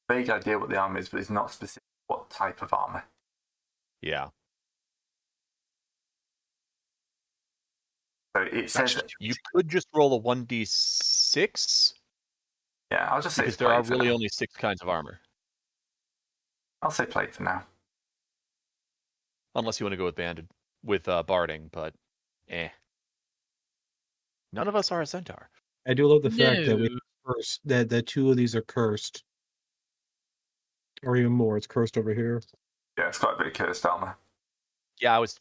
a vague idea what the armor is, but it's not specific what type of armor. Yeah. So it says, Actually, You could just roll a 1d6 yeah, I'll just say because it's there are plate for really now. only 6 kinds of armor. I'll say plate for now. Unless you want to go with barding, but none of us are a centaur. I do love the fact that we cursed, that 2 of these are cursed, or even more. It's cursed over here. Yeah, it's quite a bit of cursed armor. Yeah, I was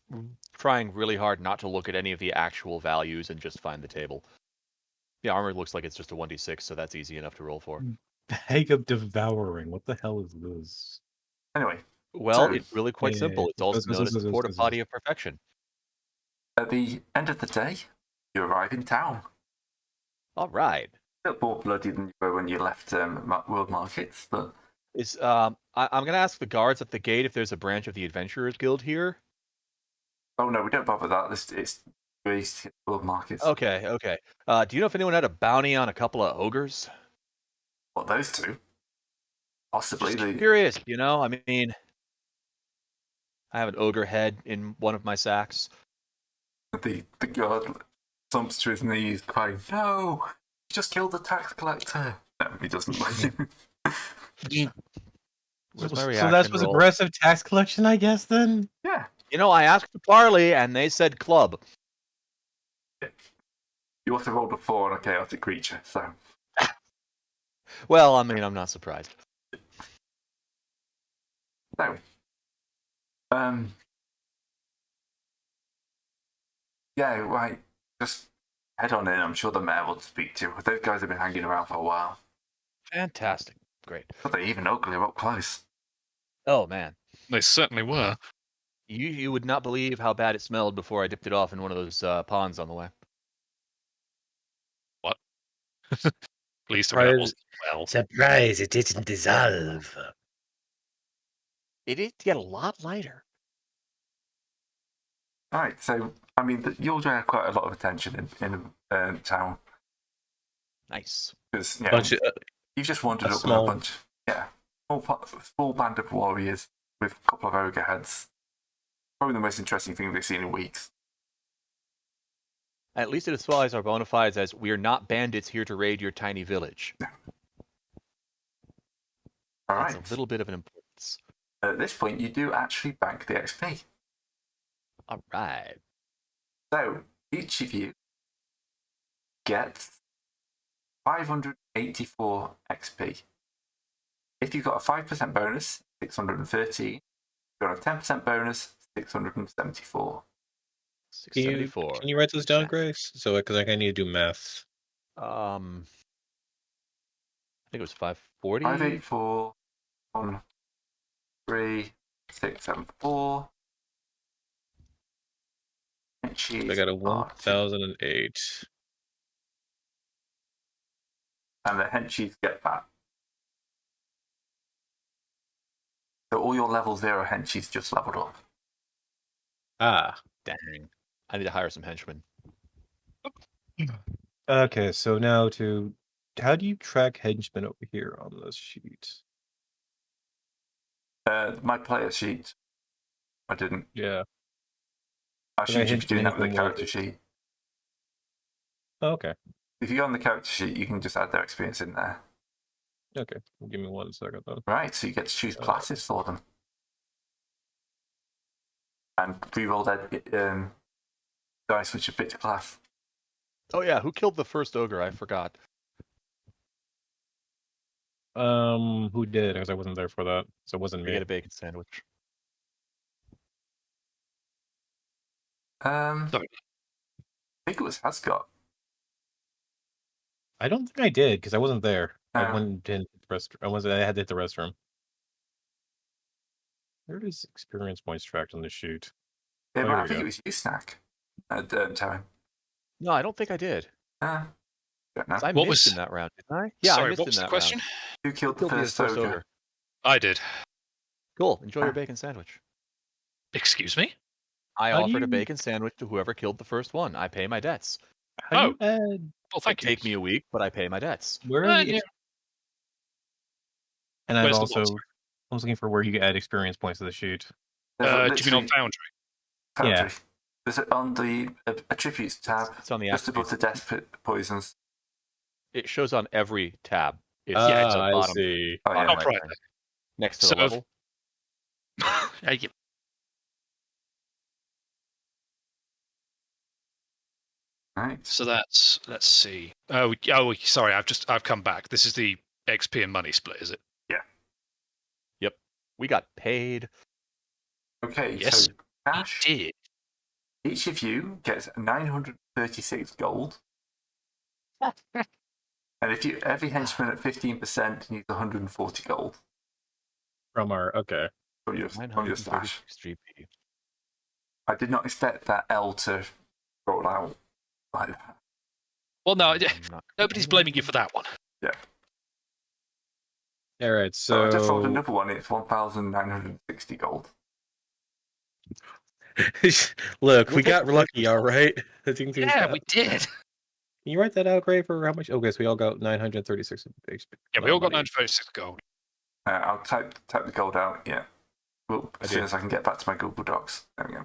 trying really hard not to look at any of the actual values and just find the table. The armor looks like it's just a 1d6, so that's easy enough to roll for. Bag of devouring. What the hell is this? Anyway, Well, So- it's really quite Yeah, simple. It's also known as the porta this- potty of perfection. at the end of the day, you arrive in town. All right. A bit more bloody than you were when you left World Markets, but I'm going to ask the guards at the gate if there's a branch of the Adventurers Guild here. oh no, we don't bother that. It's Waste world markets. Okay, okay. Do you know if anyone had a bounty on a couple of ogres? What, those two? Possibly. Just curious, you know? I mean, I have an ogre head in one of my sacks. The guard thumps to his knees, crying, "No! He just killed the tax collector!" No, he doesn't like him. Where's my So reaction that was roll? aggressive tax collection, I guess. Then Yeah. You know, I asked for parley, and they said club. You also rolled a 4 on a chaotic creature, so. Well, I mean, I'm not surprised. No. Yeah, right. Just head on in. I'm sure the mayor will speak to you. Those guys have been hanging around for a while. Fantastic. Great. But they're even uglier up close. Oh, man. They certainly were. You would not believe how bad it smelled before I dipped it off in one of those ponds on the way. Please tell me that wasn't well. surprise, it didn't dissolve. It did get a lot lighter. Right, so, I mean, you'll draw quite a lot of attention in town. Nice. Because, yeah, Bunch of, you've just wandered a up small- with a bunch. Yeah, small band of warriors with a couple of ogre heads. Probably the most interesting thing they've seen in weeks. At least it disqualifies our bona fides as we are not bandits here to raid your tiny village. All That's right. a little bit of an importance. At this point, you do actually bank the XP. All right. So, each of you gets 584 XP. If you've got a 5% bonus, 613. If you've got a 10% bonus, 674. 674. Can you write those down, Grace? So, because I need to do math. I think it was 540. 584, 1, 3, 6, 7, 4. I got a 1008. And the henchies get that. So all your level 0 henchies just leveled up. Ah. Dang. I need to hire some henchmen. Okay, so now how do you track henchmen over here on this sheet? My player sheet. I didn't. Yeah. I should be doing that with the henchmen character was- sheet. Oh, okay. If you go on the character sheet, you can just add their experience in there. Okay. Give me 1 second though. Right, so you get to choose classes for them. And re-roll that dice which are fit to class. Oh yeah, who killed the first ogre? I forgot. Who did? Because I wasn't there for that, so it wasn't We me. get a bacon sandwich. I Sorry. think it was Hascott. I don't think I did because I wasn't there. I Ah. went in the restroom. I had to hit the restroom. Where is experience points tracked on the sheet? Yeah, Oh, but here I we think go. it was you, Snack, at time. No, I don't think I did. Don't know. 'Cause I What missed was- in that round, didn't I? Yeah, I Sorry, missed what in was the that question? round. Who killed the Killed the first first ogre? ogre. I did. Cool. Enjoy your Ah. bacon sandwich. Excuse me? I How do offered a you- bacon sandwich to whoever killed the first one. I pay my dets. How do you add? Well, It thank you. take me a week, but I pay my debts. Where are the? yeah. And I've Where's the also. box? I was looking for where you can add experience points to the sheet. There's Do you mean on literally Foundry? Foundry. Yeah. There's on the attributes tab, It's on the just above the attributes. death poisons. It shows on every tab. It's Yeah, it's a I bottom, see. Oh, yeah. bottom Top right right corner, next to So the if- level. Yeah. Right. So let's see. Oh, sorry, I've come back. This is the XP and money split, is it? We got paid. Okay, Yes, so cash. Did. Each of you gets 936 gold. And if every henchman at 15% needs 140 gold From our from your stash. 936 GP. I did not expect that L to roll out like that. Well, no, I'm not- nobody's blaming you for that one. All right, So I just rolled so another one. It's 1,960 gold. Look, We'll we take got the lucky, 50. all right. I think these Yeah, got- we did. Can you write that out, Gray, for how much? Okay, so we all got 936 HP. Yeah, we all got 936 gold. I'll type the gold out. Yeah. Well, I as soon did. as I can get back to my Google Docs. There we go.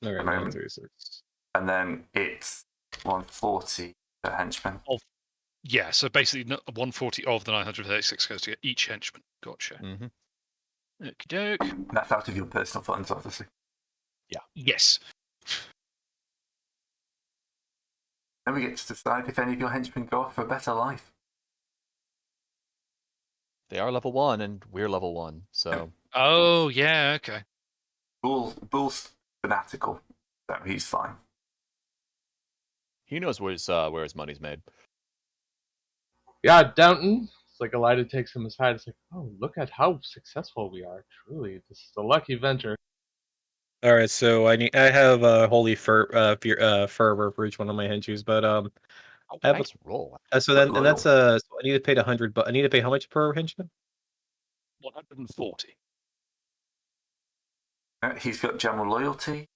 Okay, moment. 936. And then it's 140 per henchman. Yeah, so basically 140 of the 936 goes to each henchman. Gotcha. Mm-hmm. Okie doke. That's out of your personal funds, obviously. Yes. Then we get to decide if any of your henchmen go off for a better life. They are level 1, and we're level 1, so Oh, yeah, okay. Bull's fanatical, so he's fine. he knows where his money's made. Yeah, Downton. It's like Elida takes him aside. It's like, oh, look at how successful we are. Truly, this is a lucky venture. All right, so I have holy fervor for each one of my henchus, but I have Let's roll. so then Loyal. and that's so I need to pay 100, but I need to pay how much per henchman? 140. He's got general loyalty.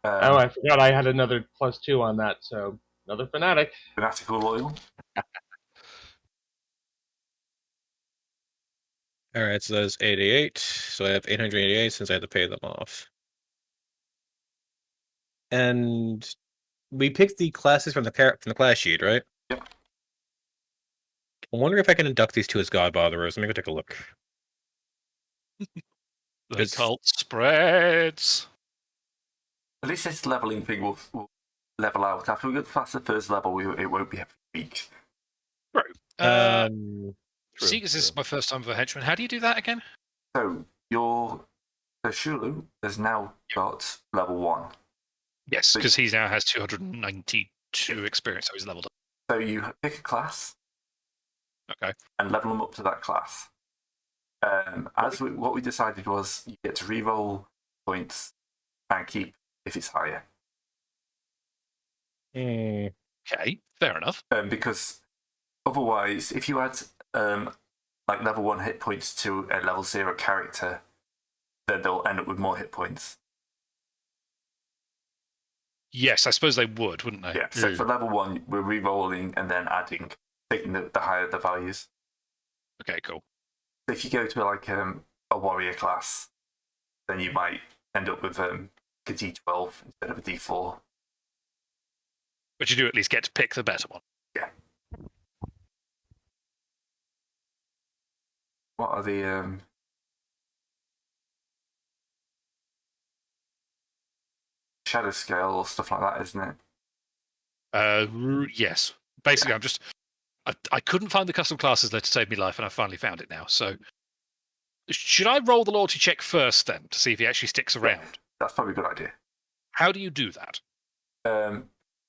Oh, I forgot I had another +2 on that, so another fanatic. Fanatical loyal. All right, so that's 88. So I have 888 since I had to pay them off. And we picked the classes from the class sheet, right? Yep. I wonder if I can induct these two as Godbotherers. Let me go take a look. The It's- cult spreads. At least this leveling thing will level out. After we get past the first level, it won't be every week. True, Seeing as this is true. my first time with a henchman, how do you do that again? So Shulu has now got level 1. Yes, because he now has 292 experience, so he's leveled up. So you pick a class Okay. and level them up to that class. What we decided was you get to reroll points and keep if it's higher. Okay, fair enough. Because otherwise, if you add like level 1 hit points to a level 0 character, then they'll end up with more hit points. Yes, I suppose they would, wouldn't they? Yeah. So for level 1, we're re-rolling and then adding, taking the higher the values. Okay, cool. So if you go to like a warrior class, then you might end up with a D12 instead of a D4. But you do at least get to pick the better one. Yeah. What are the shadow scale or stuff like that, isn't it? Yes. Basically, I couldn't find the custom classes there to save me life, and I finally found it now. So, should I roll the loyalty check first then to see if he actually sticks around? That's probably a good idea. How do you do that?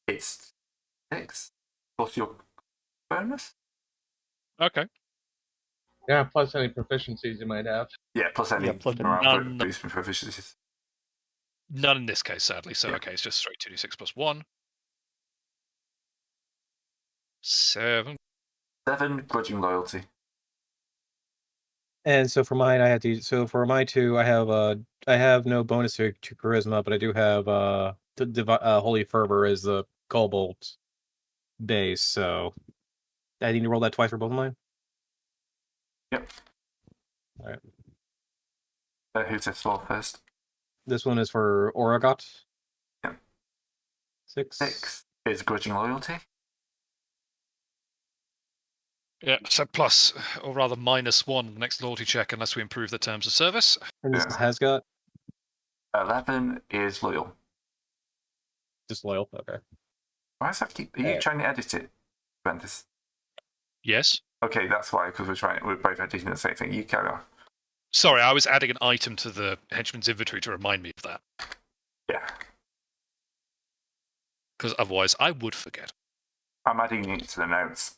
It's 6 plus your bonus. Okay. Yeah, plus any proficiencies you might have. Yeah, plus any plus around boosting proficiencies. None in this case, sadly. So, Yeah. okay, it's just straight 2d6 plus 1. 7. 7 grudging loyalty. And so for mine, I had to. So for my two, I have no bonus to charisma, but I do have holy fervor as the cobalt base. So I need to roll that twice for both of mine. Yep. All right. Who's this for first? This one is for Oragot. Yep. 6. 6 is grudging loyalty. Yeah, so plus, or rather -1 the next loyalty check unless we improve the terms of service. And this Yeah. has got 11 is loyal. disloyal. Okay. Why does that keep? Are you trying to edit it, Ventus? Yes. Okay, that's why, because we're both editing the same thing. You carry on. Sorry, I was adding an item to the henchman's inventory to remind me of that, Yeah. because otherwise I would forget. I'm adding it to the notes.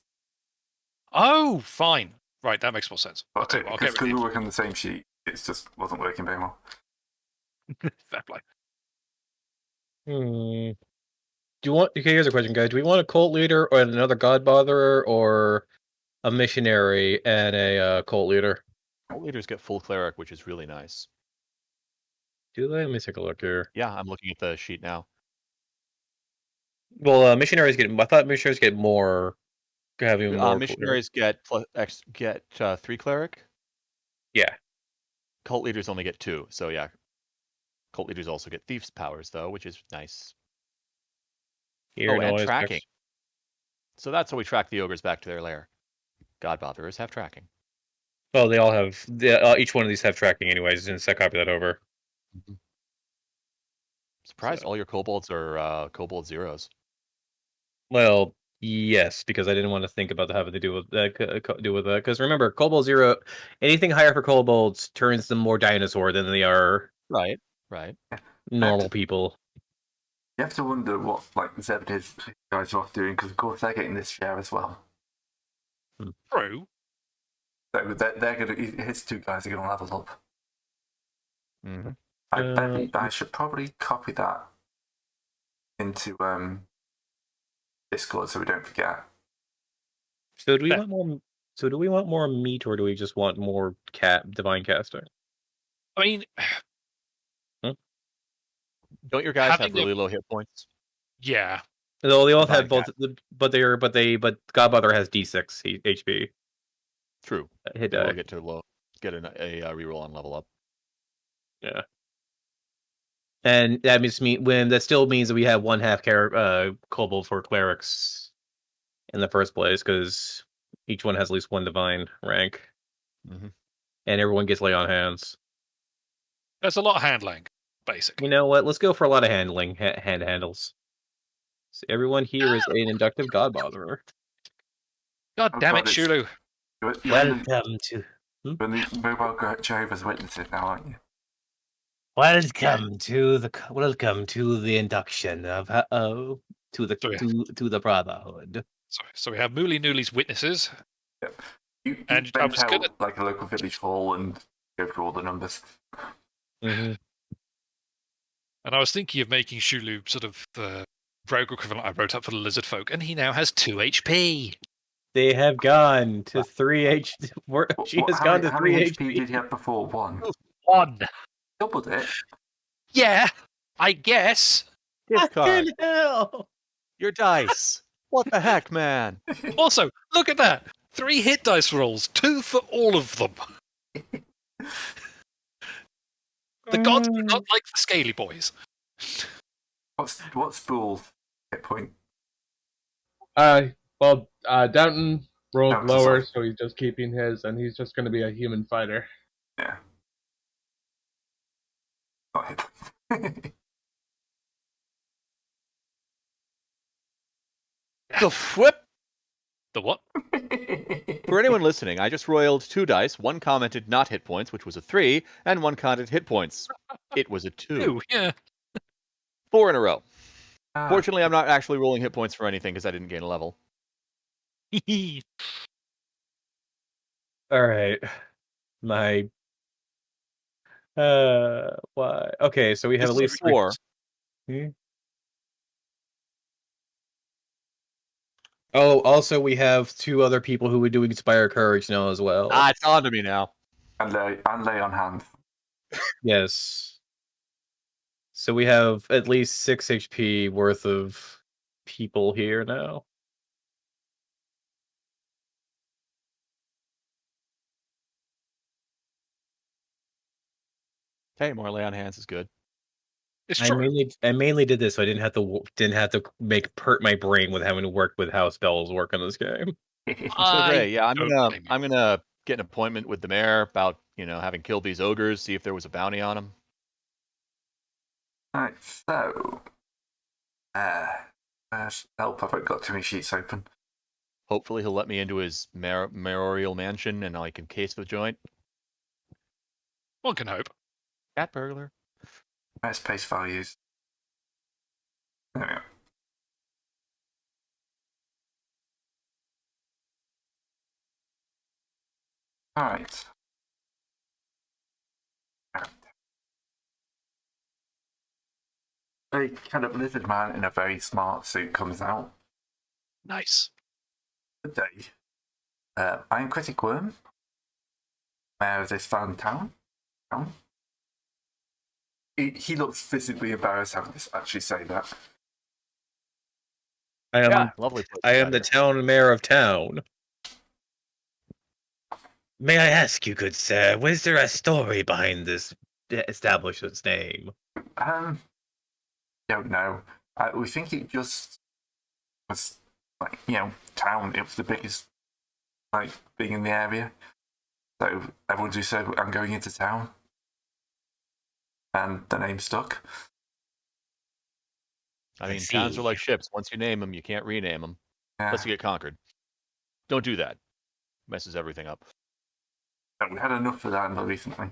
Oh, fine. Right, that makes more sense. I'll But tell you what, I'll because get rid we of work on the same sheet, it just wasn't working very well. it. Fair play. Do you want? Okay, here's a question, guys. Do we want a cult leader or another Godbotherer, or a missionary and a cult leader? Cult leaders get full cleric, which is really nice. Do they? Let me take a look here. Yeah, I'm looking at the sheet now. Well, missionaries get. I thought missionaries get more. Have even more. Missionaries get 3 cleric. Yeah. Cult leaders only get 2. So yeah, cult leaders also get thieves' powers though, which is nice. Here Oh, and noise, tracking. So that's how we track the ogres back to their lair. Godbotherers have tracking. Oh, they all have. Each one of these have tracking, anyways. Didn't I copy that over? Surprised So- all your kobolds are kobold zeros. Well, yes, because I didn't want to think about having to do with that. Because remember, Kobold Zero, anything higher for kobolds turns them more dinosaur than they are Right. normal people. You have to wonder what Zebed's guys are off doing, because of course they're getting this share as well. True. So they're gonna. His 2 guys are gonna level up. Mm-hmm. I should probably copy that into Discord so we don't forget. So do we Yeah. want more? So do we want more meat, or do we just want more divine casting? I mean, Don't your guys have Having a- really low hit points? yeah. Though they all Divine have both, but Godmother has D6 HP. True. Hit They will die. get to get a reroll on level up. Yeah. And that that still means that we have 1/2 kobold for clerics in the first place, because each one has at least 1 divine rank, Mhm. and everyone gets lay on hands. There's a lot of handling, basically. You know what? Let's go for a lot of handling hand handles. So everyone here is an inductive godbotherer. God Oh, damn God, it, it's- Shulu. You're in Welcome to the mobile Jehovah's Witnesses now, aren't you? welcome to the induction of to the brotherhood. So we have Mooley Nooley's witnesses. You And I rent was out gonna- a local village hall and go through all the numbers. Mm-hmm. And I was thinking of making Shulu sort of the rogue equivalent I wrote up for the lizard folk, and he now has 2 HP. They have gone to 3 HP. She has gone to How 3 many HP. HP did you have before? 1. 1. Doubled it. Yeah, I guess. Gift card. Fucking hell! Your dice. What the heck, man? Also, look at that. 3 hit dice rolls, 2 for all of them. The gods do not like the scaly boys. What's Spool's hit point? Downton rolled Oh, lower, sorry. so he's just keeping his, and he's just going to be a human fighter. Yeah. Not hit point. The whip. The what? For anyone listening, I just rolled 2 dice. 1 commented not hit points, which was a 3, and 1 commented hit points. It was a 2. 2, yeah. 4 in a row. Ah, Fortunately, I'm not actually rolling hit points for anything because I didn't gain a level. All right, my why? Okay, so we have This at is least 4. Oh, also we have 2 other people who would do Inspire Courage now as well. It's on to me now. and lay on hand. Yes. So we have at least 6 HP worth of people here now. Hey, more lay on hands is good. It's I true. mainly did this so I didn't have to make my brain with having to work with how spells work in this game. So great. Yeah, don't blame you. I'm gonna get an appointment with the mayor about having killed these ogres. See if there was a bounty on them. Right, so help, I've got too many sheets open. Hopefully, he'll let me into his mayoral mansion and I can case the joint. One can hope. Cat burglar. Where's pace values? There we go. Alright. A kind of lizard man in a very smart suit comes out. Nice. Good day. I am Critic Worm, mayor of this fun town. he looks physically embarrassed having to actually say that. I am, Yeah, lovely place. I am the town mayor of town. May I ask you, good sir, was there a story behind this establishment's name? Don't know. We think it just was like, town. It was the biggest thing in the area. So everyone just said, I'm going into town. And the name stuck. I I mean, towns see. are like ships. Once you name them, you can't rename them Yeah. unless you get conquered. Don't do that. Messes everything up. We had enough of that recently.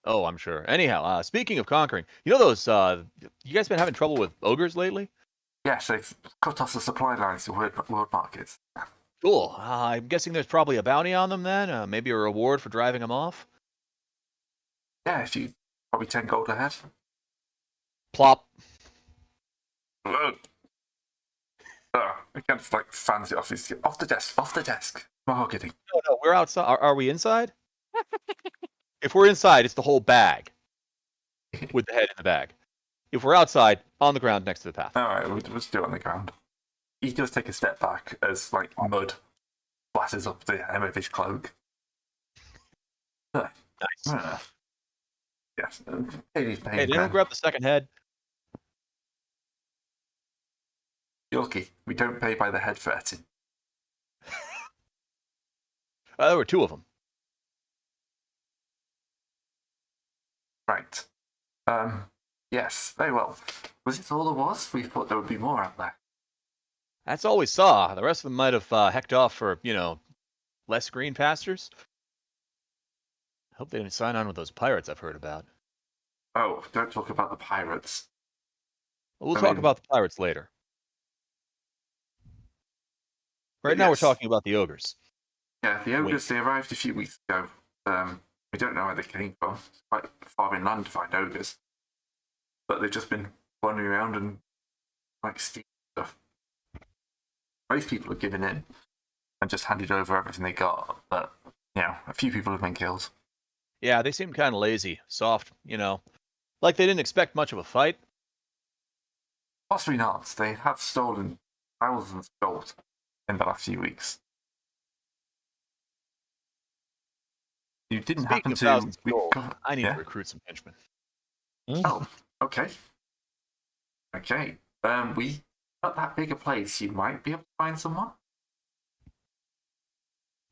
Oh, I'm sure. Anyhow, speaking of conquering, you know those, you guys been having trouble with ogres lately? Yes, they've cut off the supply lines to world markets. Cool. I'm guessing there's probably a bounty on them then? Maybe a reward for driving them off? Yeah, if you probably 10 gold ahead. Plop. Against fancy office. Off the desk. Mahogany. No, we're outside. Are we inside? If we're inside, it's the whole bag with the head in the bag. If we're outside, on the ground next to the path. Alright, we'll just do it on the ground. He does take a step back as mud splashes up the hem of his cloak. Nice. Yes. Hey, didn't grab the second head. You're lucky. We don't pay by the head for etting. There were two of them. Right. Yes, very well. Was it all there was? We thought there would be more out there. That's all we saw. The rest of them might have hecked off for, less green pastures. Hope they didn't sign on with those pirates I've heard about. Oh, don't talk about the pirates. We'll talk about the pirates later. Right now we're talking about the ogres. Yeah, the ogres, they arrived a few weeks ago. We don't know where they came from. It's quite far inland to find ogres. But they've just been wandering around and stealing stuff. Most people have given in and just handed over everything they got. But, a few people have been killed. Yeah, they seemed kind of lazy, soft, like they didn't expect much of a fight. Possibly not. They have stolen thousands of gold in the last few weeks. You didn't Speaking happen of to... thousands of gold, I need to recruit some henchmen. Oh, okay. Okay. We not that big a place. You might be able to find someone.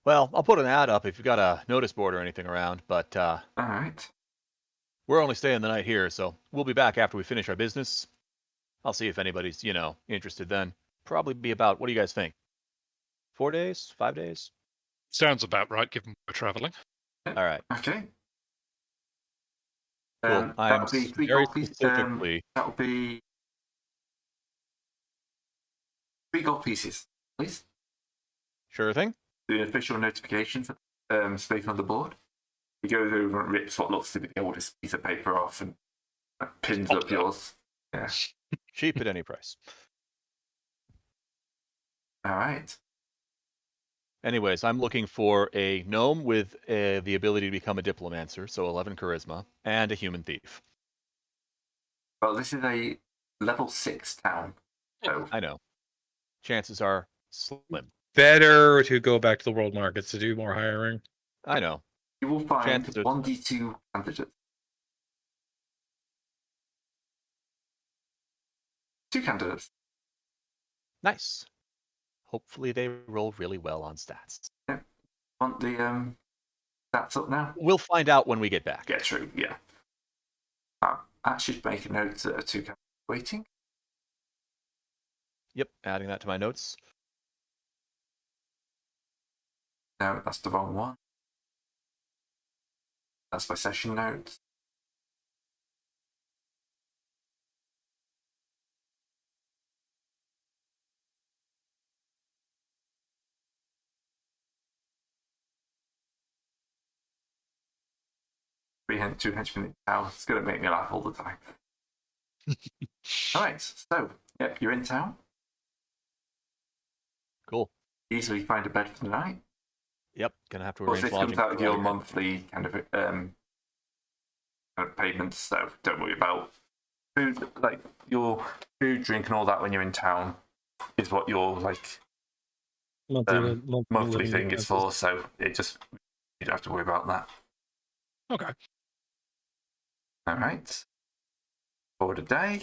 Well, I'll put an ad up if you've got a notice board or anything around, but All right. we're only staying the night here, so we'll be back after we finish our business. I'll see if anybody's, interested then. Probably be about, what do you guys think? 4 days? 5 days? Sounds about right, given we're traveling. All right. Okay. Cool. I'm That'll be 3 very gold pieces. specifically... That'll be 3 gold pieces, please. Sure thing. The official notification for space on the board. He goes over and rips what looks to be the oldest piece of paper off and pins up yours. Yeah. Cheap at any price. All right. Anyways, I'm looking for a gnome with the ability to become a diplomancer, so 11 charisma, and a human thief. Well, this is a level 6 town. So I know. Chances are slim. Better to go back to the world markets to do more hiring. I know. you will find Chances are- 1d2 candidates. 2 candidates. Nice. Hopefully they roll really well on stats. Want the stats up now? We'll find out when we get back. Yeah, true. Yeah. I should make a note that 2 candidates waiting. Yep, adding that to my notes. No, that's the wrong one. That's my session notes. Two henchmen in town. It's going to make me laugh all the time. Alright, so, yep, you're in town. Cool. Easily find a bed for the night. Yep, gonna have to Of course, arrange this comes lodging. out of for your all your- monthly kind of of payments, so don't worry about food. Like your food, drink, and all that when you're in town is what your like monthly living thing is expenses. for. So you don't have to worry about that. Okay. All right. For the day.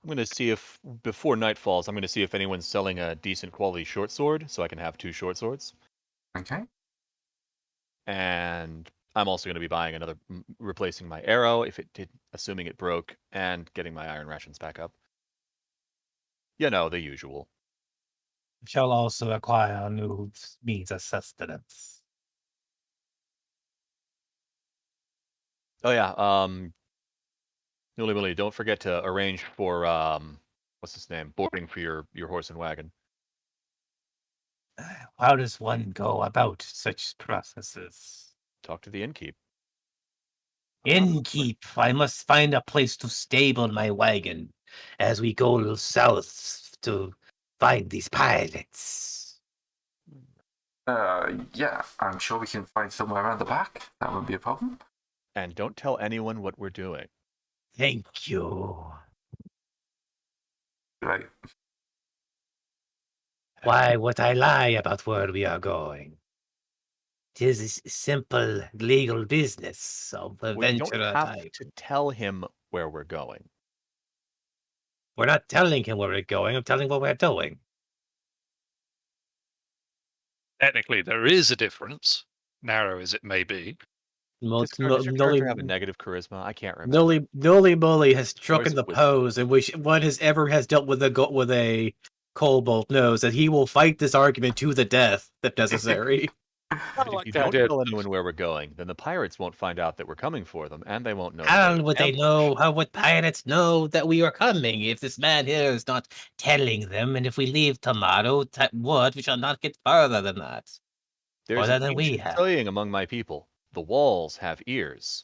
I'm going to see if, before night falls, I'm going to see if anyone's selling a decent quality short sword, so I can have 2 short swords. Okay. And I'm also going to be buying another, replacing my arrow if it did, assuming it broke, and getting my iron rations back up. You know, the usual. Shall also acquire new means of sustenance. Oh yeah, Newly Willy, don't forget to arrange for, what's his name, boarding for your horse and wagon. How does one go about such processes? Talk to the innkeep. Innkeep, I must find a place to stable my wagon as we go south to find these pirates. Yeah, I'm sure we can find somewhere around the back. That wouldn't be a problem. And don't tell anyone what we're doing. Thank you. Right. Why would I lie about where we are going? 'Tis a simple legal business of Well, you adventure don't have type. to tell him where we're going. We're not telling him where we're going. I'm telling what we're doing. Technically, there is a difference, narrow as it may be. Does your character have a negative charisma? I can't remember. Noli Moly has struck Where's in the wisdom? pose in which one has ever has dealt with a kobold knows that he will fight this argument to the death if necessary. But if you don't tell anyone where we're going, then the pirates won't find out that we're coming for them, and they won't know. How would they know? How would pirates know that we are coming if this man here is not telling them? And if we leave tomorrow, we shall not get further than that. There's Farther an than we ancient have. saying among my people: the walls have ears.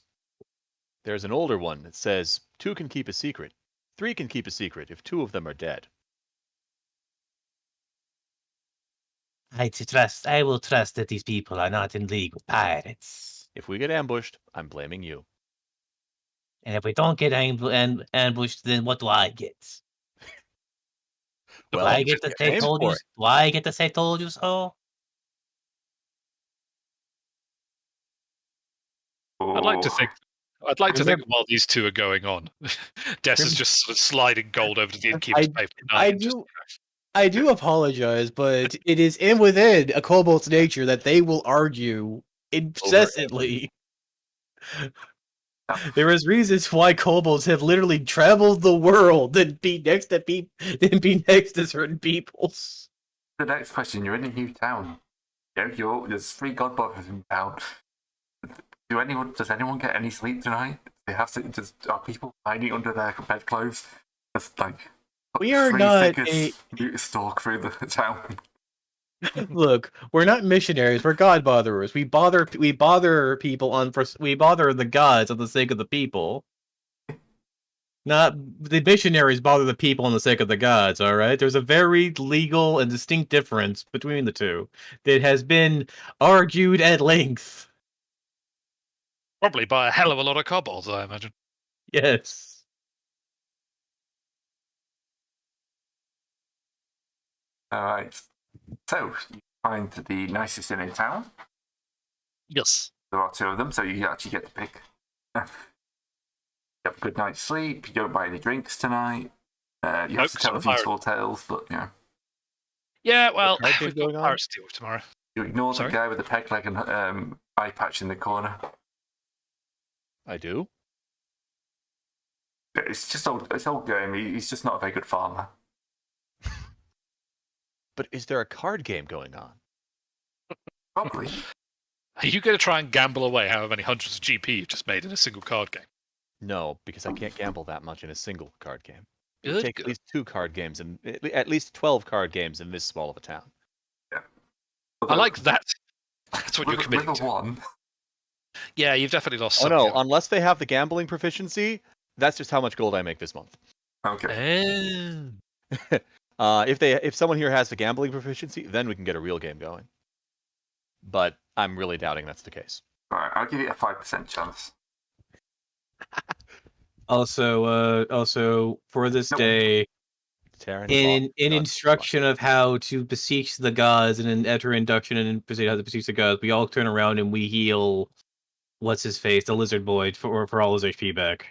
There's an older one that says 2 can keep a secret, 3 can keep a secret if 2 of them are dead. I will trust that these people are not in league with pirates. If we get ambushed, I'm blaming you. And if we don't get ambushed, then what do I get? Well, do I get to say aim told for you? it. Do I get to say told you so? I'd like to think. I'd like to think Remember- while these two are going on, Des is just sort of sliding gold over to the innkeeper's pay for I night. I do apologize, but it is within a kobold's nature that they will argue incessantly. There is reasons why kobolds have literally traveled the world and be next to certain peoples. The next question: you're in a new town. There's 3 godmothers in town. Does anyone get any sleep tonight? They have to. Are people hiding under their bedclothes? Just like We are 3 not figures stalk through the town. Look, we're not missionaries. We're God botherers. We bother people we bother the gods on the sake of the people. Not the missionaries bother the people on the sake of the gods. All right, there's a very legal and distinct difference between the two that has been argued at length. Probably by a hell of a lot of kobolds, I imagine. Yes. All right. So you find the nicest inn in town. Yes. There are 2 of them, so you actually get to pick. You have a good night's sleep. You don't buy any drinks tonight. You have to tell a few tall tales, but yeah. Yeah, well, card game we've got going on? Pirates Deal tomorrow. You ignore Sorry? the guy with the peg leg and eye patch in the corner. I do? It's just old game. He's just not a very good farmer. But is there a card game going on? Probably. Are you going to try and gamble away however many hundreds of GP you've just made in a single card game? No, because I can't gamble that much in a single card game. It Good, would take good. at least 2 card games and at least 12 card games in this small of a town. I like that. That's what you're committing with a to. 1. Yeah, you've definitely lost Oh some. no, unless they have the gambling proficiency, that's just how much gold I make this month. Okay. If someone here has the gambling proficiency, then we can get a real game going. But I'm really doubting that's the case. Alright, I'll give you a 5% chance. Also, for this Nope. day, Tearing in the box. instruction of how to beseech the gods and an enter induction and proceed how to beseech the gods, we all turn around and we heal what's his face, the lizard boy, for all his HP back.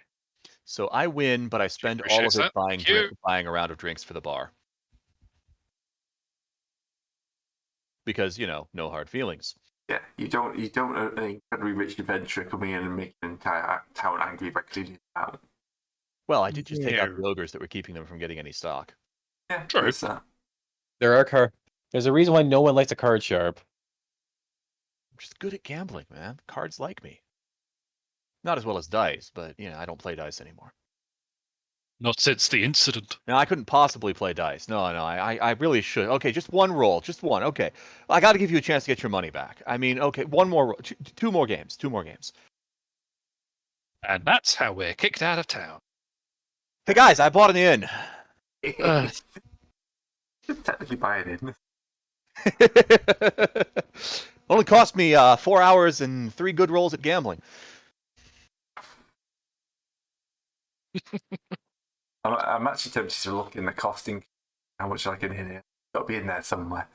So I win, but I spend all of Appreciates it that. buying Thank you. buying a round of drinks for the bar. Because, no hard feelings. Yeah, you don't an incredibly rich adventurer coming in and making an entire town angry by cleaning it out. Well, I did just take out No. the ogres that were keeping them from getting any stock. Yeah, True. there's that. There's a reason why no one likes a card sharp. I'm just good at gambling, man. Cards like me. Not as well as dice, but, I don't play dice anymore. Not since the incident. Now, I couldn't possibly play dice. No, I really should. Okay, just one roll. Just one. Okay. I got to give you a chance to get your money back. I mean, okay, one more. Two more games. Two more games. And that's how we're kicked out of town. Hey, guys, I bought an inn. Technically buy it in. Only cost me 4 hours and 3 good rolls at gambling. I'm actually tempted to look in the costing, how much I can hit it. Got to be in there somewhere.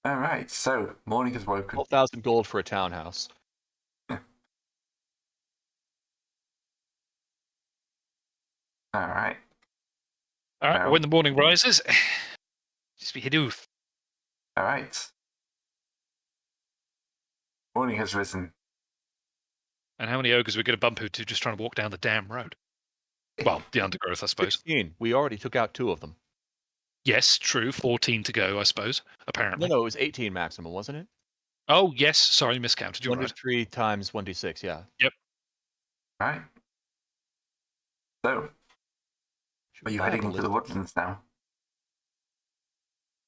All right, so morning has woken. 12,000 gold for a townhouse. All right. All right, Well. when the morning rises, just be hidoof. All right. Morning has risen. And how many ogres are we going to bump into just trying to walk down the damn road? Well, the undergrowth, I suppose. 16. We already took out 2 of them. Yes, true. 14 to go, I suppose, apparently. No, it was 18 maximum, wasn't it? Oh, yes. Sorry, miscounted. You're right. 1d3 times 1d6, yeah. All right. So, Should are you buy heading the into the lizard. woodlands now?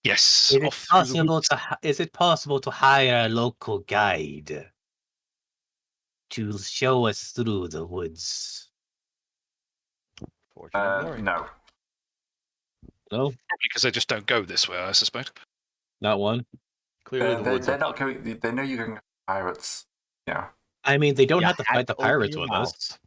Yes. Is it off through the possible woods. is it possible to hire a local guide to show us through the woods? Fortune and glory. No. No, Probably because they just don't go this way, I suspect. not one. Clearly the woods They're are not going. They know you're going to pirates. Yeah. I mean, they don't You have to had fight the to open pirates your with mouth. us.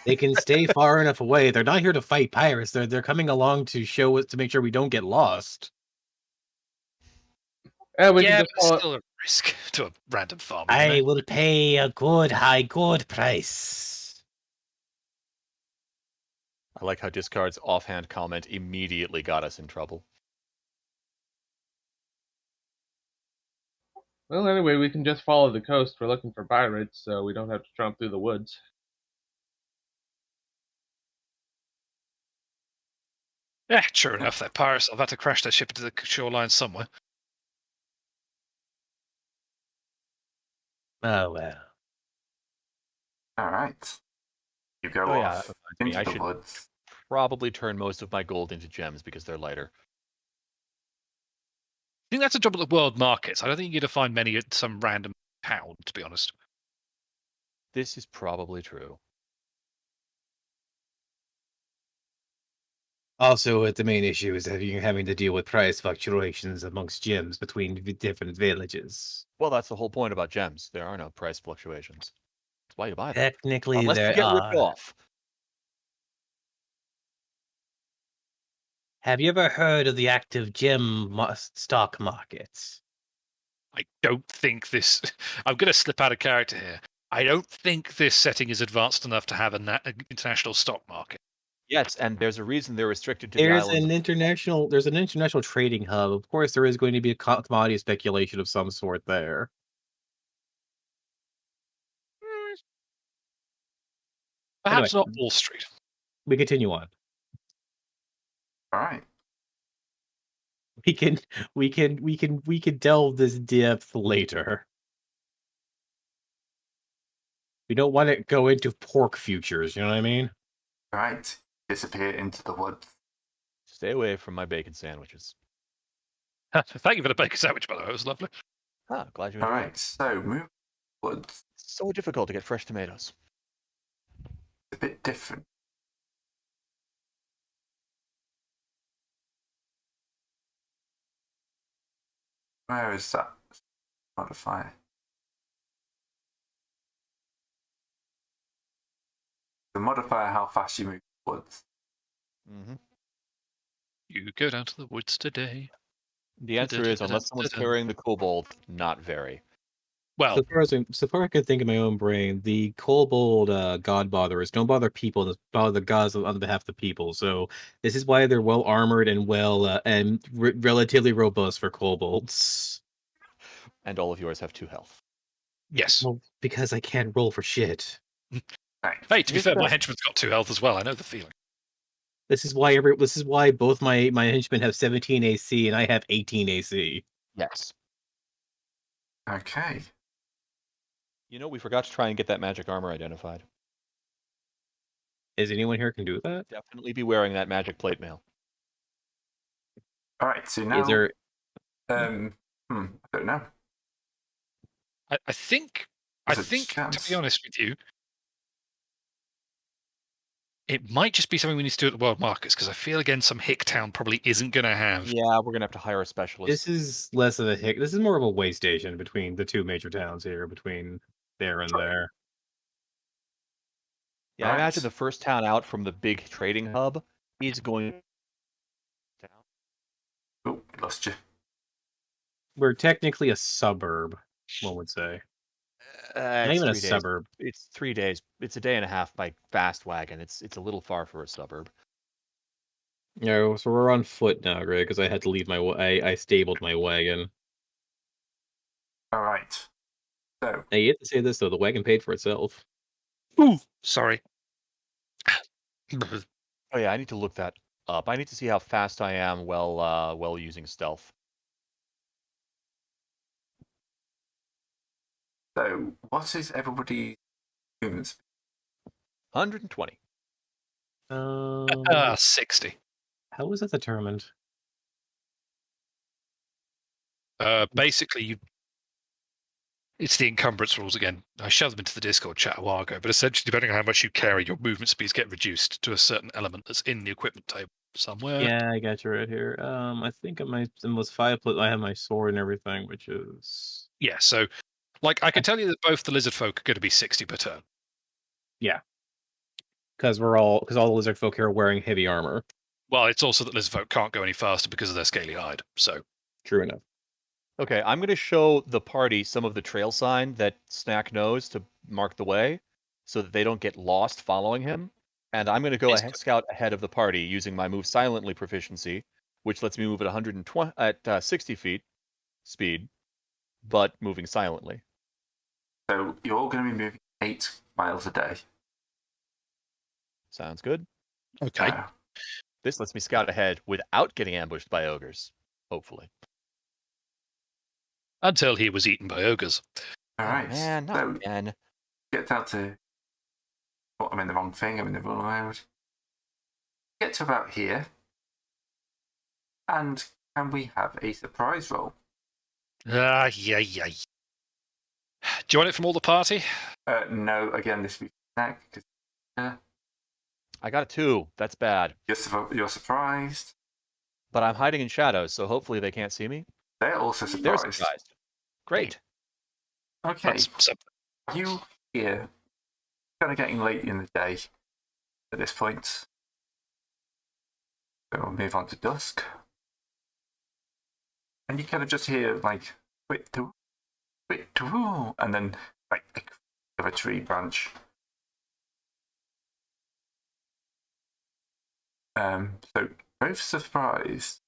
They can stay far enough away. They're not here to fight pirates. They're coming along to show us to make sure we don't get lost. And we Yeah, can but just it's follow. still a risk to a random farmer. I will pay a high good price. I like how Discard's offhand comment immediately got us in trouble. Well, anyway, we can just follow the coast. We're looking for pirates, so we don't have to jump through the woods. Yeah, sure enough, they're pirates. I've had to crash their ship into the shoreline somewhere. Oh well. All right. You go Oh, yeah, off that reminds me, into I the should- woods. Probably turn most of my gold into gems because they're lighter. I think that's a job at the world markets. I don't think you're going to find many at some random town, to be honest. This is probably true. Also, the main issue is that you're having to deal with price fluctuations amongst gyms between different villages. Well, that's the whole point about gems. There are no price fluctuations. That's why you buy them. Technically, Unless you there get ripped are. off. Have you ever heard of the active gem stock market? I don't think this. I'm going to slip out of character here. I don't think this setting is advanced enough to have an international stock market. Yes, and there's a reason they're restricted to the There's islands. an international trading hub. Of course, there is going to be a commodity speculation of some sort there. Perhaps Anyway. not Wall Street. We continue on. All right. We can delve this depth later. We don't want to go into pork futures, you know what I mean? All right. Disappear into the woods. Stay away from my bacon sandwiches. Thank you for the bacon sandwich, by the way. It was lovely. Ah, glad you All enjoyed right. it. So move woods. It's so difficult to get fresh tomatoes. A bit different. Where is that modifier? The modifier, how fast you move forwards. Mm-hmm. You go down to the woods today. The answer is, unless someone's carrying the kobold, not very. Well, So far I can think in my own brain, the kobold god botherers don't bother people, they bother the gods on behalf of the people. So this is why they're well armored and relatively robust for kobolds. And all of yours have 2 health. yes. Well, because I can't roll for shit. Right. Hey, to be Here's fair, the my best- henchman's got 2 health as well. I know the feeling. This is why both my henchmen have 17 AC and I have 18 AC. Yes. Okay. You know, we forgot to try and get that magic armor identified. Is anyone here can do that? Definitely be wearing that magic plate mail. All right. So now, Is there I don't know. I think, There's a to chance. be honest with you, it might just be something we need to do at the World Markets, because I feel, again, some Hicktown probably isn't going to have. Yeah, we're gonna have to hire a specialist. This is less of a hick. This is more of a way station between the two major towns here, between there and there. Yeah, I Right. imagine the first town out from the big trading hub is going down. Oh, lost you. We're technically a suburb, one would say. Not It's even a 3 days. suburb. It's 3 days. It's a day and a half by fast wagon. It's a little far for a suburb. No, so we're on foot now, Greg, because I had to leave I stabled my wagon. All right. So, Now, you have to say this, though. The wagon paid for itself. Ooh, sorry. Oh yeah, I need to look that up. I need to see how fast I am while using stealth. what is everybody's movement speed? 120. 60. How was that determined? Basically, it's the encumbrance rules again. I shoved them into the Discord chat a while ago, but essentially, depending on how much you carry, your movement speeds get reduced to a certain element that's in the equipment table somewhere. Yeah, I got you right here. I think in was 5 plus I have my sword and everything, which is Yeah, so, like, I can tell you that both the lizard folk are going to be 60 per turn. because all the lizard folk here are wearing heavy armor. Well, it's also that lizard folk can't go any faster because of their scaly hide. So, True enough. Okay, I'm going to show the party some of the trail sign that Snack knows to mark the way so that they don't get lost following him. And I'm going to go scout ahead of the party using my move silently proficiency, which lets me move at 120 at 60 feet speed, but moving silently. So you're all going to be moving 8 miles a day. Sounds good. okay. This lets me scout ahead without getting ambushed by ogres, hopefully. Until he was eaten by ogres. All right. Man, not So again. get down to. Oh, I'm in the wrong thing. I'm in the wrong road. Get to about here. And can we have a surprise roll? Yeah. Do you want it from all the party? No, again, this will be snack because I got a 2. That's bad. you're surprised. But I'm hiding in shadows, so hopefully they can't see me. They're also They're surprised. surprised. Great. Okay, That's something. you here. Kind of getting late in the day at this point. So we'll move on to dusk. And you kind of just hear like quit, and then like the crack of a tree branch. So both surprised.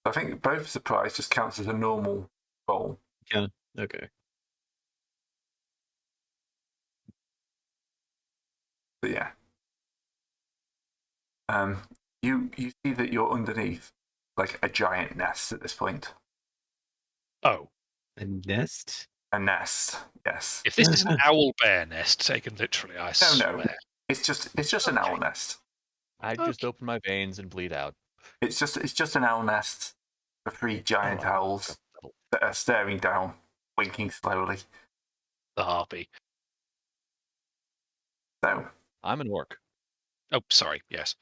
I think both surprise just counts as a normal roll. Okay. But yeah. You see that you're underneath like a giant nest at this point. Oh, A nest? A nest, yes. if this is an owl bear nest taken literally, I swear. No. It's just an owl nest. I just open my veins and bleed out. It's just an owl nest for 3 giant owls that are staring down, winking slowly. The harpy. So, I'm an orc. Oh, sorry. Yes.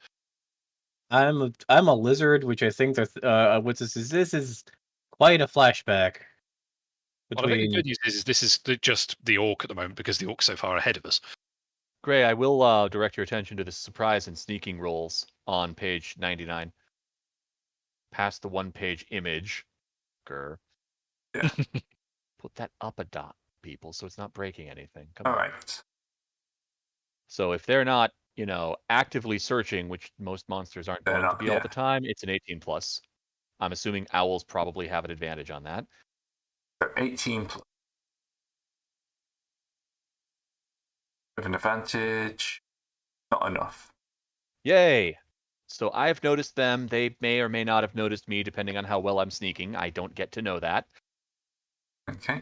I'm a lizard, which I think that what this is quite a flashback Well, I think the between. good news is this is just the orc at the moment because the orc's so far ahead of us. Gray, I will direct your attention to the surprise and sneaking rolls on page 99. Past the one-page image. Grr. Yeah. Put that up a dot, people, so it's not breaking anything. Come all on. right. So if they're not, actively searching, which most monsters aren't They're going to not, be all yeah. the time, it's an 18 plus. I'm assuming owls probably have an advantage on that. So 18 plus. With an advantage. Not enough. Yay! So I've noticed them. They may or may not have noticed me, depending on how well I'm sneaking. I don't get to know that. Okay.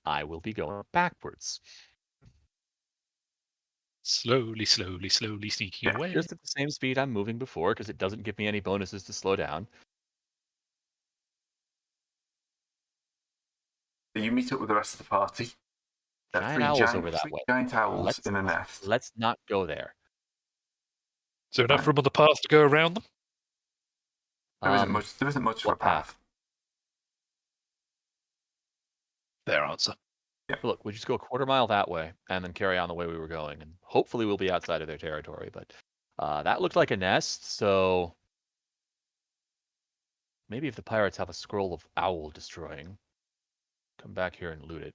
I will be going backwards. Slowly sneaking Yeah, away. Just at the same speed I'm moving before, because it doesn't give me any bonuses to slow down. So you meet up with the rest of the party. There are Giant three owls over that three way. giant owls Let's- in a nest. Let's not go there. Is there enough Right. room on the path to go around them? There isn't much. There isn't much of a what path? path. Their answer. Look, we just go a quarter mile that way and then carry on the way we were going, and hopefully we'll be outside of their territory. But that looked like a nest, so maybe if the pirates have a scroll of owl destroying, come back here and loot it.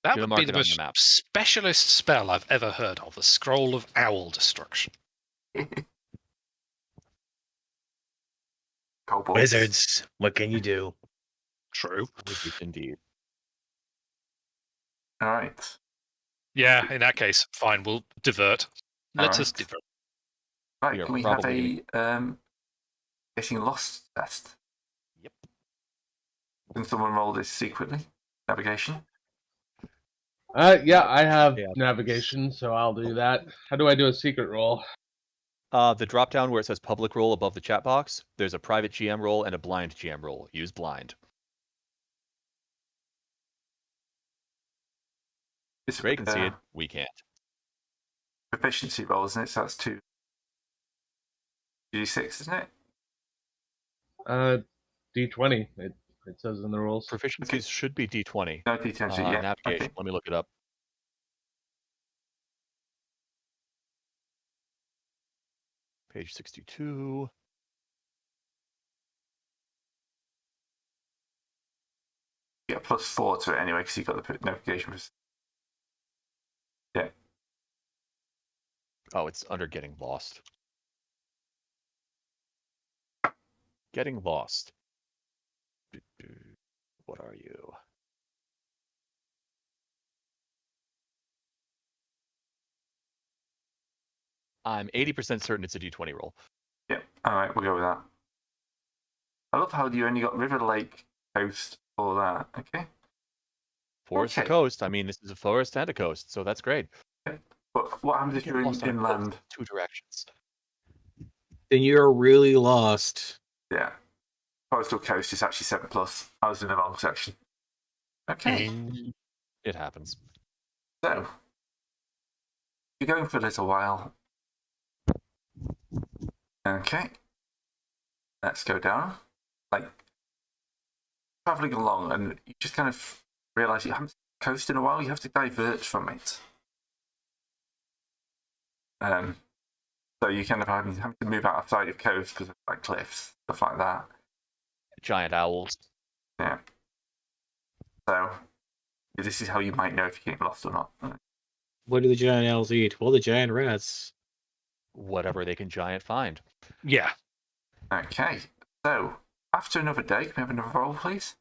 That Gonna would mark be the it on your most map. specialist spell I've ever heard of. The Scroll of Owl Destruction. Kobolds. Wizards, what can you do? True. Wizards indeed. All right. Yeah, in that case, fine, we'll divert. Let us Alright. divert. Right. We are Can we have probably a getting lost test? Yep. Can someone roll this secretly? Navigation. Yeah, I have Yeah. navigation, so I'll do that. How do I do a secret roll? The drop down where it says public roll above the chat box, there's a private GM roll and a blind GM roll. Use blind. It's Gray can see it. We can't. proficiency roll, isn't it? So that's 2 d6, isn't it? D20. It says in the rules. Proficiencies should be D20. No, d10. Yeah. Navigation. Okay. Let me look it up. Page 62. Yeah, +4 to it anyway because you got the navigation. Yeah. Oh, it's under getting lost. Getting lost. What are you? I'm 80% certain it's a D20 roll. Yeah. All right, we'll go with that. I love how you only got river, lake, coast, all that. Okay. Forest or Okay. coast. I mean, this is a forest and a coast, so that's great. But what happens if Get you're lost on a coast inland? in 2 directions. Then you're really lost. Yeah. Coastal coast is actually 7+. I was in the wrong section. Okay. It happens. So, you're going for a little while. Okay. Let's go down. Like, travelling along, and you just kind of realise you haven't seen the coast in a while. You have to divert from it. So you kind of have to move outside of coast because of like cliffs, stuff like that. Giant owls. Yeah. So, this is how you might know if you're getting lost or not. What do the giant owls eat? Well, the giant rats. Whatever they can giant find. Yeah. Okay. So, after another day, can we have another roll, please?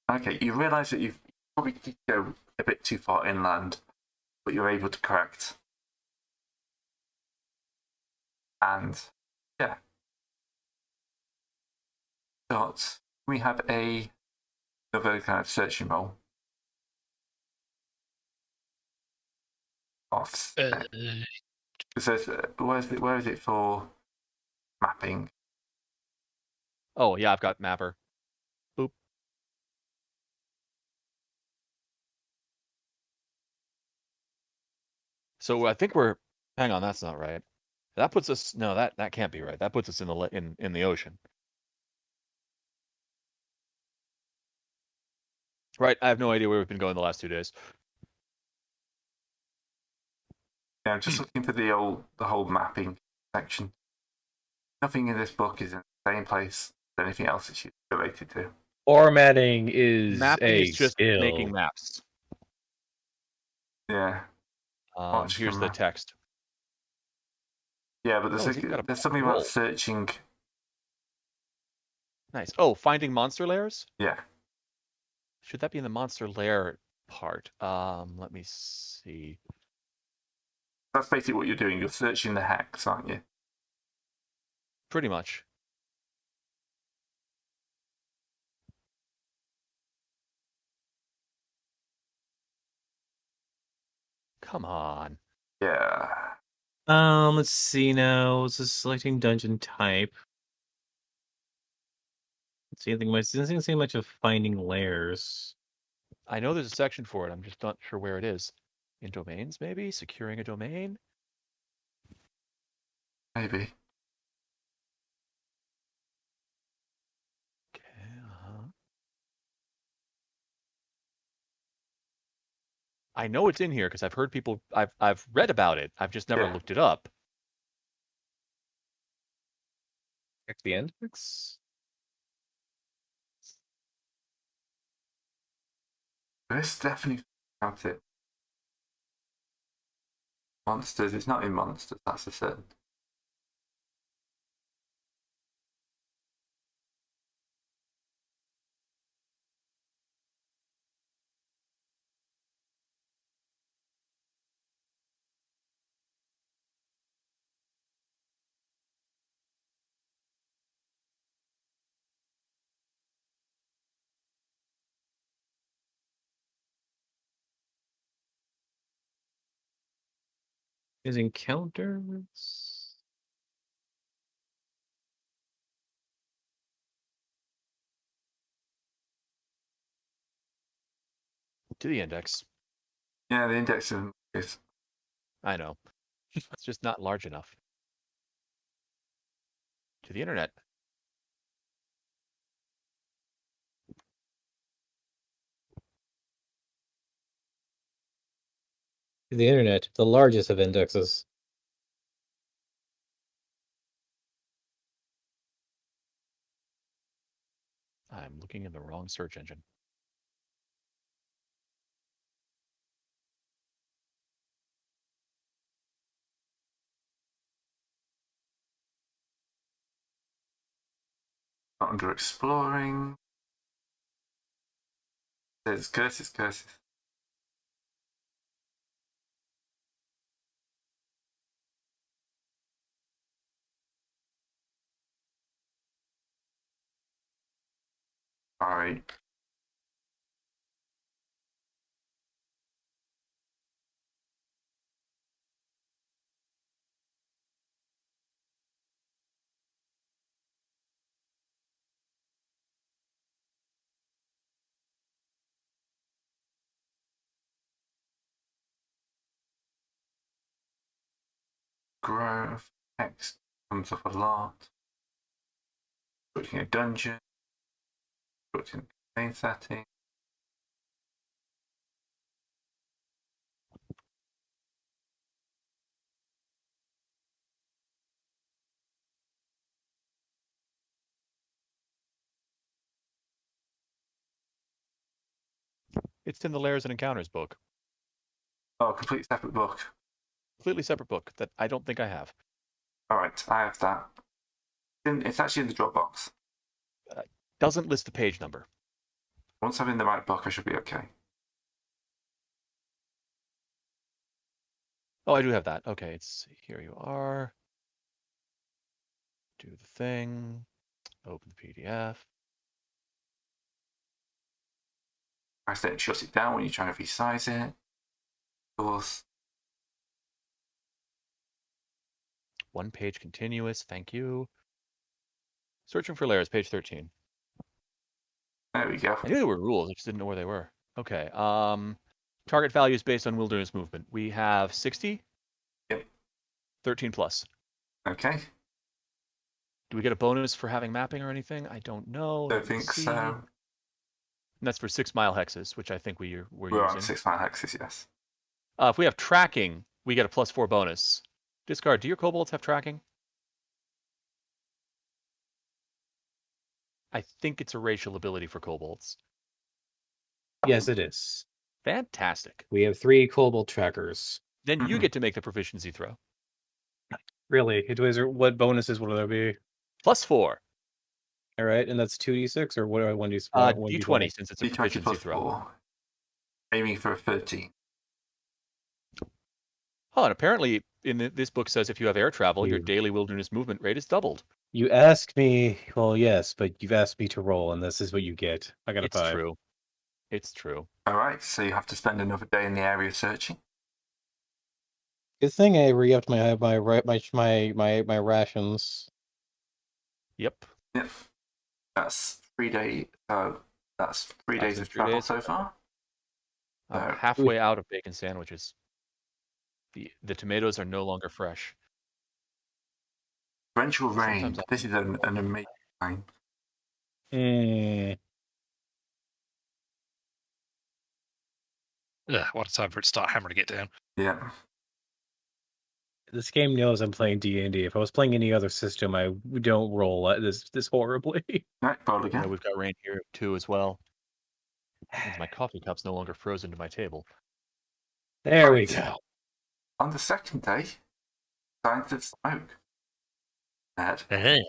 Okay, you realise that you've probably did go a bit too far inland, but you're able to correct. And, yeah. But we have another kind of searching roll. Off. It says, where is it for mapping? Oh, yeah, I've got Mapper. Boop. So I think we're. Hang on, that's not right. That puts us. No, that can't be right. That puts us in the ocean. Right. I have no idea where we've been going the last 2 days. Yeah, I'm just looking for the whole mapping section. Nothing in this book is in the same place as anything else it's related to. Formatting is Mapping a is just skill. making maps. Yeah. Watch Here's the camera. text. Yeah, but there's, Oh, he's got a there's something roll. about searching. Nice. Oh, finding monster layers? Yeah. Should that be in the monster lair part? Let me see. That's basically what you're doing. You're searching the hex, aren't you? Pretty much. Come on. Yeah. Let's see now. This is selecting dungeon type. Let's see anything much. Doesn't seem much of finding layers. I know there's a section for it. I'm just not sure where it is. In domains, maybe? Securing a domain? Maybe. Okay, I know it's in here because I've heard people. I've read about it. I've just never Yeah. looked it up. Check the index. This definitely about it. Monsters. It's not in monsters. That's for certain. Is encounters. To the index. Yeah, the index is. I know. It's just not large enough. To the internet. The internet, the largest of indexes. I'm looking in the wrong search engine. Not under exploring. There's curses. Alright. Grove. Text comes up a lot. Putting a dungeon. Putting a main setting. It's in the Layers and Encounters book. Oh, a complete separate book. Completely separate book that I don't think I have. Alright, I have that. It's actually in the Dropbox. Doesn't list the page number. Once I'm in the right book, I should be okay. Oh, I do have that. Okay, it's here you are. Do the thing. Open the PDF. I accidentally shut it down when you're trying to resize it. Of course. One page continuous. Thank you. Searching for layers, page 13. There we go. I knew there were rules. I just didn't know where they were. Okay. Target values based on wilderness movement. We have 60. 13 plus. Okay. Do we get a bonus for having mapping or anything? I don't know. Don't Let me think see. so. And that's for 6 mile hexes, which I think we're We're on using. 6 mile hexes, yes. If we have tracking, we get a +4 bonus. Discard, do your kobolds have tracking? I think it's a racial ability for kobolds. Yes, it is. Fantastic. We have 3 kobold trackers. Then you Mhm. get to make the proficiency throw. Really? What bonuses will there be? +4. All right, and that's 2d6 or what? 1d6? D20 since it's a D20 proficiency plus throw. 4. Aiming for a 13. Oh, and apparently this book says if you have air travel, your Weird. daily wilderness movement rate is doubled. You asked me. Well, yes, but you've asked me to roll, and this is what you get. I got a It's 5. true. It's true. Alright, so you have to spend another day in the area searching. Good thing I re-upped my rations. Yep. Yep. That's 3 days. So that's 3 days So of 3 travel days. so far. I'm So- halfway out of bacon sandwiches. The tomatoes are no longer fresh. Torrential rain. Sometimes I- This is an amazing time. Ugh, what a time for it to start hammering it down. Yeah. This game knows I'm playing D&D. If I was playing any other system, I don't roll this horribly. Right, roll Yeah, again. we've got rain here too as well. Means my coffee cup's no longer frozen to my table. There we Right. go. On the second day, signs of smoke. Ahead.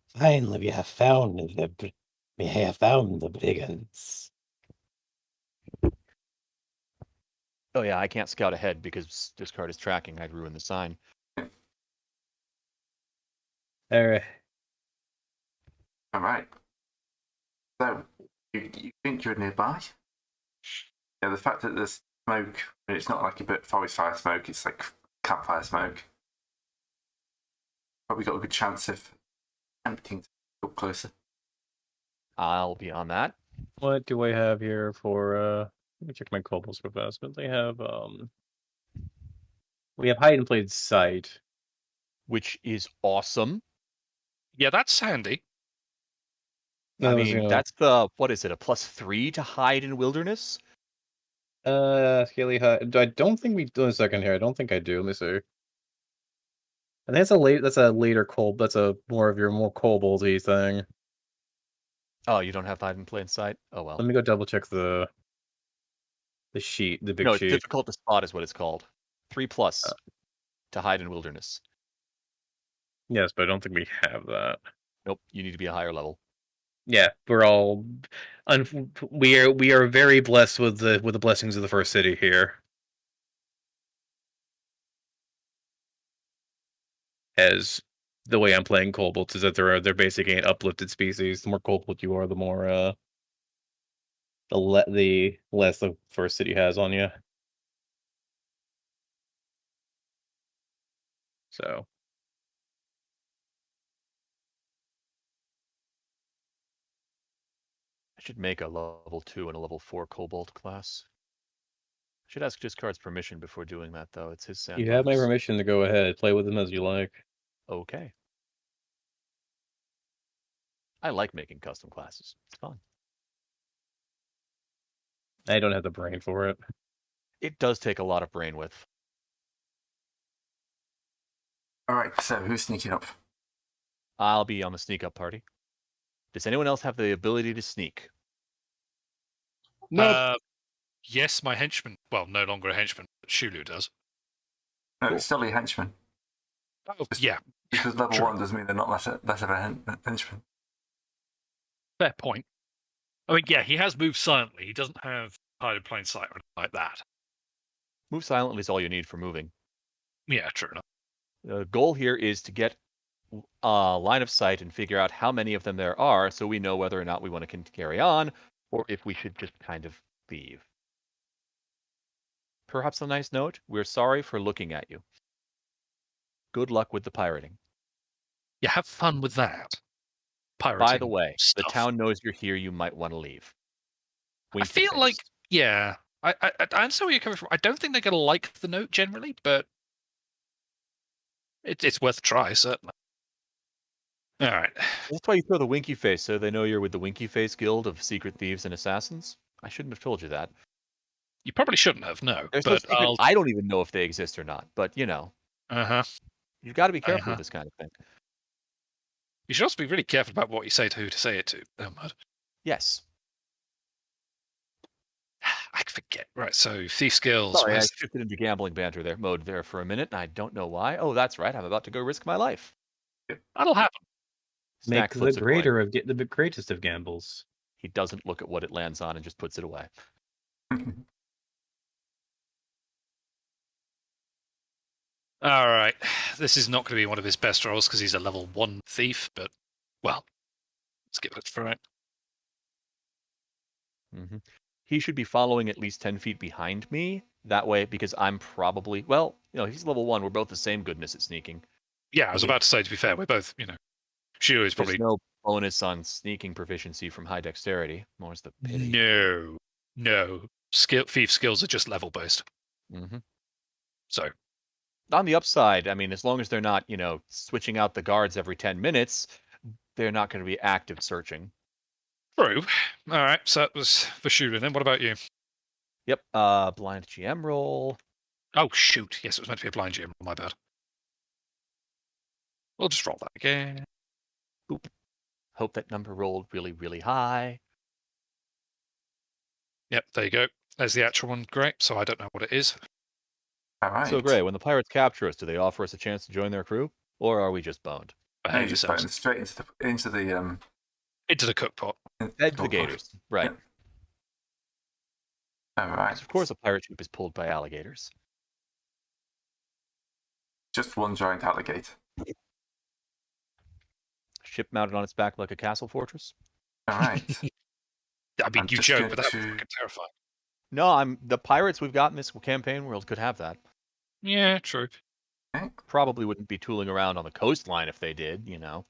Finally, we have found the brigands. Oh yeah, I can't scout ahead because this card is tracking. I'd ruin the sign. All right. Alright. So, you think you're nearby? Yeah, the fact that there's smoke, and it's not like a bit forest fire smoke, it's like campfire smoke. Probably got a good chance of attempting to go closer. I'll be on that. What do I have here for? Let me check my kobolds real fast. But they have we have hide and plain sight. Which is awesome. Yeah, that's handy. I mean, that's the, what is it, a +3 to hide in wilderness? Scaly hide. I don't think we do a second here. I don't think I do. Let me see. I think that's a later kobold. That's a more koboldy thing. Oh, you don't have hide in plain sight? Oh well. Let me go double check the sheet, the big No, sheet. it's difficult to spot is what it's called. 3+ to hide in wilderness. Yes, but I don't think we have that. Nope, you need to be a higher level. Yeah, we're all we are very blessed with the blessings of the first city here. As the way I'm playing kobolds is that they're basically an uplifted species. The more kobold you are, the more the less the first city has on you. So I should make a level 2 and a level 4 kobold class. I should ask Discard's permission before doing that, though. It's his sandbox. you have my permission to go ahead, play with them as you like. Okay. I like making custom classes. It's fun. I don't have the brain for it. It does take a lot of brain width. Alright, so who's sneaking up? I'll be on the sneak up party. Does anyone else have the ability to sneak? No, Yes, my henchman. Well, no longer a henchman, but Shulu does. No, Cool. it's still a henchman. Oh, yeah, Because level Sure. 1 doesn't mean they're not less of a henchman. fair point. I mean, yeah, he has moved silently. He doesn't have hide in plain sight or anything like that. Move silently is all you need for moving. Yeah, true enough. The goal here is to get line of sight and figure out how many of them there are so we know whether or not we want to carry on or if we should just kind of leave. Perhaps a nice note, we're sorry for looking at you. Good luck with the pirating. Yeah, have fun with that. Pirating By the way, stuff. the town knows you're here, you might want to leave. I Wink the feel face. like, yeah, I understand where you're coming from. I don't think they're going to like the note generally, but it's worth a try, certainly. All right. That's why you throw the winky face, so they know you're with the Winky Face Guild of Secret Thieves and Assassins. I shouldn't have told you that. You probably shouldn't have, no. They're so But secret, I don't even know if they exist or not. But, you know, Uh-huh. you've got to be careful Uh-huh. with this kind of thing. You should also be really careful about what you say to who to say it to. Oh, mud. Yes. I forget. Right, so thief skills. Sorry, I where's- shifted into gambling banter there mode there for a minute, and I don't know why. Oh, that's right. I'm about to go risk my life. That'll happen. Make Snack the flips a coin. the greatest of gambles. He doesn't look at what it lands on and just puts it away. All right. This is not going to be one of his best rolls because he's a level 1 thief, but, well, let's give it a try. Hmm. He should be following at least 10 feet behind me. That way, because I'm probably, well, you know, he's level 1. We're both the same goodness at sneaking. Yeah, I was Okay. about to say, to be fair, we're both, Shiro is There's probably... no bonus on sneaking proficiency from high dexterity. More's the pity. No. Thief skills are just level based. Hmm. So, On the upside, I mean, as long as they're not, you know, switching out the guards every 10 minutes, they're not going to be active searching. true. All right, so that was for Shiro then. What about you? Yep. Blind GM roll. Oh, shoot. Yes, it was meant to be a blind GM. My bad. We'll just roll that again. Boop. Hope that number rolled really, really high. Yep, there you go. There's the actual one. Great. So I don't know what it is. All right. So, Gray, when the pirates capture us, do they offer us a chance to join their crew? Or are we just boned? No, Behave you just yourselves. phone straight into the Into the cook pot. Head to the gators. Right. Yep. All right. Because, of course, a pirate ship is pulled by alligators. Just one giant alligator. Ship mounted on its back like a castle fortress? All right. I mean, I'm you just joke, going but that's to- fucking terrifying. No, the pirates we've got in this campaign world could have that. Yeah, true. Okay. Probably wouldn't be tooling around on the coastline if they did, you know.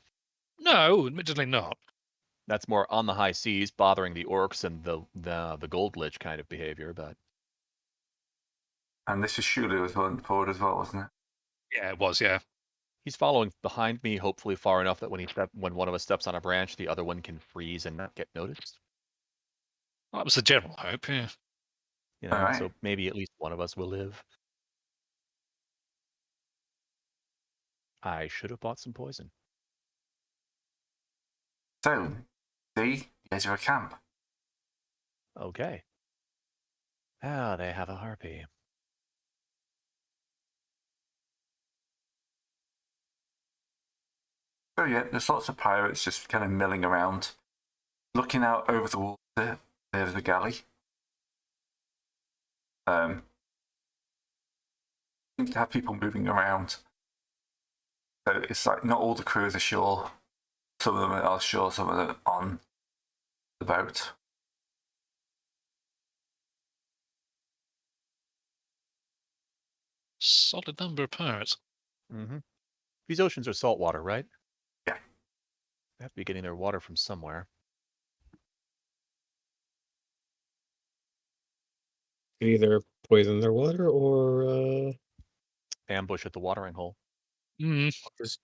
No, admittedly not. That's more on the high seas, bothering the orcs and the gold lich kind of behavior, but And this is Shulu was on forward as well, wasn't it? Yeah, it was, yeah. he's following behind me, hopefully far enough that when one of us steps on a branch, the other one can freeze and not get noticed. Well, that was the general hope, yeah. You know, Alright. so maybe at least one of us will live. I should have bought some poison. So, see, here's your camp. Okay. Ah, they have a harpy. So yeah, there's lots of pirates just kind of milling around, looking out over the water. There's the galley. Seems to have people moving around. So it's like not all the crew is ashore. Some of them are ashore, some of them on the boat. Solid number of pirates. Mm-hmm. These oceans are saltwater, right? Yeah. They have to be getting their water from somewhere. Either poison their water or Ambush at the watering hole. just,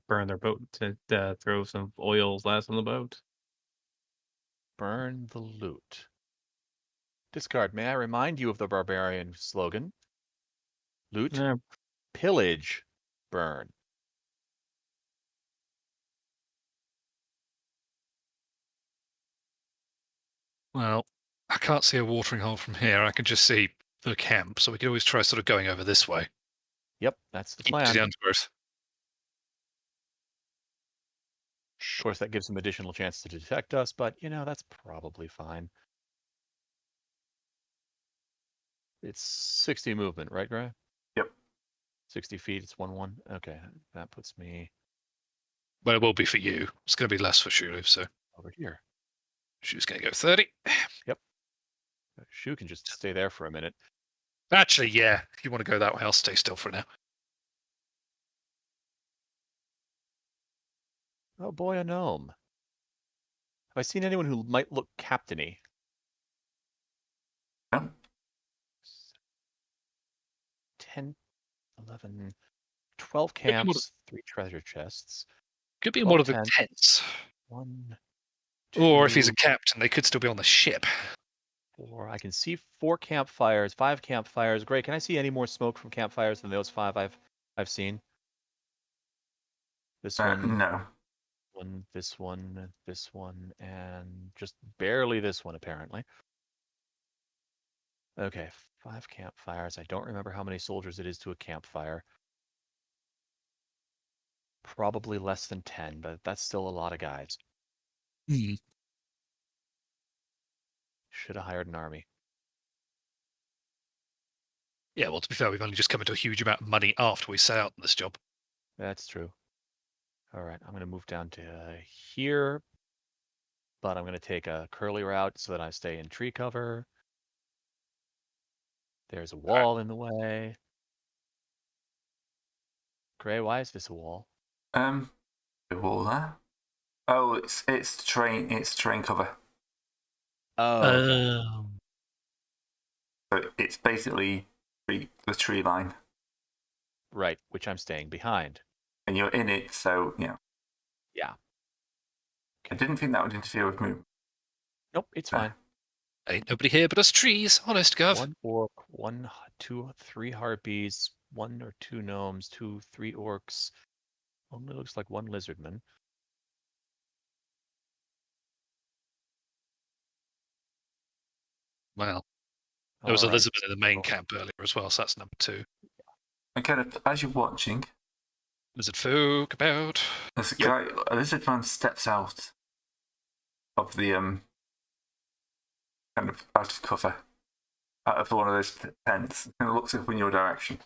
burn their boat to throw some oil last on the boat. Burn the loot. Discard. May I remind you of the barbarian slogan? Loot, Eh, pillage, burn. Well, I can't see a watering hole from here. I can just see the camp, so we could always try sort of going over this way. Yep, that's the Keep to plan. the Of undergrowth. course, that gives them additional chance to detect us, but, you know, that's probably fine. It's 60 movement, right, Gray? Yep. 60 feet, it's 1-1. Okay, that puts me Well, it will be for you. It's going to be less for Shulu, so over here. Shulu's going to go 30. Shu can just stay there for a minute. Actually, yeah, if you want to go that way, I'll stay still for now. Oh boy, a gnome. Have I seen anyone who might look captainy? Oh. 10, 11, 12 be more camps, 3 treasure chests, Could be in 12 one of the tents. tents. 1, Or if he's a 2, captain, they could still be on the ship. 4. I can see 4 campfires, 5 campfires. Great. Can I see any more smoke from campfires than those 5 I've seen? This one, No. this one, and just barely this one, apparently. Okay, 5 campfires. I don't remember how many soldiers it is to a campfire. Probably less than 10, but that's still a lot of guys. Hmm. Should have hired an army. Yeah, well, to be fair, we've only just come into a huge amount of money after we set out on this job. That's true. All right, I'm going to move down to here, but I'm going to take a curly route so that I stay in tree cover. There's a wall in the way. Gray, why is this a wall? The wall there. Oh, it's terrain cover. Oh, okay. So it's basically the tree line, Right, which I'm staying behind. and you're in it. So yeah. Yeah. I didn't think that would interfere with movement. Nope, it's fine. Ain't nobody here but us trees, honest Gov. 1 orc, 1, 2, 3 harpies, 1 or 2 gnomes, 2, 3 orcs. Only looks like 1 lizardman. Well, there was All right. Elizabeth in the main Oh. camp earlier as well, so that's number 2. And kind of as you're watching, Lizard folk about. there's a guy. A lizard man steps out of the kind of out of cover, out of one of those tents, and looks up in your direction.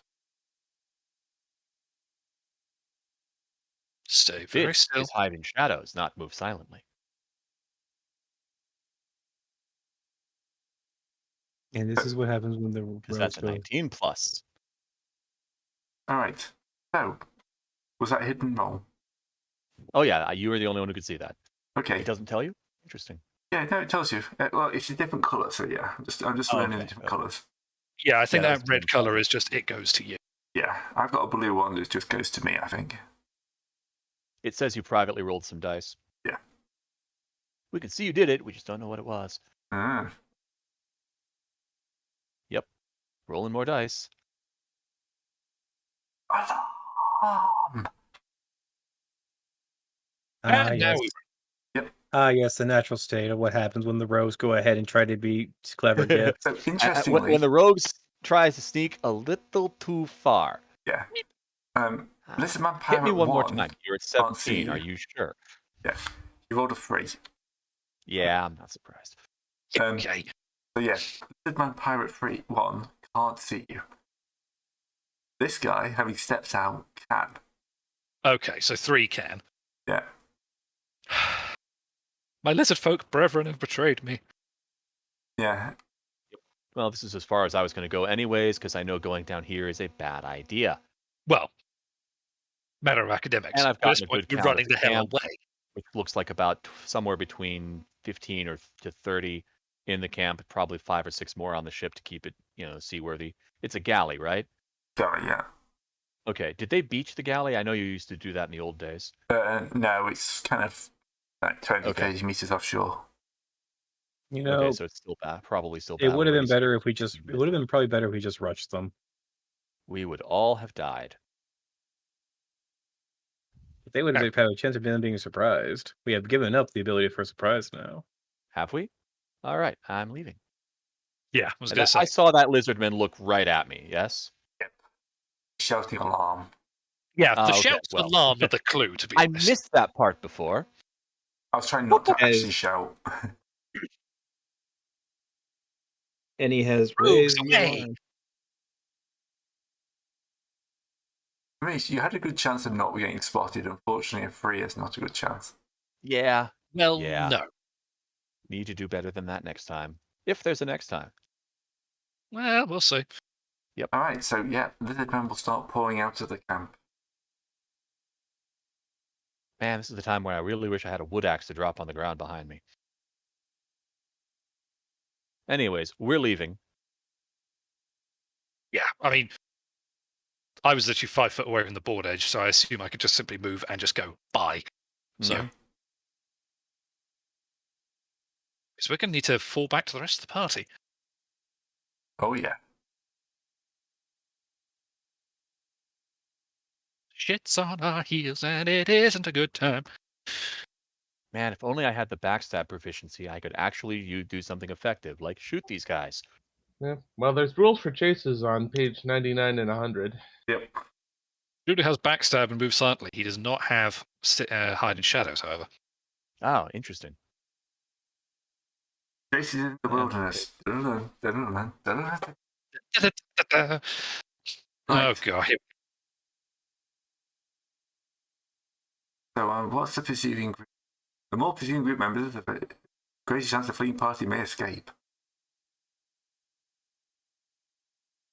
Stay very This still. is hide in shadows, not move silently. And this is what happens when the Because roads that's a go. 19 plus. All right. So, was that a hidden roll? Oh yeah, you were the only one who could see that. Okay. It doesn't tell you? Interesting. Yeah, no, it tells you. Well, it's a different colour, so yeah. I'm just Oh, learning the okay, different okay. colours. Yeah, I think Yeah, that that's red pretty colour is just, it goes to you. Yeah, I've got a blue one that just goes to me, I think. It says you privately rolled some dice. Yeah. We can see you did it, we just don't know what it was. Ah. Rolling more dice. Alarm! And now Yes, the natural state of what happens when the rogues go ahead and try to be clever gifts. So, interestingly, When the rogues tries to sneak a little too far. yeah. Listen, man, Hit Pirate me one more 1 time. You're at can't see 17, are you. you sure? Yeah. You rolled a 3. Yeah, I'm not surprised. okay. So yeah, Lizard Man Pirate 1 can't see you. This guy, having stepped out, can. Okay, so 3 can. Yeah. My lizard folk brethren have betrayed me. Yeah. Well, this is as far as I was going to go anyways, because I know going down here is a bad idea. Well, matter of academics. And I've At this gotten a point, good we're count running of the hell camp. away. Which looks like about somewhere between 15 or to 30 in the camp, probably 5 or 6 more on the ship to keep it, seaworthy. It's a galley, right? Sorry, yeah. Okay. Did they beach the galley? I know you used to do that in the old days. No, it's kind of like 20, Okay. 30 meters offshore. You know, Okay, so it's still bad. Probably still it bad. would have been better if we just. It would have been probably better if we just rushed them. We would all have died. They would have had a chance of them being surprised. We have given up the ability for a surprise now. Have we? All right, I'm leaving. Yeah, I was And going to say. I saw that lizardman look right at me. Yes. Shouting alarm. Yeah, the okay, shouts well. alarm are the clue, to be I honest. missed that part before. I was trying not to As- actually shout. And he has Rogues raised the away! alarm. Mace, you had a good chance of not getting spotted. Unfortunately, a 3 is not a good chance. Yeah. Well, Yeah. no. Need to do better than that next time. If there's a next time. Well, we'll see. Alright, so yeah, Lizard Man will start pouring out of the camp. Man, this is the time where I really wish I had a wood axe to drop on the ground behind me. Anyways, we're leaving. Yeah, I mean, I was literally 5 foot away from the board edge, so I assume I could just simply move and just go bye. So, Mhm. we're going to need to fall back to the rest of the party. Oh yeah. Shit's on our heels, and it isn't a good time. Man, if only I had the backstab proficiency, I could actually do something effective, like shoot these guys. Yeah. Well, there's rules for chases on page 99 and 100. Yep. Judah has backstab and moves silently. He does not have hide in shadows, however. Oh, interesting. Chases in the Yeah. wilderness. Oh, Right. God. So, what's the pursuing group? The more pursuing group members, the greater chance the fleeing party may escape.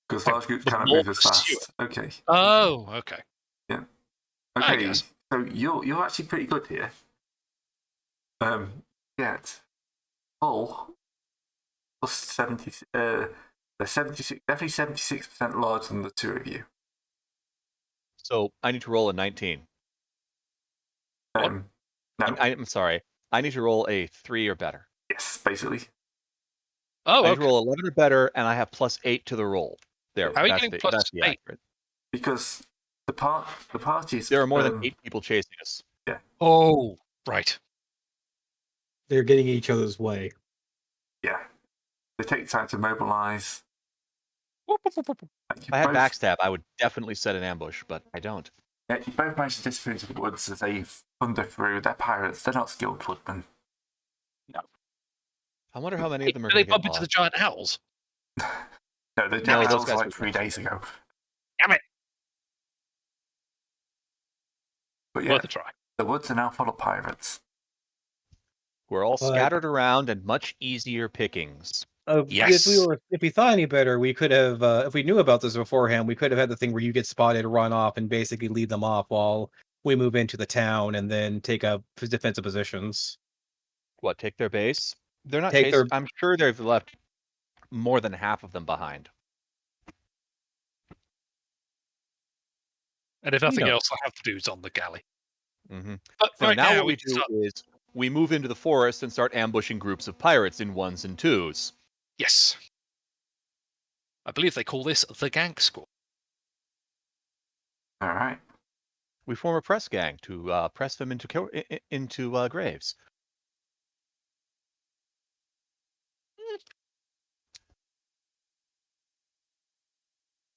Because large groups The cannot more move as pursuing. fast. Okay. Oh, okay. I Okay. guess. So you're actually pretty good here. Yet Hull plus 70. They're 76. Definitely 76% larger than the two of you. So I need to roll a 19. No. I'm sorry. I need to roll a 3 or better. Yes, basically. Oh, I need to okay. roll 11 or better, and I have +8 to the roll. There, How are you that's getting the, that's the +8? accurate. Because the parties. There are more than 8 people chasing us. Oh, right. They're getting each other's way. Yeah. They take time to mobilize. If I had backstab, I would definitely set an ambush, but I don't. Yeah, you both manage to disappear into the woods as they thunder through. They're pirates. They're not skilled woodmen. I wonder how many of them are Do going they to get bump into the lost. giant owls? No, the No, those owls guys like were 3 days ago. Damn it! But yeah, Worth a try. the woods are now full of pirates. We're all But- scattered around and much easier pickings. Yes. If we thought any better, we could have. If we knew about this beforehand, we could have had the thing where you get spotted, run off, and basically lead them off while we move into the town and then take up defensive positions. What, take their base? They're not Take chasing. their- I'm sure they've left more than half of them behind. And if nothing No. else, I have the dudes on the galley. Mm-hmm. But So right now what we can do start- is we move into the forest and start ambushing groups of pirates in 1s and 2s. Yes. I believe they call this the Gank Squad. All right. We form a press gang to press them into graves.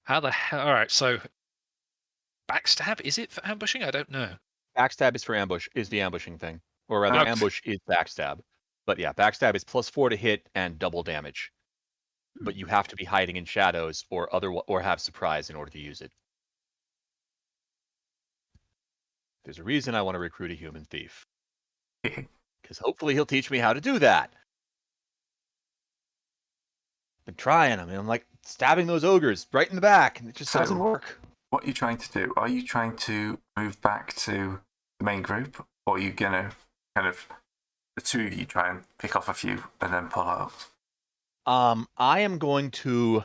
How the hell? All right, so backstab, is it for ambushing? I don't know. Backstab is for ambush, is the ambushing thing. Or rather, Okay. ambush is backstab. But yeah, backstab is +4 to hit and double damage. But you have to be hiding in shadows or have surprise in order to use it. There's a reason I want to recruit a human thief. Because hopefully he'll teach me how to do that. Been trying. I mean, I'm like stabbing those ogres right in the back, and it just doesn't work. What are you trying to do? Are you trying to move back to the main group, or are you gonna kind of the two of you try and pick off a few and then pull out? I am going to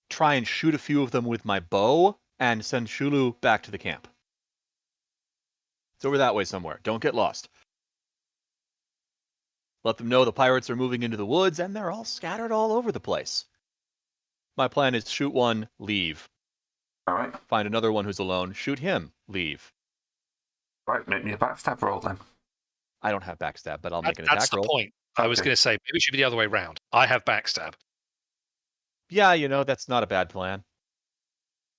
try and shoot a few of them with my bow and send Shulu back to the camp. It's over that way somewhere. Don't get lost. Let them know the pirates are moving into the woods and they're all scattered all over the place. My plan is shoot one, leave. All right. Find another one who's alone, shoot him, leave. Right. Make me a backstab roll then. I don't have backstab, but I'll make an That's attack the roll. point. I was Okay. going to say, maybe it should be the other way around. I have backstab. Yeah, that's not a bad plan.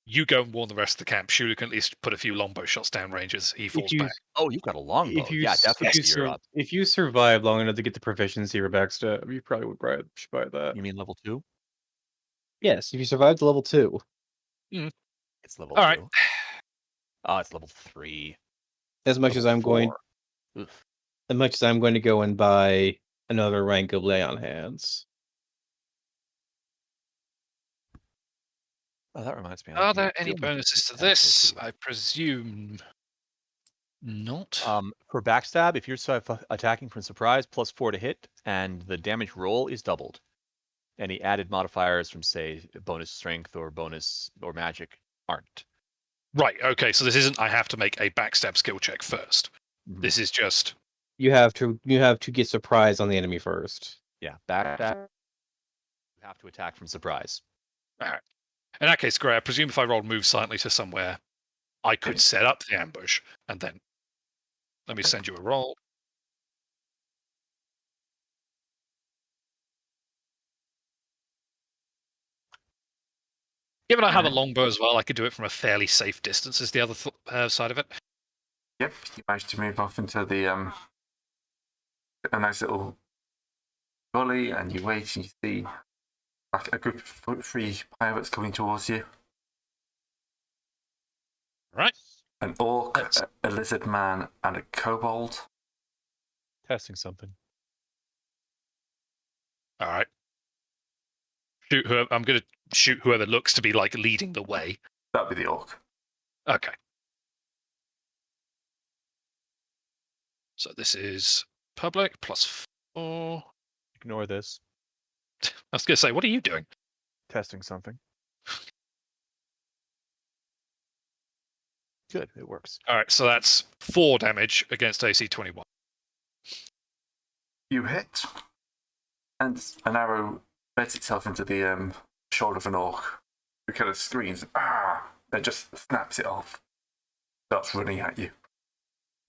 You go and warn the rest of the camp. Shulu can at least put a few longbow shots down ranges. He falls back. Oh, you've got a longbow. Yeah, definitely you're up. If you survive long enough to get the proficiency or backstab, you probably should buy that. You mean level 2? Yes, if you survive to level 2. It's level All 2. right. Oh, it's level 3. As much as Level I'm going, 4. Oof. as much as I'm going to go and buy another rank of lay on hands. Oh, that reminds me. I Are can there any feel my bonuses to attack roll this? too. I presume not. For backstab, if you're attacking from surprise, +4 to hit, and the damage roll is doubled. Any added modifiers from, say, bonus strength or bonus or magic aren't. Right. Okay. So this isn't. I have to make a backstab skill check first. Mhm. This is just. You have to get surprise on the enemy first. Yeah, backstab. You have to attack from surprise. All right. In that case, Gray, I presume if I rolled move silently to somewhere, I could set up the ambush and then. Let me send you a roll. Given I have a longbow as well, I could do it from a fairly safe distance. Is the other side of it? Yep, you managed to move off into the a nice little gully, and you wait and you see like a group of 3 pirates coming towards you. Right. An orc, a lizard man, and a kobold. Testing something. All right. Shoot whoever. I'm going to shoot whoever looks to be like leading the way. That'd be the orc. Okay. So this is public +4. Ignore this. I was going to say, what are you doing? Testing something. Good, it works. All right, so that's 4 damage against AC 21. You hit, and an arrow beds itself into the shoulder of an orc, who kind of screams, then just snaps it off. Starts running at you.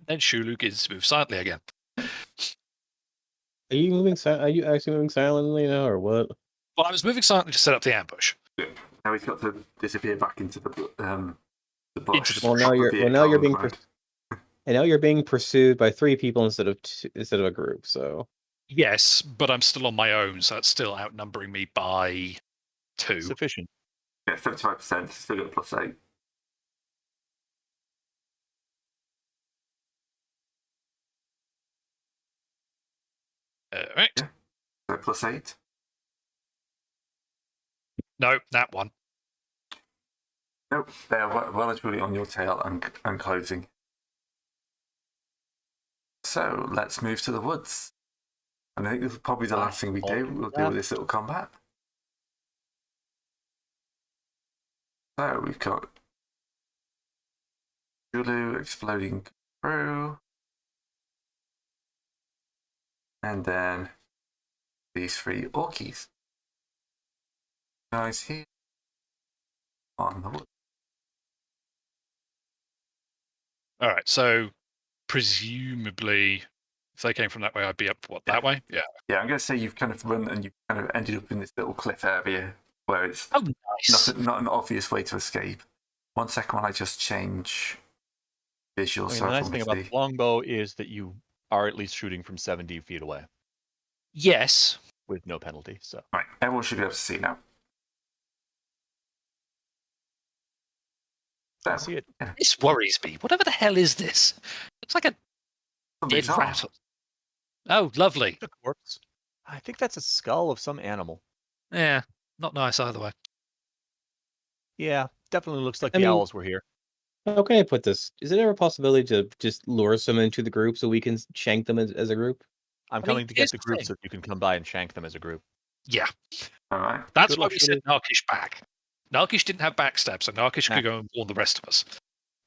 Then Shulu gets to move silently again. Are you moving? Are you actually moving silently now, or what? Well, I was moving silently to set up the ambush. Now he's got to disappear back into the bush. Into the Well, now with the you're acorn being behind. and now you're being pursued by 3 people instead of a group. So Yes, but I'm still on my own, so that's still outnumbering me by 2. Sufficient. Yeah, 75%, still got a +8. Right. Yeah. So +8. No, that one. Nope, they're well and truly on your tail and closing. So let's move to the woods. And I think this is probably the last thing we do. We'll deal with this little combat. So we've got Zulu exploding through. And then these 3 orkies. Guys here on the wood. All right, so presumably, if they came from that way, I'd be up, that way? Yeah. Yeah, I'm going to say you've kind of run and you've kind of ended up in this little cliff area where it's Oh, nice. not an obvious way to escape. 1 second while I just change visuals. The nice thing about the longbow is that you are at least shooting from 70 feet away Yes. with no penalty. So Right, everyone should be able to see now. I see it. Yeah. This worries me. Whatever the hell is this? Looks like a Something's dead on. rat. Oh, lovely. The corpse. I think that's a skull of some animal. Yeah, not nice either way. Yeah, definitely looks like I the mean- owls were here. how can I put this? Is it ever a possibility to just lure someone into the group so we can shank them as a group? I'm I coming mean, to here's get the the group thing. so you can come by and shank them as a group. Yeah, All right. that's Good why luck, we sent Narkish back. Narkish didn't have backstab, so Narkish Nah. could go and warn the rest of us.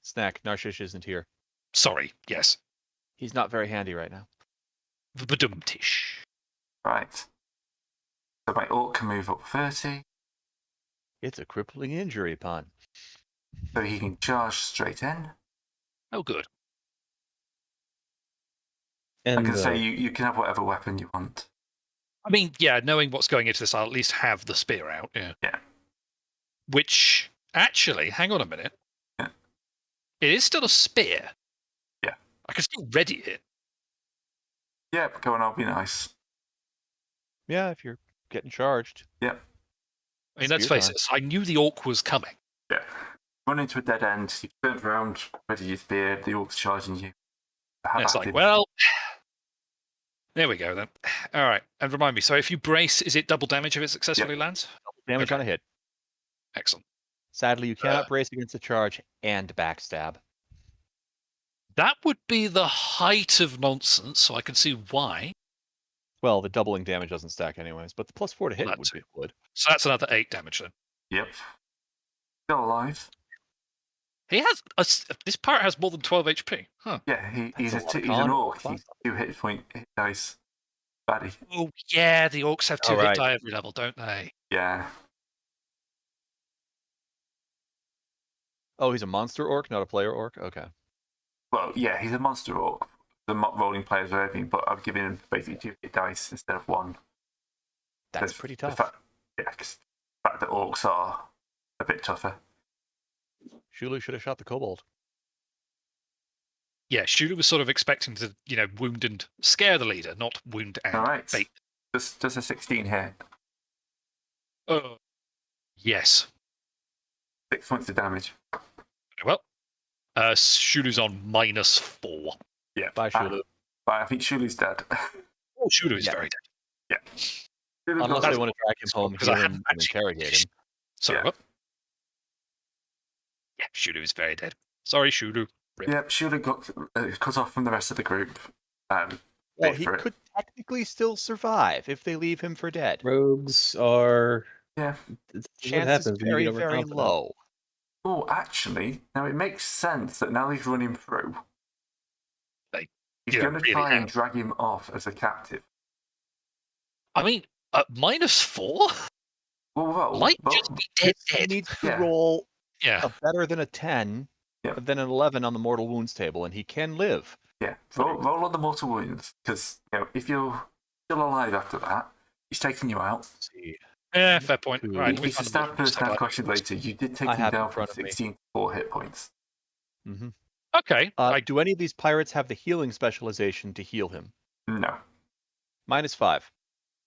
Snack, Narshish isn't here. Sorry, yes. He's not very handy right now. Badumtish. Right. So my orc can move up 30, It's a crippling injury, Pun. so he can charge straight in. Oh, good. And I can say you can have whatever weapon you want. I mean, yeah, knowing what's going into this, I'll at least have the spear out. Yeah. Yeah. Which, actually, hang on a minute. Yeah. It is still a spear. Yeah. I can still ready it. Yeah, go on, I'll be nice. Yeah, if you're getting charged. Yeah. I mean, let's Spear face time. it. I knew the orc was coming. Yeah. Run into a dead end, you turned around, ready your spear, the orc's charging you. Have And it's at like, him. well, there we go then. All right. And remind me, so if you brace, is it double damage if it successfully lands? Damage Okay. on a hit. Excellent. Sadly, you cannot brace against a charge and backstab. That would be the height of nonsense, so I can see why. Well, the doubling damage doesn't stack anyways, but the +4 to hit Well, would. So that's another 8 damage then. Yep. Still alive. He has this pirate has more than 12 HP. Huh. Yeah, he's That's a lot of he's an con. orc. He's 2 hit point hit dice. Baddie. Oh yeah, the orcs have 2 All hit right. die every level, don't they? Yeah. Oh, he's a monster orc, not a player orc? Okay. Well, yeah, he's a monster orc. The rolling players are everything, but I've given him basically 2 hit dice instead of 1. That's Because pretty the tough. fact that orcs are a bit tougher. Shulu should have shot the kobold. Yeah, Shulu was sort of expecting to, wound and scare the leader, not wound and All right. bait. Does a 16 hit? Yes. 6 points of damage. Well, Shulu's on -4. Yeah. Bye, Shulu. But I think Shulu's dead. Oh, Shulu is Yeah. very dead. Yeah. Unless they want to drag him home, Because I heal him, haven't and actually- interrogate him. Sorry, Yeah. what? Yeah, Shulu is very dead. Sorry, Shulu. Rip. Yep, Shulu got cut off from the rest of the group. Well, Wait he for it. could technically still survive if they leave him for dead. Rogues are. Yeah. What Chance happens is when you very, get very overconfident? low. Oh, actually, now it makes sense that now he's running through. They- He's yeah, going to really try and have. drag him off as a captive. I mean, -4 Well, might but- just be dead. He needs to Yeah. roll Yeah. a better than a 10, Yeah. than an 11 on the mortal wounds table, and he can live. yeah, roll on the mortal wounds, because if you're still alive after that, he's taking you out. Let's see. Yeah, fair point. Two. Right, If you stab first down question later, you did take I him have it in down from front of me. 16 to 4 hit points. Mm-hmm. Okay. Do any of these pirates have the healing specialization to heal him? No. -5.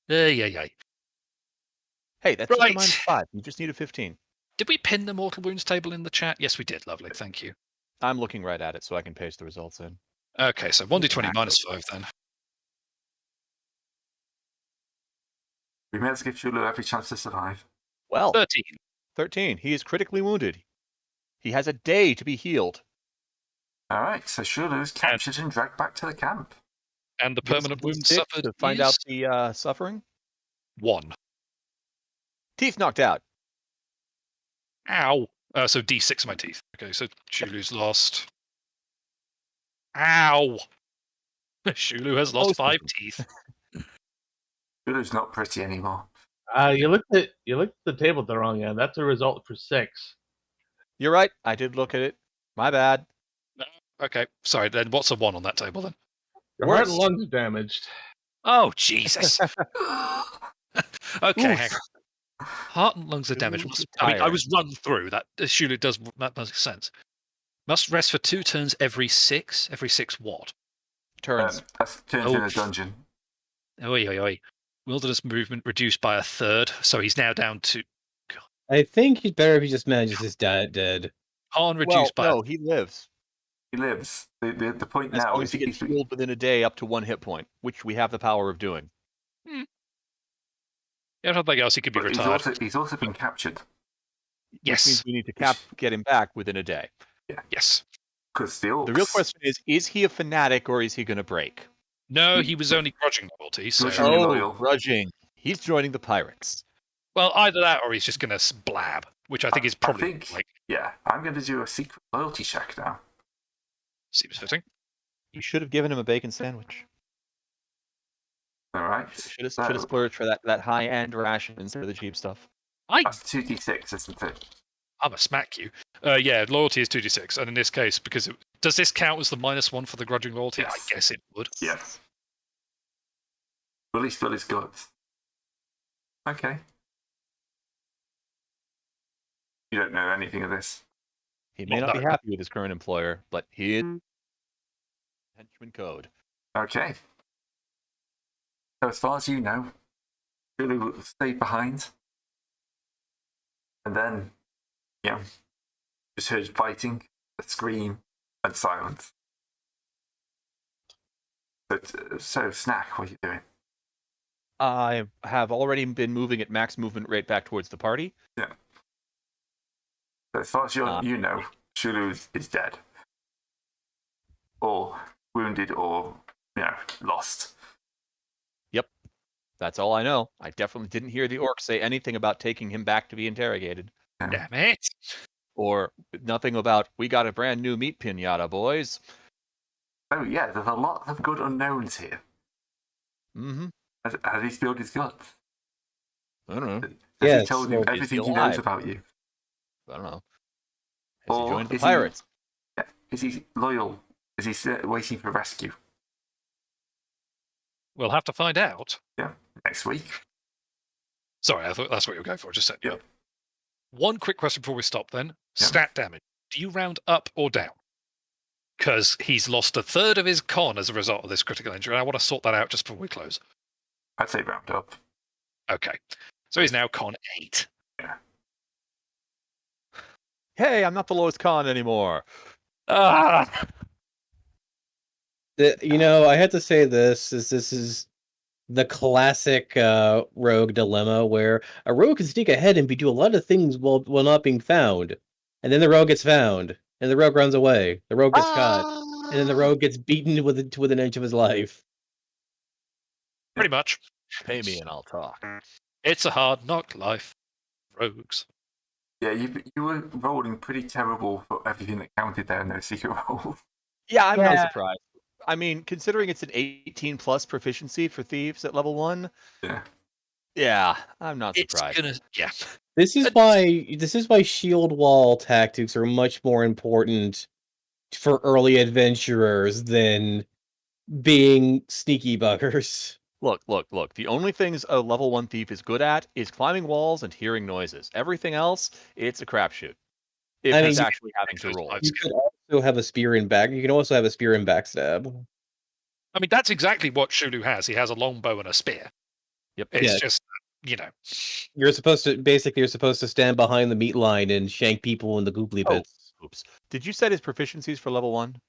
Yeah. Hey, that's just Right. a -5. You just need a 15. Did we pin the mortal wounds table in the chat? Yes, we did. Lovely. Thank you. I'm looking right at it so I can paste the results in. Okay, so 1d20 Exactly. -5 then. We may as well give Shulu every chance to survive. Well, 13. 13. He is critically wounded. He has a day to be healed. Alright, so Shulu's captured and dragged back to the camp. And the Give us permanent a wound stick suffered to find is out the suffering. 1. Teeth knocked out. Ow. So D6 of my teeth. Okay, so Shulu's lost. Ow. Shulu has lost Most of 5 them. teeth. Shulu's not pretty anymore. You looked at the table the wrong end. That's a result for 6. You're right. I did look at it. My bad. Okay, sorry, then what's a 1 on that table then? Your heart Worse. and lungs are damaged. Oh, Jesus. Okay, Oof. hang on. Heart and lungs are damaged. Ooh, I tiring. was run through. That surely does that makes sense. Must rest for 2 turns every 6. Every 6 what? Turns. That's turns Oh. in a dungeon. Oi. Wilderness movement reduced by 1/3, so he's now down to I think he's better if he just manages his dead. Han Well, reduced by. no, he lives. He lives. The point As now long is as he gets he's- healed within a day up to 1 hit point, which we have the power of doing. Yeah, nothing else. He could be but retired. he's also been captured. Which Yes. means we need to get him back within a day. Yes. Because the orcs... The real question is he a fanatic or is he going to break? No, he was only grudging loyalty. So, Grudging. Really loyal. grudging. He's joining the pirates. well, either that or he's just going to blab, which I think is probably think- like Yeah, I'm going to do a secret loyalty check now. seems fitting. You should have given him a bacon sandwich. Alright. Should have splurged for that high-end ration instead of the cheap stuff. That's 2d6, isn't it? I'm a smack you. Yeah, loyalty is 2d6, and in this case, because does this count as the -1 for the grudging loyalty? Yes. I guess it would. Yes. Willie still is good. Okay. You don't know anything of this. He may Well, not be no. happy with his current employer, but he is henchman code. Okay. So as far as you know, Julie will stay behind. And then, just heard fighting, a scream, and silence. But, so, Snack, what are you doing? I have already been moving at max movement rate back towards the party. So as far as you know, Shulu is dead. Or wounded or, lost. Yep. That's all I know. I definitely didn't hear the orc say anything about taking him back to be interrogated. Damn it. Or nothing about, we got a brand new meat pinata, boys. Oh yeah, there's a lot of good unknowns here. Mm-hmm. Has he spilled his guts? I don't know. Has Yes, he told you well, everything is he he knows alive? about you? I don't know. Has he Or joined the is he- pirates? Is he loyal? Is he waiting for rescue? We'll have to find out. Yeah, next week. Sorry, I thought that's what you were going for. Just set you Yeah. up. One quick question before we stop then. Yeah. Stat damage. Do you round up or down? Because he's lost a third of his con as a result of this critical injury. And I want to sort that out just before we close. I'd say round up. Okay. So he's now con 8. Hey, I'm not the lowest con anymore. Ah! I had to say this is the classic rogue dilemma where a rogue can sneak ahead and do a lot of things while not being found, and then the rogue gets found, and the rogue runs away. The rogue gets caught, and then the rogue gets beaten within an inch of his life. Pretty much. Pay me and I'll talk. It's a hard knock life. Rogues. Yeah, you were rolling pretty terrible for everything that counted there in those secret rolls. Yeah, I'm not Yeah. surprised. I mean, considering it's an 18 plus proficiency for thieves at level 1, yeah, I'm not It's surprised. gonna. Yeah. This is why shield wall tactics are much more important for early adventurers than being sneaky buggers. Look. The only things a level 1 thief is good at is climbing walls and hearing noises. Everything else, it's a crapshoot. If I he's mean, actually having to roll. You could also have a spear in back. You can also have a spear in backstab. I mean, that's exactly what Shulu has. He has a long bow and a spear. Yep. It's Yeah. just, You're supposed to stand behind the meat line and shank people in the googly Oh. pits. Oops. Did you set his proficiencies for level 1?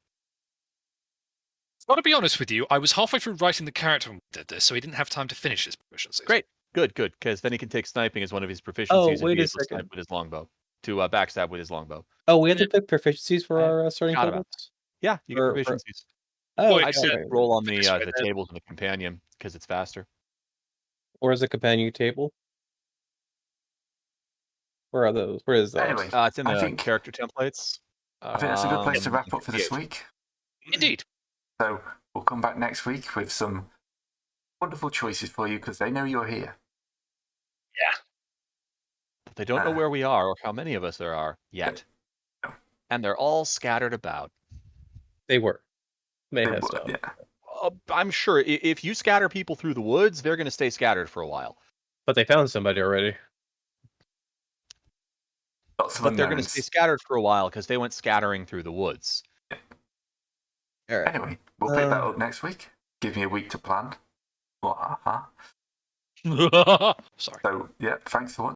Gotta be honest with you, I was halfway through writing the character when we did this, so he didn't have time to finish his proficiencies. Great. Good, because then he can take sniping as one of his proficiencies Oh, and wait be a able to snipe second. with his longbow. To backstab with his longbow. Oh, we have to pick proficiencies for I our starting forgot about tables? Yeah, you get For- proficiencies. Oh, Wait, I'd say okay. roll on the Finish with it. tables in the companion because it's faster. Or is a companion table? Where are those? Where is that? Anyway, It's in I the think- character templates. I think that's a good place to wrap up for this 58. week. Indeed. So we'll come back next week with some wonderful choices for you because they know you're here. They don't know where we are or how many of us there are yet. No. And they're all scattered about. They were. May They have would, stopped. yeah. I'm sure if you scatter people through the woods, they're going to stay scattered for a while. But they found somebody already. Lots of But they're going to unknowns. stay scattered for a while because they went scattering through the woods. All right. Anyway, we'll pick that up next week. Give me a week to plan. Sorry. So, yeah, thanks for watching.